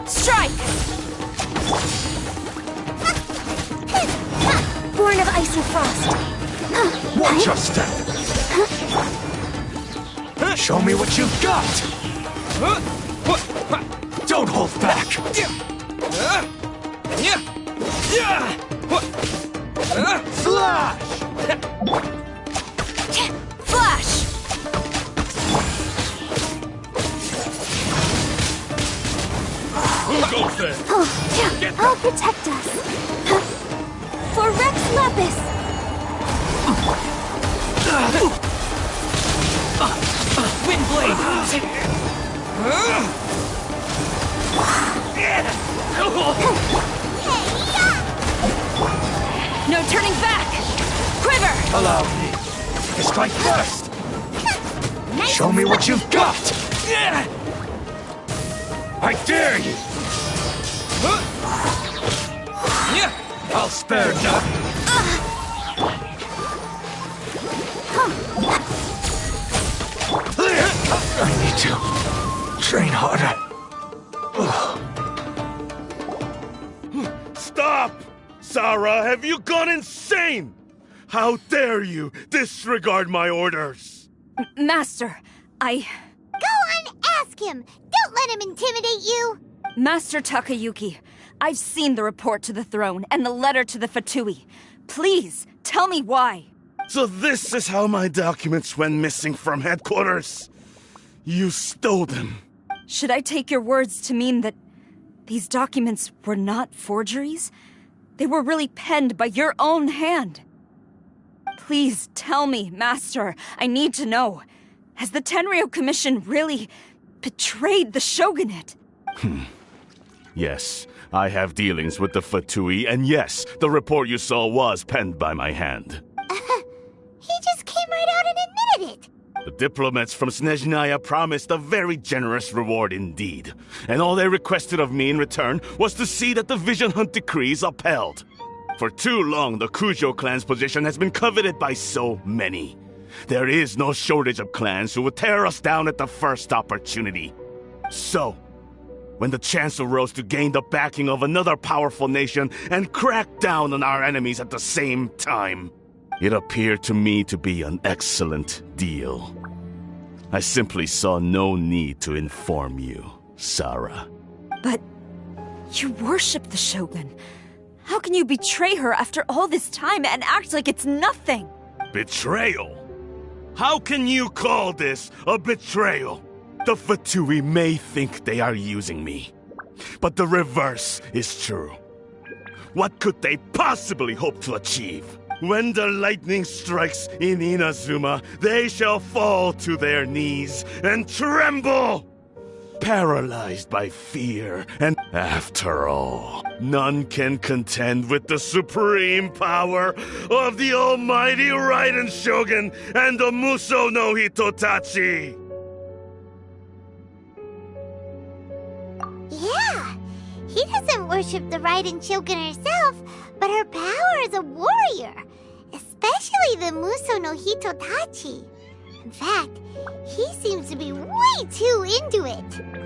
Strike! Born of ice and frost. Watch your step. Show me what you've got. Don't hold back. Flash! Flash! Who goes there? I'll protect us. For Rex Lapis! Windblade! No turning back! Quiver! Allow me to strike first. Show me what you've got. I dare you. I'll spare ya! I need to train harder. Stop! Sarah, have you gone insane? How dare you disregard my orders? Master, Go on, ask him! Don't let him intimidate you! Master Takayuki, I've seen the report to the throne and the letter to the Fatui. Please, tell me why. So this is how my documents went missing from headquarters? You stole them. Should I take your words to mean that these documents were not forgeries? They were really penned by your own hand. Please tell me, Master. I need to know. Has the Tenryo Commission really betrayed the Shogunate? Yes, I have dealings with the Fatui, and yes, the report you saw was penned by my hand. He just came right out and admitted it! The diplomats from Snezhnaya promised a very generous reward indeed, and all they requested of me in return was to see that the Vision Hunt decrees upheld. For too long, the Kujo clan's position has been coveted by so many. There is no shortage of clans who would tear us down at the first opportunity. So, when the chance arose to gain the backing of another powerful nation and crack down on our enemies at the same time, it appeared to me to be an excellent deal. I simply saw no need to inform you, Sarah. But you worship the Shogun. How can you betray her after all this time and act like it's nothing? Betrayal? How can you call this a betrayal? The Fatui may think they are using me, but the reverse is true. What could they possibly hope to achieve? When the lightning strikes in Inazuma, they shall fall to their knees and tremble, paralyzed by fear. And after all, none can contend with the supreme power of the almighty Raiden Shogun and the Muso no Hitotachi. Yeah, he doesn't worship the Raiden Shogun herself, but her power as a warrior, especially the Muso no Hitotachi. In fact, he seems to be way too into it.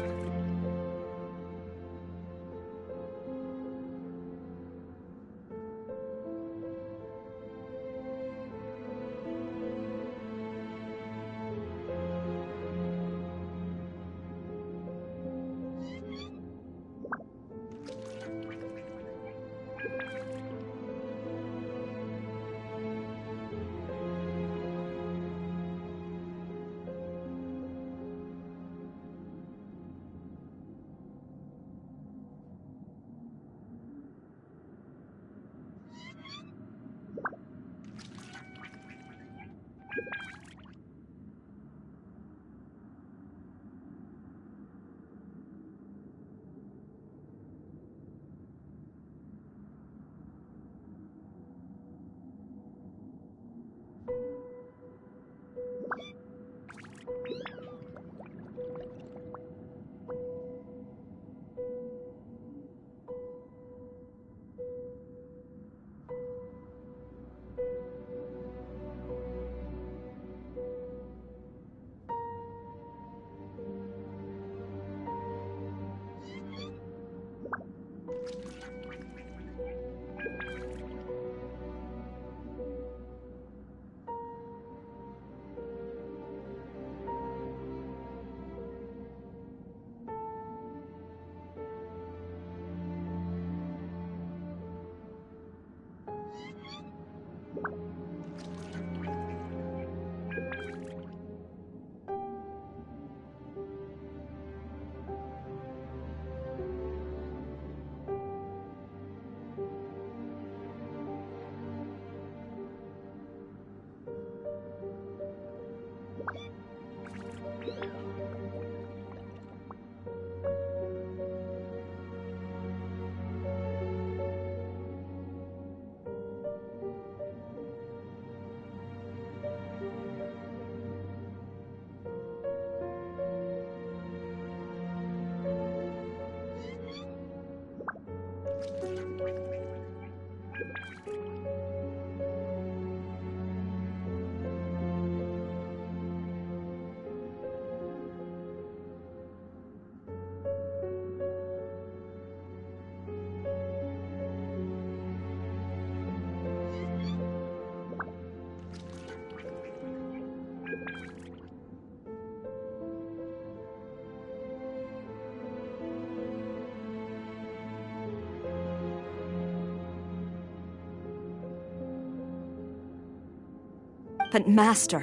But Master,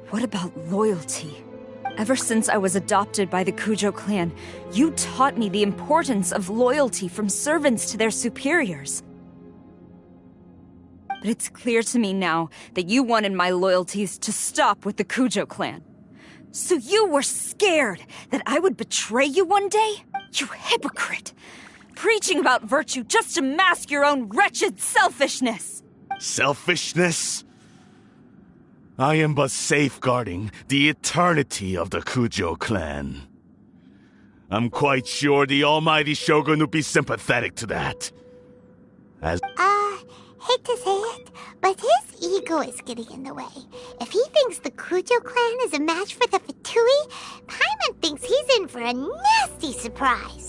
what about loyalty? Ever since I was adopted by the Kujo clan, you taught me the importance of loyalty from servants to their superiors. But it's clear to me now that you wanted my loyalties to stop with the Kujo clan. So you were scared that I would betray you one day? You hypocrite! Preaching about virtue just to mask your own wretched selfishness! Selfishness? I am but safeguarding the eternity of the Kujo clan. I'm quite sure the almighty Shogun would be sympathetic to that. Hate to say it, but his ego is getting in the way. If he thinks the Kujo clan is a match for the Fatui, Paimon thinks he's in for a nasty surprise.